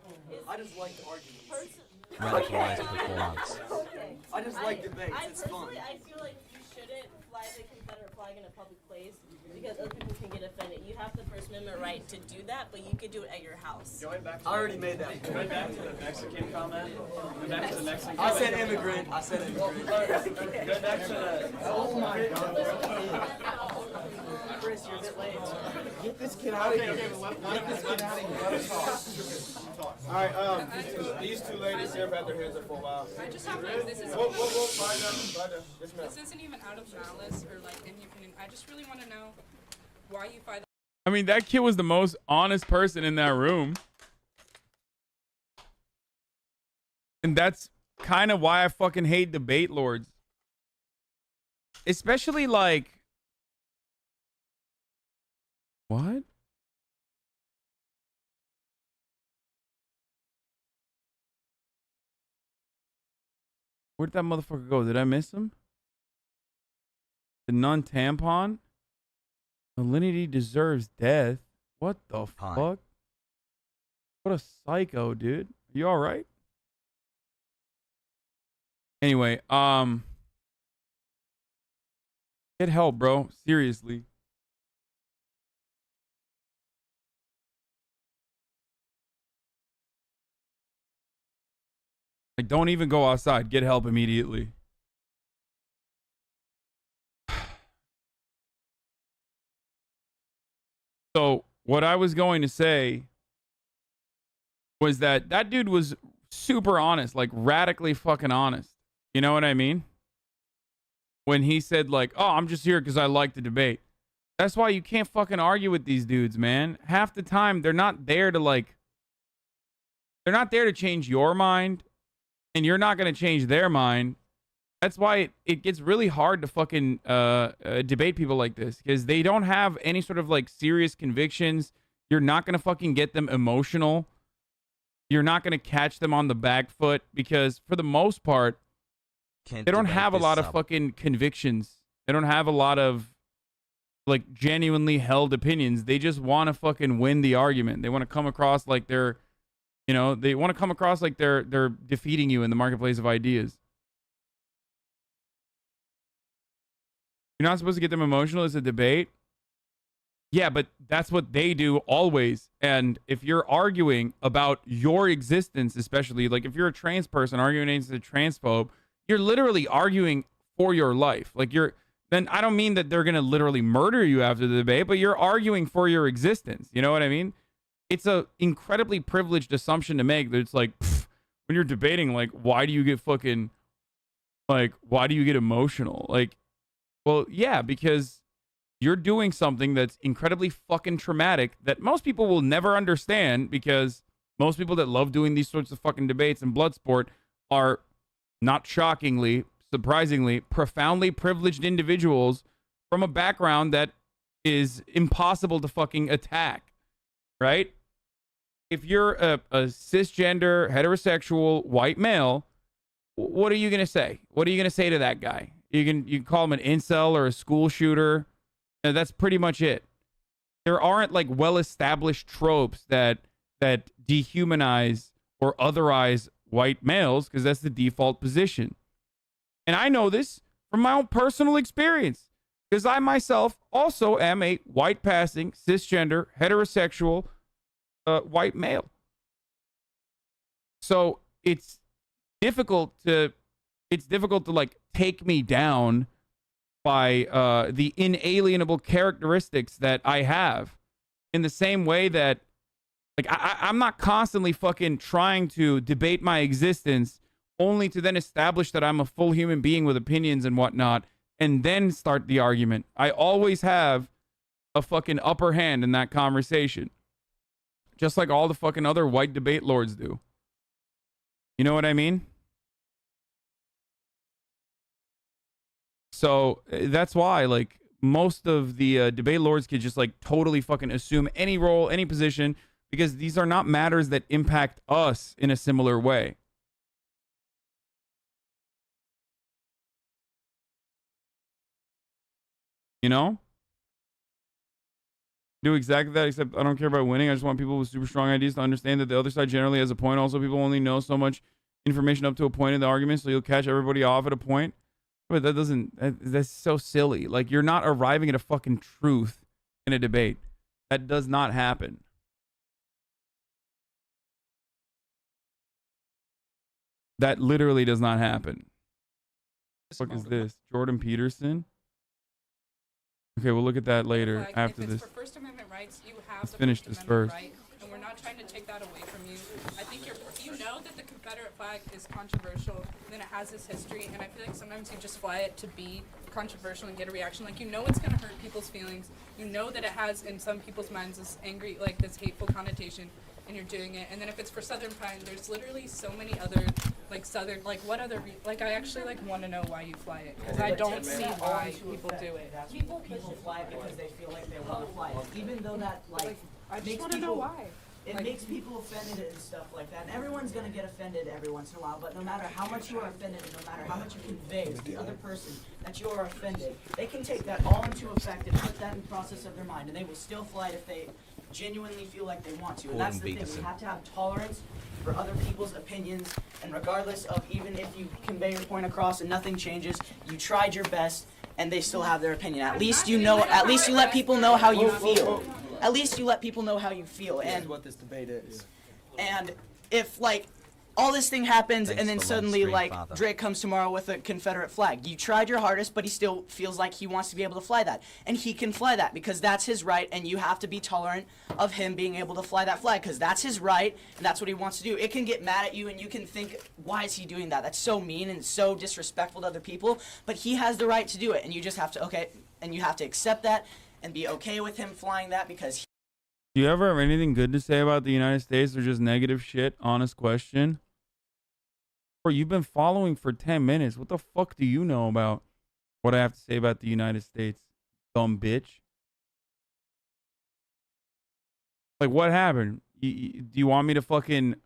I just like arguments. Radicalized performance. I just like debates. It's fun. I feel like you shouldn't fly the Confederate flag in a public place because other people can get offended. You have the First Amendment right to do that, but you could do it at your house. I already made that. Going back to the Mexican comment. Going back to the Mexican I comment. said immigrant. Going back to the. Oh my God. Chris, you're a bit late. Get this kid out of here. Get this kid out of here. Let us talk. All right, these two ladies here have had their hands up for a while. I just have like, this is. This isn't even out of malice or like any opinion. I just really want to know why you find. I mean, that kid was the most honest person in that room. And that's kind of why I fucking hate debate lords. Especially like... What? Where'd that motherfucker go? Did I miss him? The non-tampon? Salinity deserves death. What the fuck? What a psycho, dude. Are you alright? Anyway, get help, bro. Seriously. Like, don't even go outside. Get help immediately. So, what I was going to say was that that dude was super honest, like radically fucking honest. You know what I mean? When he said like, oh, I'm just here because I like to debate. That's why you can't fucking argue with these dudes, man. Half the time, they're not there to like, they're not there to change your mind. And you're not going to change their mind. That's why it gets really hard to fucking debate people like this. Because they don't have any sort of like serious convictions. You're not going to fucking get them emotional. You're not going to catch them on the back foot. Because for the most part, they don't have a lot of fucking convictions. They don't have a lot of like genuinely held opinions. They just want to fucking win the argument. They want to come across like they're... You know, they want to come across like they're defeating you in the marketplace of ideas. You're not supposed to get them emotional as a debate. Yeah, but that's what they do always. And if you're arguing about your existence, especially, like if you're a trans person arguing against a transphobe, you're literally arguing for your life. Like then I don't mean that they're going to literally murder you after the debate, but you're arguing for your existence. You know what I mean? It's a incredibly privileged assumption to make that it's like, when you're debating, like, why do you get fucking, like, why do you get emotional? Like, Well, yeah, because you're doing something that's incredibly fucking traumatic that most people will never understand, because most people that love doing these sorts of fucking debates and blood sport are, not shockingly, surprisingly, profoundly privileged individuals from a background that is impossible to fucking attack, right? If you're a cisgender, heterosexual, white male, what are you going to say? What are you going to say to that guy? You can call him an incel or a school shooter. And that's pretty much it. There aren't like well-established tropes that dehumanize or otherize white males, because that's the default position. And I know this from my own personal experience, because I myself also am a white passing, cisgender, heterosexual, white male. So it's difficult to like take me down by the inalienable characteristics that I have, in the same way that, like, I'm not constantly fucking trying to debate my existence only to then establish that I'm a full human being with opinions and whatnot, and then start the argument. I always have a fucking upper hand in that conversation, just like all the fucking other white debate lords do. You know what I mean? So that's why, like, most of the debate lords could just like totally fucking assume any role, any position, because these are not matters that impact us in a similar way. You know? Do exactly that, except I don't care about winning. I just want people with super strong ideas to understand that the other side generally has a point. Also, people only know so much information up to a point in the argument, so you'll catch everybody off at a point. But that doesn't, that's so silly. Like, you're not arriving at a fucking truth in a debate. That does not happen. That literally does not happen. What the fuck is this? Jordan Peterson? Okay, we'll look at that later after this. For First Amendment rights, you have Let's finish this first. right, and we're not trying to take that away from you. I think you know that the Confederate flag is controversial, and then it has this history, and I feel like sometimes you just fly it to be controversial and get a reaction. Like, you know it's going to hurt people's feelings. You know that it has, in some people's minds, this angry, like, this hateful connotation, and you're doing it. And then if it's for Southern Pine, there's literally so many other, like, Southern, like, what other, like, I actually, like, want to know why you fly it, because I don't see why people do it. People fly it because they feel like they want to fly it, even though that, like I just makes want to people know why. It makes people offended and stuff like that. And everyone's going to get offended every once in a while, but no matter how much you are offended, and no matter how much you convey to the other person that you are offended, they can take that all into effect and put that in the process of their mind, and they will still fly it if they genuinely feel like they want to. And that's the thing, we have to have tolerance for other people's opinions, and regardless of, even if you convey your point across and nothing changes, you tried your best, and they still have their opinion. At least you know, at least you let people know how you feel. At least you let people know how you feel. And that's what this debate is. And if, like, all this thing happens, Thanks and then for suddenly, lunch, like, Father. Drake comes tomorrow with a Confederate flag. You tried your hardest, but he still feels like he wants to be able to fly that. And he can fly that because that's his right, and you have to be tolerant of him being able to fly that flag because that's his right, and that's what he wants to do. It can get mad at you, and you can think, why is he doing that? That's so mean and so disrespectful to other people, but he has the right to do it, and you just have to, okay, and you have to accept that and be okay with him flying that because Do you ever have anything good to say about the United States, or just negative shit? Honest question. Or you've been following for 10 minutes. What the fuck do you know about what I have to say about the United States? Dumb bitch. Like, what happened? Do you want me to fucking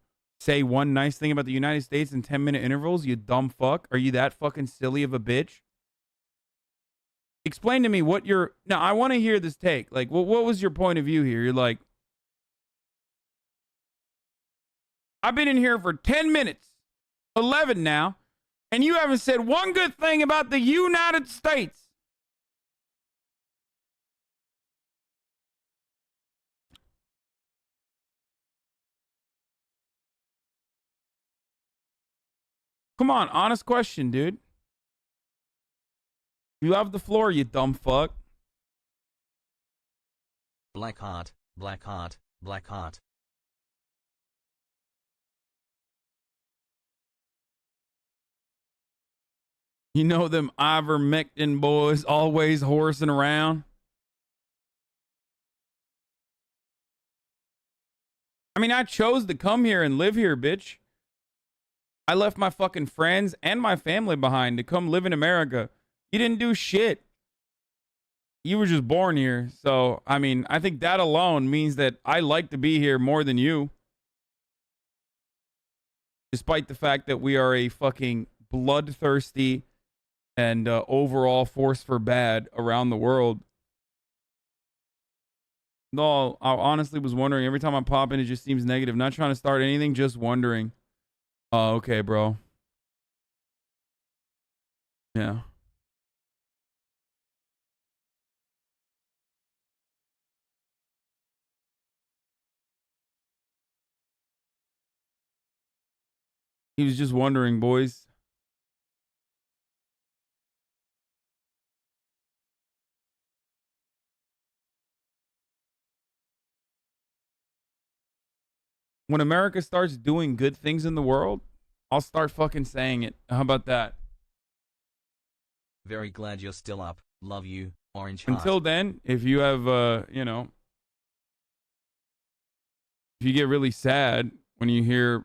say one nice thing about the United States in 10-minute intervals, you dumb fuck? Are you that fucking silly of a bitch? Explain to me what your... Now, I want to hear this take. Like, what was your point of view here? You're like, I've been in here for 10 minutes, 11 now, and you haven't said one good thing about the United States. Come on, honest question, dude. You have the floor, you dumb fuck. Black heart, black heart, black heart. You know them ivermectin boys always horsing around. I mean, I chose to come here and live here, bitch. I left my fucking friends and my family behind to come live in America. You didn't do shit. You were just born here. So, I mean, I think that alone means that I like to be here more than you. Despite the fact that we are a fucking bloodthirsty and overall force for bad around the world. No, I honestly was wondering. Every time I pop in, it just seems negative. Not trying to start anything, just wondering. Oh, okay, bro. Yeah. He was just wondering, boys. When America starts doing good things in the world, I'll start fucking saying it. How about that? Very glad you're still up. Love you, Orange Heart. Until then, if you have, you know, if you get really sad when you hear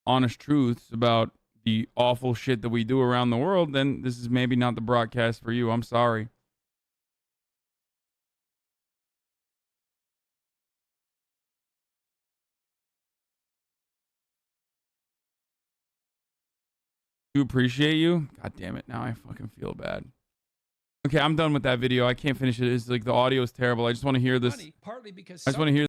honest truths about the awful shit that we do around the world, then this is maybe not the broadcast for you. I'm sorry. Do appreciate you. God damn it. Now I fucking feel bad. Okay, I'm done with that video. I can't finish it. It's like the audio is terrible. I just want to hear this. Partly because I just want to hear